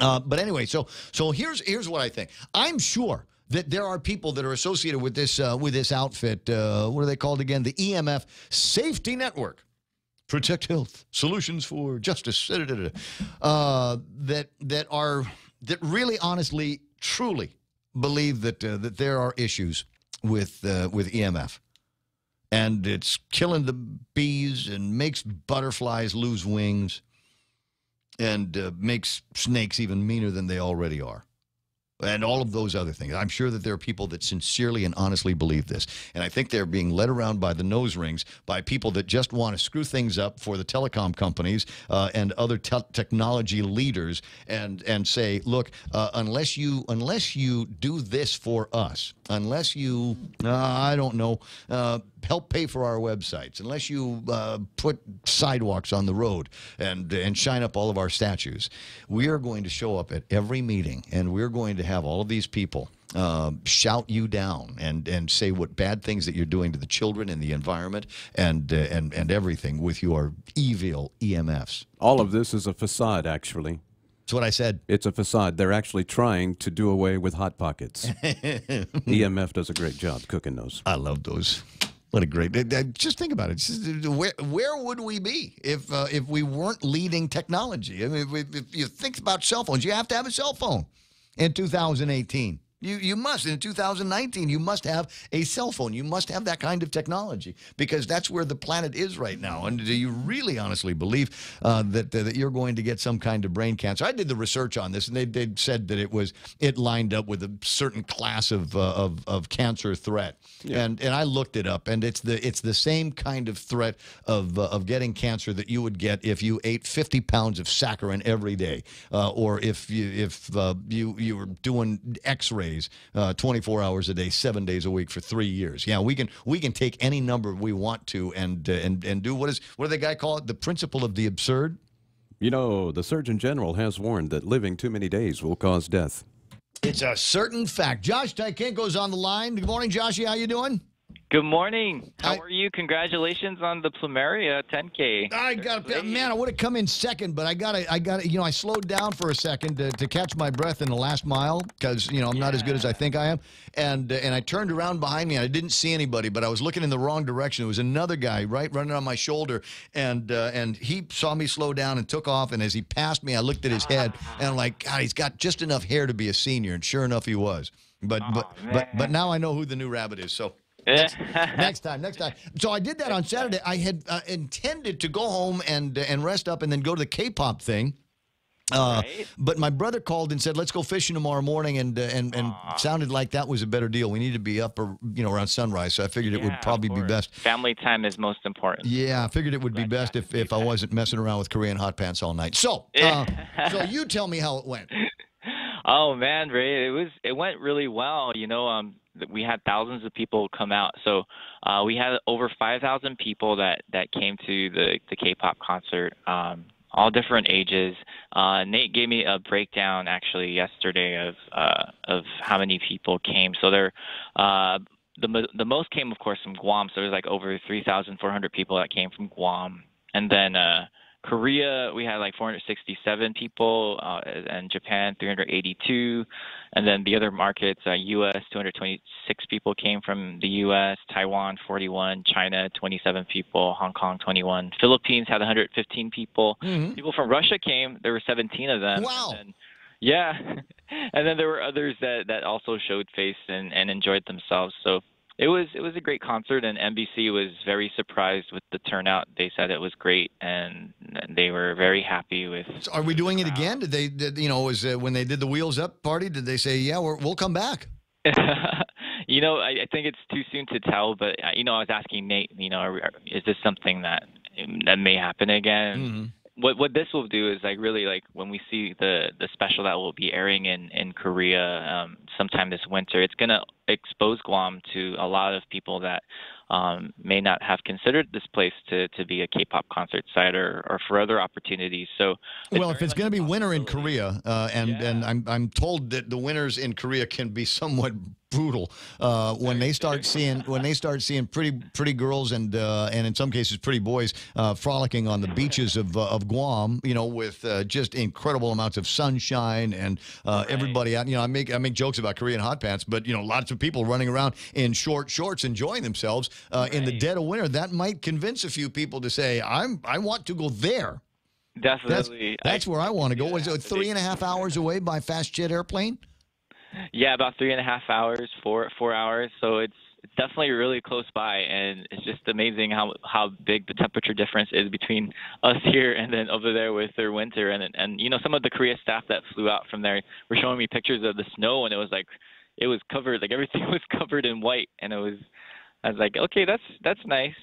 But anyway, so here's what I think. I'm sure that there are people that are associated with this outfit. What are they called again? The EMF Safety Network, Protect Health Solutions for Justice. That really, honestly, truly believe that there are issues with EMF. And it's killing the bees and makes butterflies lose wings and makes snakes even meaner than they already are. And all of those other things. I'm sure that there are people that sincerely and honestly believe this. And I think they're being led around by the nose rings by people that just want to screw things up for the telecom companies and other technology leaders and say, look, unless you do this for us, unless you, I don't know, help pay for our websites, unless you put sidewalks on the road and shine up all of our statues, we are going to show up at every meeting, and we're going to have all of these people shout you down and say what bad things that you're doing to the children and the environment and everything with your evil EMFs. All of this is a facade, actually. That's what I said. It's a facade. They're actually trying to do away with Hot Pockets. EMF does a great job cooking those. I love those. What a great... Just think about it. Just, where would we be if we weren't leading technology? I mean, if you think about cell phones, you have to have a cell phone in 2018. You must. In 2019, you must have a cell phone. You must have that kind of technology, because that's where the planet is right now. And do you really honestly believe that you're going to get some kind of brain cancer? I did the research on this, and they said that it lined up with a certain class of cancer threat. Yeah. And I looked it up, and it's the same kind of threat of getting cancer that you would get if you ate 50 pounds of saccharin every day, or if you were doing X-rays 24 hours a day, 7 days a week for 3 years. Yeah, we can take any number we want to and do what do the guy call it? The principle of the absurd. You know, the Surgeon General has warned that living too many days will cause death. It's a certain fact. Josh Tykenko's on the line. Good morning, Joshy. How you doing? Good morning. How are you? Congratulations on the Plumeria 10K. Man, I would have come in second, but I got to, I slowed down for a second to catch my breath in the last mile, because, I'm not as good as I think I am. And I turned around behind me, and I didn't see anybody, but I was looking in the wrong direction. It was another guy running on my shoulder, and he saw me slow down and took off. And as he passed me, I looked at his head, and I'm like, God, he's got just enough hair to be a senior. And sure enough, he was. But now I know who the new rabbit is. So. Next time. So I did that on Saturday. I had intended to go home and rest up and then go to the K-pop thing. But my brother called and said, let's go fishing tomorrow morning, and sounded like that was a better deal. We need to be up around sunrise, so I figured it would probably be best. Family time is most important. Yeah, I figured it would be best if I wasn't messing around with Korean hot pants all night. So, so you tell me how it went. Oh man, Ray, it went really well. We had thousands of people come out. So we had over 5,000 people that came to the K-pop concert. All different ages. Nate gave me a breakdown actually yesterday of how many people came. So the most came, of course, from Guam. So there's like over 3,400 people that came from Guam, and then Korea, we had like 467 people, and Japan 382, and then the other markets, U.S. 226 people came from the U.S., Taiwan 41, China 27 people, Hong Kong 21, Philippines had 115 people. People from Russia came, there were 17 of them. Wow. And then, yeah, and then there were others that also showed face and enjoyed themselves. So it was a great concert, and NBC was very surprised with the turnout. They said it was great, and they were very happy with. So are we doing it again? Did they? Was when they did the Wheels Up party? Did they say, "Yeah, we'll come back"? I think it's too soon to tell. But I was asking Nate, is this something that may happen again? What this will do is really when we see the special that will be airing in Korea sometime this winter, it's gonna expose Guam to a lot of people that may not have considered this place to be a K-pop concert site or for other opportunities. So, if it's going to be winter in Korea, and I'm told that the winters in Korea can be somewhat brutal when they start seeing pretty girls and in some cases pretty boys frolicking on the beaches of Guam, with just incredible amounts of sunshine and everybody out. I make jokes about Korean hot pants, but lots of people running around in short shorts enjoying themselves in the dead of winter. That might convince a few people to say, I want to go there. Definitely, that's where I want to go. Was it 3.5 hours away by fast jet airplane? Yeah, about 3.5 hours, 4 hours. So it's definitely really close by, and it's just amazing how big the temperature difference is between us here and then over there with their winter. And some of the Korea staff that flew out from there were showing me pictures of the snow, and it was covered, everything was covered in white, and I was like, okay, that's nice.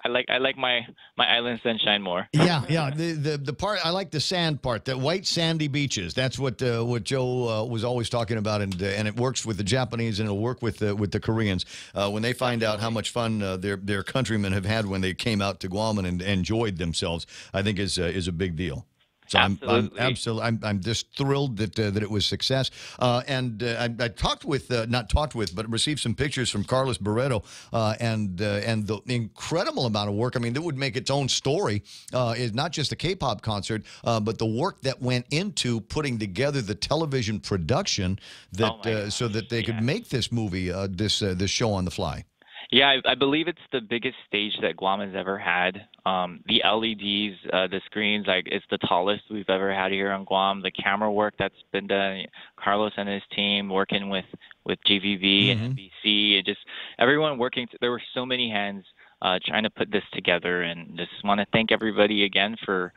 I like my island sunshine more. Yeah. The part I like, the sand part, the white sandy beaches. That's what Joe was always talking about, and it works with the Japanese, and it'll work with the Koreans when they find out how much fun their countrymen have had when they came out to Guam and enjoyed themselves. I think is a big deal. So I'm just thrilled that it was success. And I talked with, but received some pictures from Carlos Barreto and the incredible amount of work. I mean, that would make its own story. Is not just a K-pop concert, but the work that went into putting together the television production that so that they could make this movie, this show on the fly. Yeah, I believe it's the biggest stage that Guam has ever had. The LEDs, the screens, it's the tallest we've ever had here on Guam. The camera work that's been done, Carlos and his team working with GVB and NBC, and just everyone working. There were so many hands trying to put this together, and just want to thank everybody again for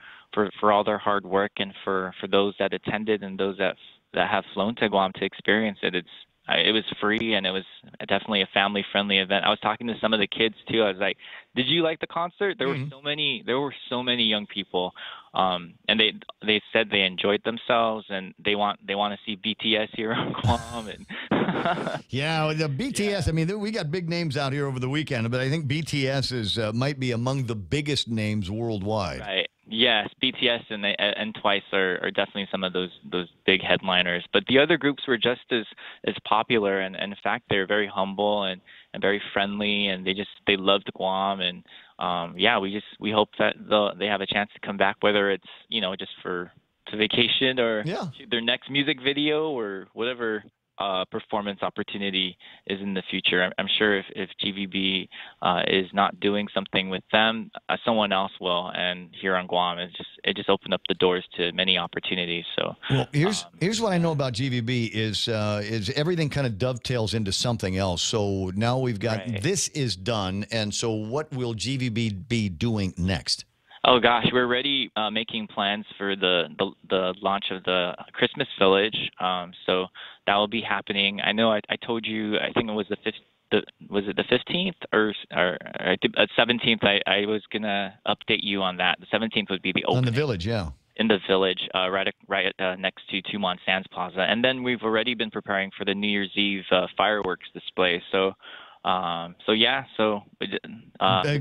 all their hard work, and for those that attended and those that have flown to Guam to experience it. It was free, and it was definitely a family-friendly event. I was talking to some of the kids too. I was like, "Did you like the concert?" There were so many young people, and they said they enjoyed themselves, and they want to see BTS here on Guam. And yeah, the BTS. I mean, we got big names out here over the weekend, but I think BTS is might be among the biggest names worldwide. Right. Yes, BTS and Twice are definitely some of those big headliners. But the other groups were just as popular, and in fact, they're very humble and very friendly, and they loved Guam. And we hope that they have a chance to come back, whether it's just to vacation or shoot their next music video or whatever performance opportunity is in the future. I'm sure if GVB is not doing something with them, someone else will. And here on Guam, it just opened up the doors to many opportunities. So, well, here's what I know about GVB is everything kind of dovetails into something else. So now we've got this is done, and so what will GVB be doing next? Oh gosh, we're already making plans for the launch of the Christmas Village. So that will be happening. I know I told you, I think it was was it the 15th or 17th? I was gonna update you on that. The 17th would be the opening. On the Village, yeah. In the Village, right next to Tumon Sands Plaza, and then we've already been preparing for the New Year's Eve fireworks display. So going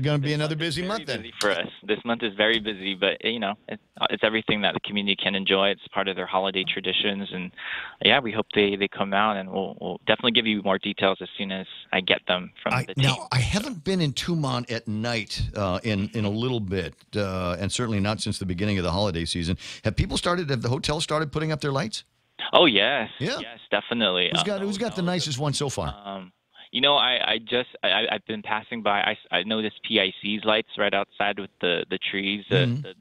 to be another busy month then. Busy for us. This month is very busy, but it's everything that the community can enjoy. It's part of their holiday traditions, and we hope they come out, and we'll definitely give you more details as soon as I get them from the team. Now, I haven't been in Tumon at night in a little bit, and certainly not since the beginning of the holiday season. Have the hotels started putting up their lights? Oh yes, yes, definitely. Who's got the nicest one so far? I've been passing by. I noticed PIC's lights right outside with the trees, the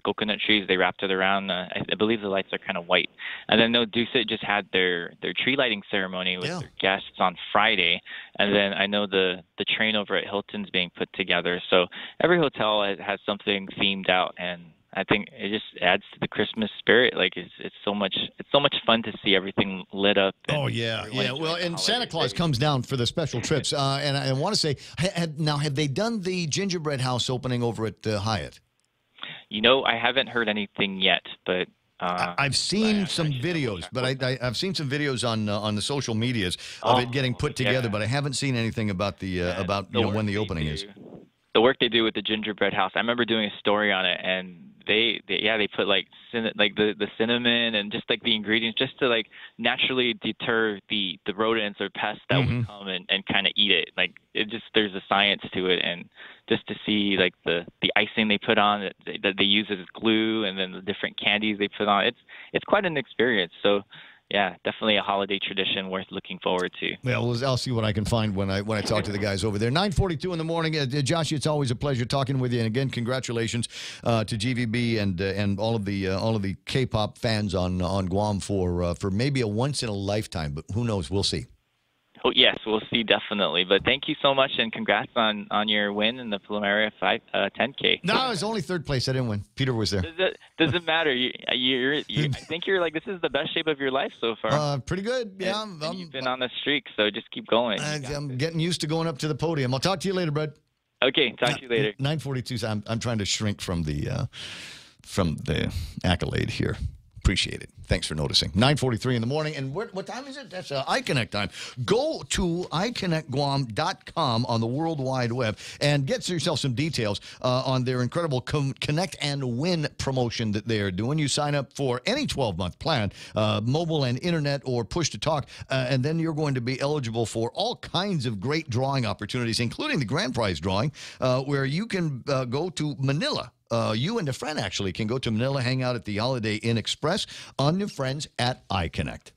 coconut trees. They wrapped it around. I believe the lights are kind of white. And then Dusit just had their tree lighting ceremony with their guests on Friday. And then I know the train over at Hilton's being put together. So every hotel has something themed out, and I think it just adds to the Christmas spirit. Like it's so much fun to see everything lit up. Oh yeah. Well, and Santa Claus comes down for the special trips. And I want to say, have they done the gingerbread house opening over at Hyatt? I haven't heard anything yet, but I've seen some videos. But I've seen some videos on the social medias of it getting put together. But I haven't seen anything about when the opening is. The work they do with the gingerbread house. I remember doing a story on it, and they put the cinnamon and just like the ingredients just to like naturally deter the rodents or pests that would come and kind of eat it. Like there's a science to it, and just to see like the icing they put on that they use as glue, and then the different candies they put on. It's quite an experience. So. Yeah, definitely a holiday tradition worth looking forward to. Well, I'll see what I can find when I talk to the guys over there. 9:42 in the morning. Josh, it's always a pleasure talking with you. And again, congratulations to GVB and all of the K-pop fans on Guam for maybe a once in a lifetime. But who knows? We'll see. Oh, yes, we'll see, definitely. But thank you so much, and congrats on your win in the Plumeria 10K. No, it was only third place. I didn't win. Peter was there. Does it matter? I think you're like, this is the best shape of your life so far. Pretty good, yeah. You've been on the streak, so just keep going. I'm getting used to going up to the podium. I'll talk to you later, bud. Okay, talk to you later. 9:42. So I'm trying to shrink from the accolade here. Appreciate it. Thanks for noticing. 9:43 in the morning. And what time is it? That's iConnect time. Go to iConnectGuam.com on the World Wide Web and get yourself some details on their incredible Connect and Win promotion that they are doing. You sign up for any 12-month plan, mobile and internet or push to talk, and then you're going to be eligible for all kinds of great drawing opportunities, including the grand prize drawing, where you can go to Manila. You and a friend actually can go to Manila, hang out at the Holiday Inn Express on New Friends at iConnect.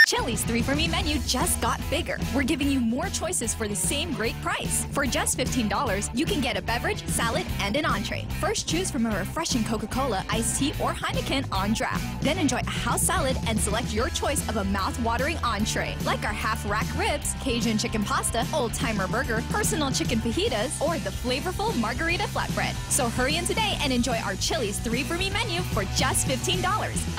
Chili's 3 for Me menu just got bigger. We're giving you more choices for the same great price. For just $15, you can get a beverage, salad, and an entree. First, choose from a refreshing Coca-Cola, iced tea, or Heineken on draft. Then enjoy a house salad and select your choice of a mouth-watering entree, like our half-rack ribs, Cajun chicken pasta, old-timer burger, personal chicken fajitas, or the flavorful margarita flatbread. So hurry in today and enjoy our Chili's 3 for Me menu for just $15.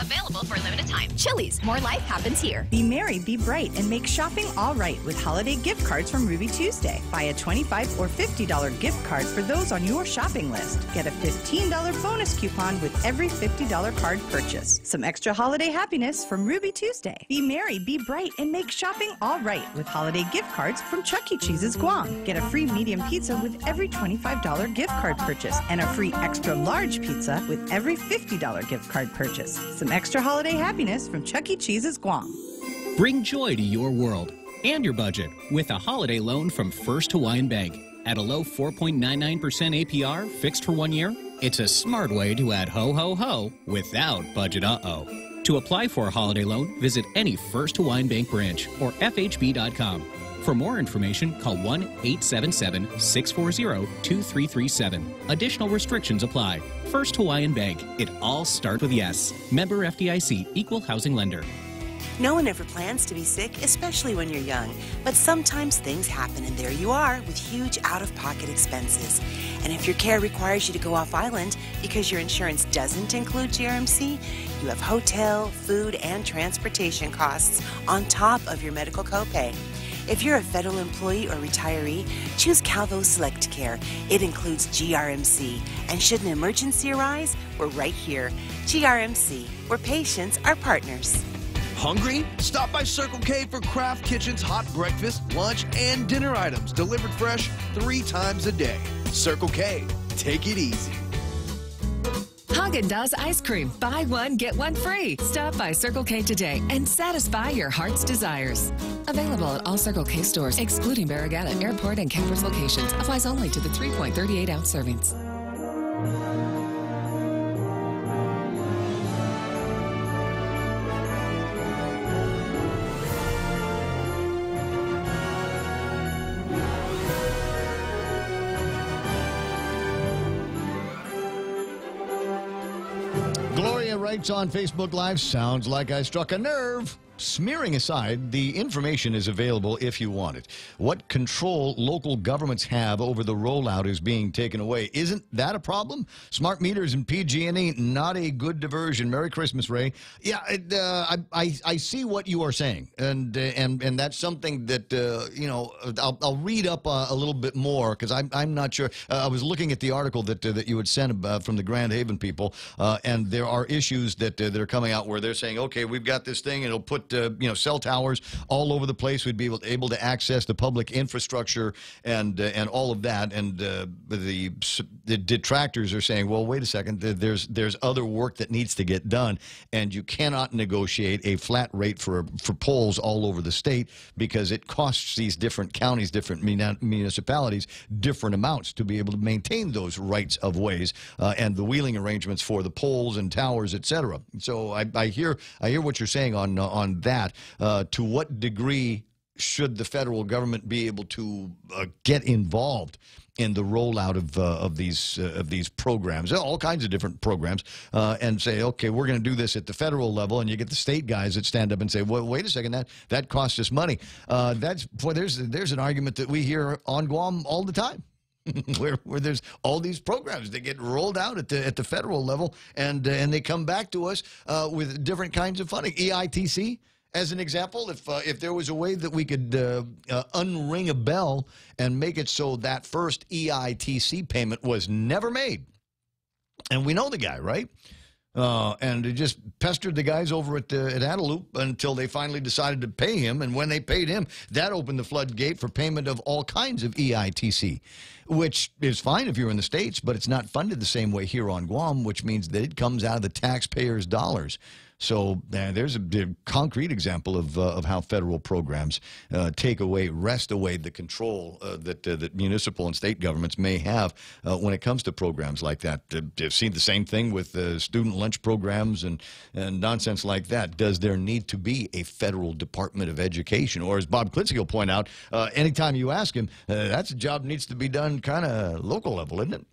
Available for a limited time. Chili's, more life happens here. Be merry, be bright, and make shopping all right with holiday gift cards from Ruby Tuesday. Buy a $25 or $50 gift card for those on your shopping list. Get a $15 bonus coupon with every $50 card purchase. Some extra holiday happiness from Ruby Tuesday. Be merry, be bright, and make shopping all right with holiday gift cards from Chuck E. Cheese's Guam. Get a free medium pizza with every $25 gift card purchase and a free extra large pizza with every $50 gift card purchase. Some extra holiday happiness from Chuck E. Cheese's Guam. Bring joy to your world and your budget with a holiday loan from First Hawaiian Bank. At a low 4.99% APR, fixed for 1 year, it's a smart way to add ho, ho, ho without budget uh-oh. To apply for a holiday loan, visit any First Hawaiian Bank branch or FHB.com. For more information, call 1-877-640-2337. Additional restrictions apply. First Hawaiian Bank. It all starts with yes. Member FDIC, Equal Housing Lender. No one ever plans to be sick, especially when you're young. But sometimes things happen, and there you are with huge out-of-pocket expenses. And if your care requires you to go off-island because your insurance doesn't include GRMC, you have hotel, food, and transportation costs on top of your medical copay. If you're a federal employee or retiree, choose Calvo Select Care. It includes GRMC. And should an emergency arise, we're right here. GRMC, where patients are partners. Hungry? Stop by Circle K for Craft Kitchen's hot breakfast, lunch, and dinner items delivered fresh 3 times a day. Circle K, take it easy. Haagen-Dazs ice cream. Buy one, get one free. Stop by Circle K today and satisfy your heart's desires. Available at all Circle K stores, excluding Barragata, Airport, and Campers locations. Applies only to the 3.38-ounce servings. Writes on Facebook Live, sounds like I struck a nerve. Smearing aside, the information is available if you want it. What control local governments have over the rollout is being taken away. Isn't that a problem? Smart meters and PG&E, not a good diversion. Merry Christmas, Ray. Yeah, I see what you are saying, and that's something that I'll read up a little bit more because I'm not sure. I was looking at the article that you had sent from the Grand Haven people, and there are issues that are coming out where they're saying, okay, we've got this thing, and it'll put cell towers all over the place. We'd be able to access the public infrastructure and all of that. And the detractors are saying, well, wait a second, there's other work that needs to get done, and you cannot negotiate a flat rate for poles all over the state because it costs these different counties, different municipalities, different amounts to be able to maintain those rights of ways and the wheeling arrangements for the poles and towers, etc. So I hear what you're saying on that. To what degree should the federal government be able to get involved in the rollout of these programs, all kinds of different programs, and say, okay, we're going to do this at the federal level, and you get the state guys that stand up and say, well, wait a second, that costs us money. There's an argument that we hear on Guam all the time. where there's all these programs that get rolled out at the federal level, and they come back to us with different kinds of funding. EITC, as an example, if there was a way that we could unring a bell and make it so that first EITC payment was never made, and we know the guy, right? And it just pestered the guys over at Adelup until they finally decided to pay him. And when they paid him, that opened the floodgate for payment of all kinds of EITC, which is fine if you're in the States, but it's not funded the same way here on Guam, which means that it comes out of the taxpayers' dollars. So there's a concrete example of how federal programs wrest away the control that municipal and state governments may have when it comes to programs like that. I've seen the same thing with student lunch programs and nonsense like that. Does there need to be a federal Department of Education? Or as Bob Klitzky will point out, anytime you ask him, that's a job that needs to be done kind of local level, isn't it?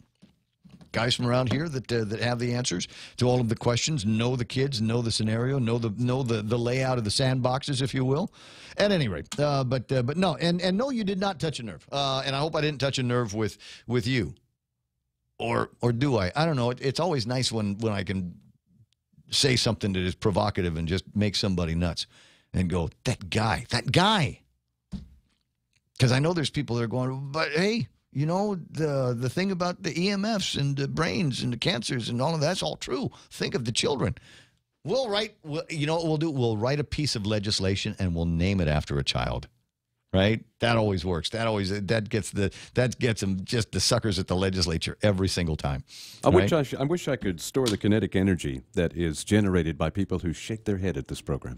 Guys from around here that have the answers to all of the questions, know the kids, know the scenario, know the layout of the sandboxes, if you will. At any rate, but no, and no, you did not touch a nerve, and I hope I didn't touch a nerve with you, or do I? I don't know. It's always nice when I can say something that is provocative and just make somebody nuts, and go, that guy, because I know there's people that are going, but hey. You know, the thing about the EMFs and the brains and the cancers and all of that's all true. Think of the children. You know what we'll do? We'll write a piece of legislation and we'll name it after a child. Right? That always works. That gets them just the suckers at the legislature every single time. I wish I could store the kinetic energy that is generated by people who shake their head at this program.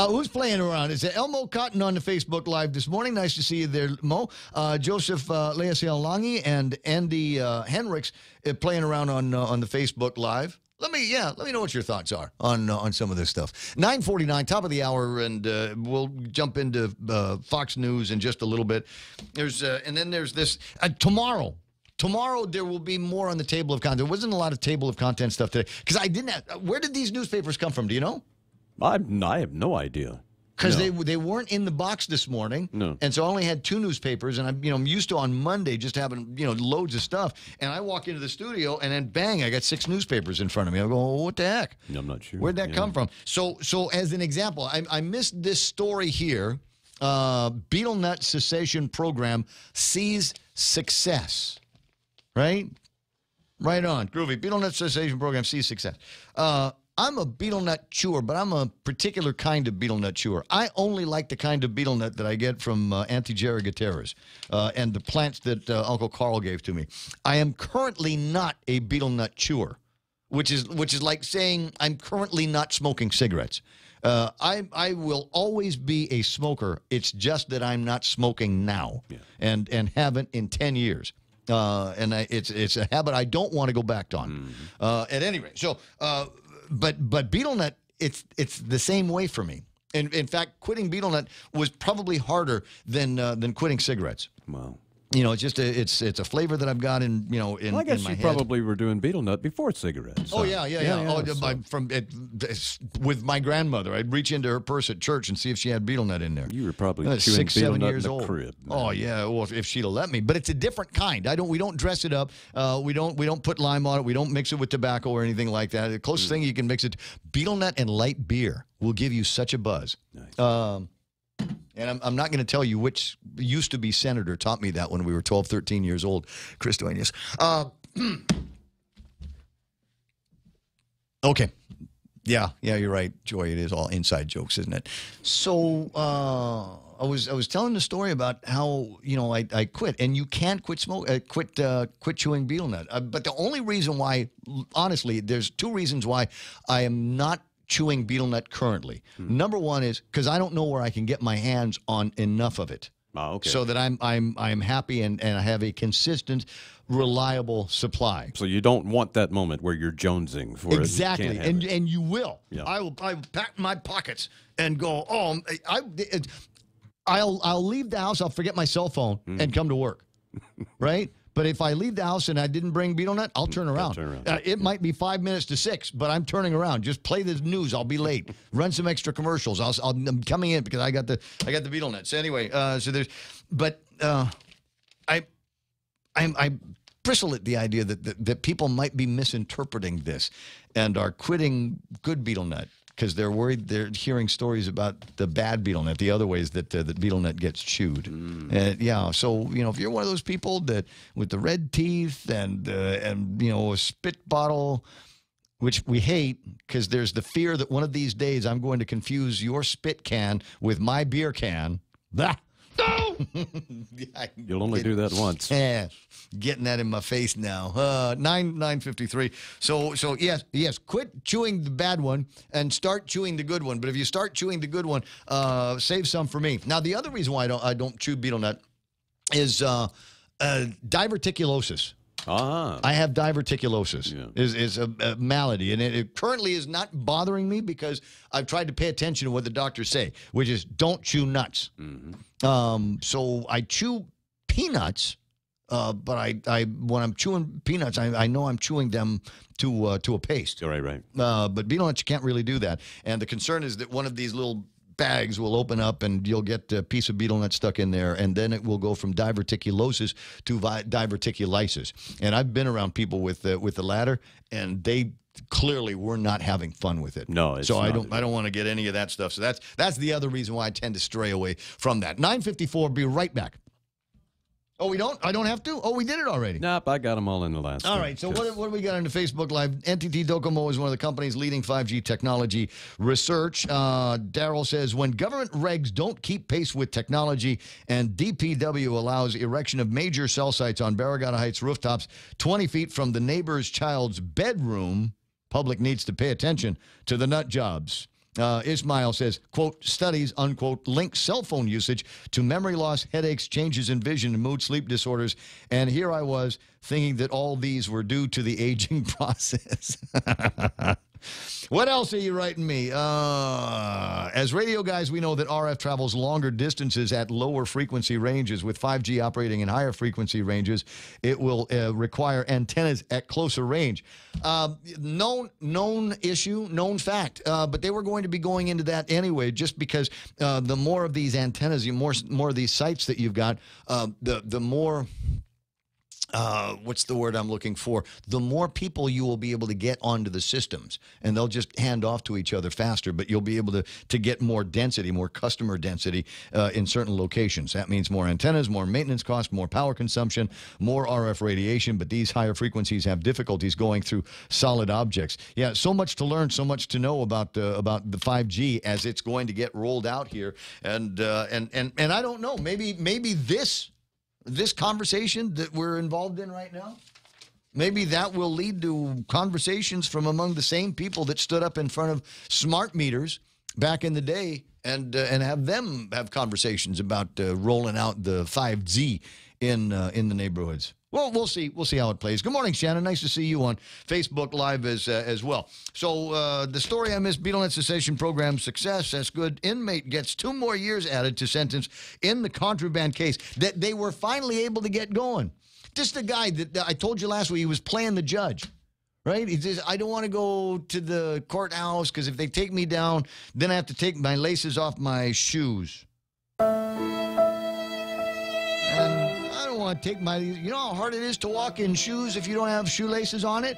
Who's playing around? Is it Elmo Cotton on the Facebook Live this morning? Nice to see you there, Mo. Joseph Leasialangi and Andy Henricks playing around on the Facebook Live. Let me know what your thoughts are on some of this stuff. 9:49, top of the hour, and we'll jump into Fox News in just a little bit. And then there's this tomorrow. Tomorrow there will be more on the table of content. There wasn't a lot of table of content stuff today because I didn't have. Where did these newspapers come from? Do you know? I have no idea. Because they weren't in the box this morning, and so I only had 2 newspapers, and I'm used to on Monday just having loads of stuff, and I walk into the studio, and then bang, I got 6 newspapers in front of me. I go, oh, what the heck? I'm not sure. Where'd that come from? So as an example, I missed this story here. Betel nut cessation program sees success. Right on, groovy. Betel nut cessation program sees success. I'm a betel nut chewer, but I'm a particular kind of betel nut chewer. I only like the kind of betel nut that I get from Auntie Jerry Gutierrez and the plants that Uncle Carl gave to me. I am currently not a betel nut chewer, which is like saying I'm currently not smoking cigarettes. I will always be a smoker. It's just that I'm not smoking now and haven't in 10 years. It's a habit I don't want to go back on. At any rate, so... But betel nut, it's the same way for me. In fact, quitting betel nut was probably harder than quitting cigarettes. Wow. It's just it's a flavor that I've got in in I guess in my you head. probably were doing betel nut before cigarettes. Oh yeah. So. With my grandmother, I'd reach into her purse at church and see if she had betel nut in there. You were probably chewing 6, 7 betel nut years in the old. crib. Man. Oh yeah, well if she'd have let me. But it's a different kind. We don't dress it up. We don't put lime on it. We don't mix it with tobacco or anything like that. The closest thing you can mix it, betel nut and light beer will give you such a buzz. Nice. And I'm not going to tell you which used to be senator taught me that when we were 12, 13 years old, Chris Duenas. Okay. Yeah, you're right, Joy. It is all inside jokes, isn't it? So I was telling the story about how I quit, and you can't quit chewing betel nut. But the only reason why, honestly, there's 2 reasons why I am not chewing betel nut currently. Number one is because I don't know where I can get my hands on enough of it. Oh, okay. So that I'm happy and I have a consistent, reliable supply. So you don't want that moment where you're jonesing for exactly. it. Exactly, and you will. Yeah. I will pack my pockets and go. Oh, I'll leave the house. I'll forget my cell phone and come to work. Right. But if I leave the house and I didn't bring betel nut, I'll turn around. It might be 5 minutes to 6, but I'm turning around. Just play the news. I'll be late. Run some extra commercials. I'm coming in because I got the betel nut. So anyway, I bristle at the idea that people might be misinterpreting this and are quitting good betel nut because they're worried they're hearing stories about the bad betel nut, the other ways that betel nut gets chewed. So if you're one of those people that with the red teeth and a spit bottle, which we hate because there's the fear that one of these days I'm going to confuse your spit can with my beer can. No! You'll only do that once. Yeah, getting that in my face now. 9:53. So yes. Quit chewing the bad one and start chewing the good one. But if you start chewing the good one, save some for me. Now the other reason why I don't chew betel nut is diverticulosis. I have diverticulosis. Is a malady, and it currently is not bothering me because I've tried to pay attention to what the doctors say, which is don't chew nuts. So I chew peanuts, but I when I'm chewing peanuts, I know I'm chewing them to a paste. Right. But betel nuts, you can't really do that, and the concern is that one of these little bags will open up and you'll get a piece of betel nut stuck in there, and then it will go from diverticulosis to diverticulitis. And I've been around people with the latter, and they clearly were not having fun with it. No, it's so not. I don't want to get any of that stuff. So that's the other reason why I tend to stray away from that. 9:54. Be right back. Oh, we don't? I don't have to? Oh, we did it already. Nope, I got them all in the last All right, so what do we got on the Facebook Live? NTT Docomo is one of the companies leading 5G technology research. Daryl says, when government regs don't keep pace with technology and DPW allows erection of major cell sites on Barragata Heights rooftops 20 feet from the neighbor's child's bedroom, public needs to pay attention to the nut jobs. Ismail says, quote, studies, unquote, link cell phone usage to memory loss, headaches, changes in vision, and mood, sleep disorders. And here I was thinking that all these were due to the aging process. What else are you writing me? As radio guys, we know that RF travels longer distances at lower frequency ranges. With 5G operating in higher frequency ranges, it will require antennas at closer range. Known issue, known fact. But they were going to be going into that anyway, just because the more of these antennas, the more of these sites that you've got, the more... what's the word I'm looking for? The more people you will be able to get onto the systems, and they'll just hand off to each other faster, but you'll be able to get more density, more customer density in certain locations. That means more antennas, more maintenance costs, more power consumption, more RF radiation, but these higher frequencies have difficulties going through solid objects. Yeah, so much to learn, so much to know about the 5G as it's going to get rolled out here. And I don't know, maybe this conversation that we're involved in right now, maybe that will lead to conversations from among the same people that stood up in front of smart meters back in the day and have them have conversations about rolling out the 5G in the neighborhoods. Well, we'll see. We'll see how it plays. Good morning, Shannon. Nice to see you on Facebook Live as well. So the story I missed, Beetle Net Cessation Program success. That's good. Inmate gets 2 more years added to sentence in the contraband case that they were finally able to get going. Just the guy that I told you last week, he was playing the judge. Right? He says, I don't want to go to the courthouse because if they take me down, then I have to take my laces off my shoes. Want to take my, you know how hard it is to walk in shoes if you don't have shoelaces on it?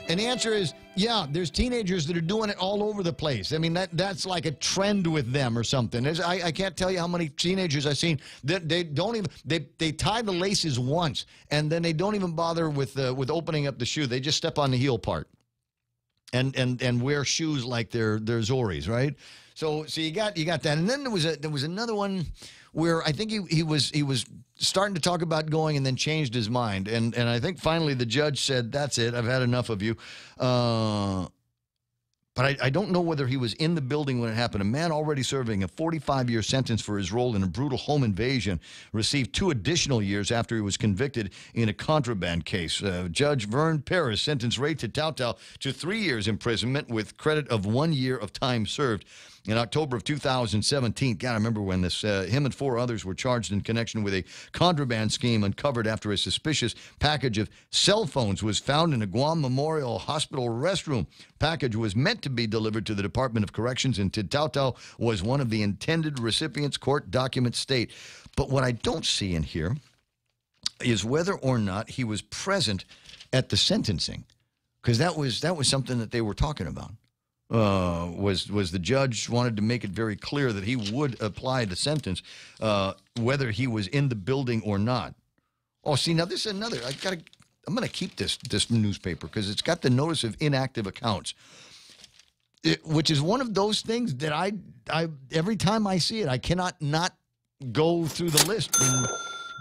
And the answer is, yeah, there's teenagers that are doing it all over the place. I mean, that's like a trend with them or something. I can't tell you how many teenagers I've seen that they don't even, they tie the laces once, and then they don't even bother with opening up the shoe. They just step on the heel part and wear shoes like they're Zoris, right? So you got that. And then there was another one where I think he was starting to talk about going and then changed his mind. And I think finally the judge said, that's it, I've had enough of you. But I don't know whether he was in the building when it happened. A man already serving a 45-year sentence for his role in a brutal home invasion received 2 additional years after he was convicted in a contraband case. Judge Vern Paris sentenced Ray Tatauta to 3 years imprisonment with credit of 1 year of time served. In October of 2017, God, I remember when this, him and 4 others were charged in connection with a contraband scheme uncovered after a suspicious package of cell phones was found in a Guam Memorial Hospital restroom. Package was meant to be delivered to the Department of Corrections, and Tatauta was one of the intended recipients, court documents state. But what I don't see in here is whether or not he was present at the sentencing, because that was something that they were talking about. Was the judge wanted to make it very clear that he would apply the sentence, whether he was in the building or not. Oh, see, now this is another. I'm going to keep this newspaper because it's got the notice of inactive accounts, which is one of those things that I every time I see it, I cannot not go through the list and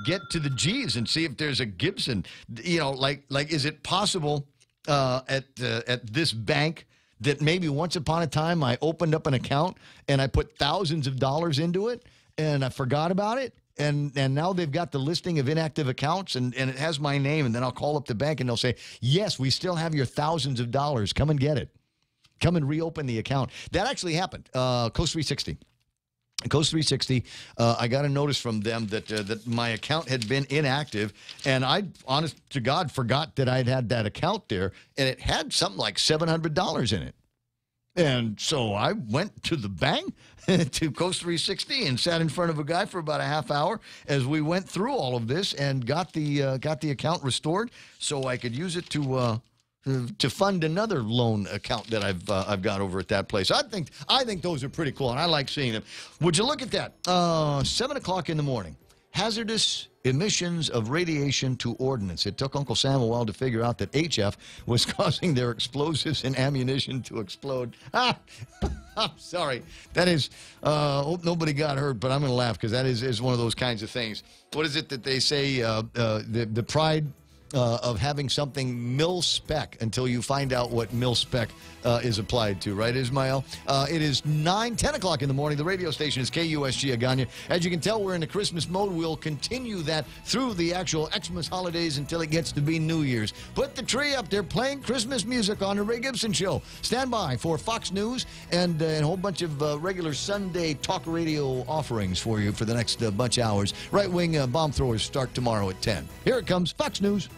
get to the G's and see if there's a Gibson. You know, like is it possible at this bank that maybe once upon a time I opened up an account and I put thousands of dollars into it and I forgot about it, and now they've got the listing of inactive accounts and it has my name, and then I'll call up the bank and they'll say, yes, we still have your thousands of dollars. Come and get it. Come and reopen the account. That actually happened. Coast 360. Coast 360, I got a notice from them that my account had been inactive, and I, honest to God, forgot that I'd had that account there, and it had something like $700 in it. And so I went to the bank, to Coast 360, and sat in front of a guy for about a half hour as we went through all of this and got the account restored so I could use it to fund another loan account that I've got over at that place. I think those are pretty cool, and I like seeing them. Would you look at that? 7 o'clock in the morning. Hazardous emissions of radiation to ordnance. It took Uncle Sam a while to figure out that HF was causing their explosives and ammunition to explode. I'm sorry. That is, hope nobody got hurt, but I'm going to laugh because that is one of those kinds of things. What is it that they say, the pride of having something mil-spec until you find out what mil-spec is applied to, right, Ismael? It is 10 o'clock in the morning. The radio station is KUSG Agana. As you can tell, we're in the Christmas mode. We'll continue that through the actual Xmas holidays until it gets to be New Year's. Put the tree up there, playing Christmas music on the Ray Gibson Show. Stand by for Fox News and a whole bunch of regular Sunday talk radio offerings for you for the next bunch of hours. Right-wing bomb throwers start tomorrow at 10. Here it comes, Fox News.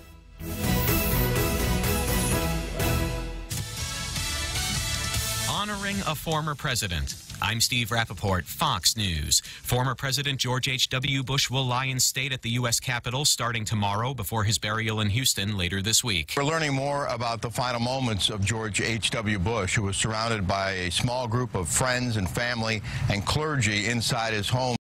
Honoring a former president. I'm Steve Rappaport, Fox News. Former President George H.W. Bush will lie in state at the U.S. Capitol starting tomorrow before his burial in Houston later this week. We're learning more about the final moments of George H.W. Bush, who was surrounded by a small group of friends and family and clergy inside his home.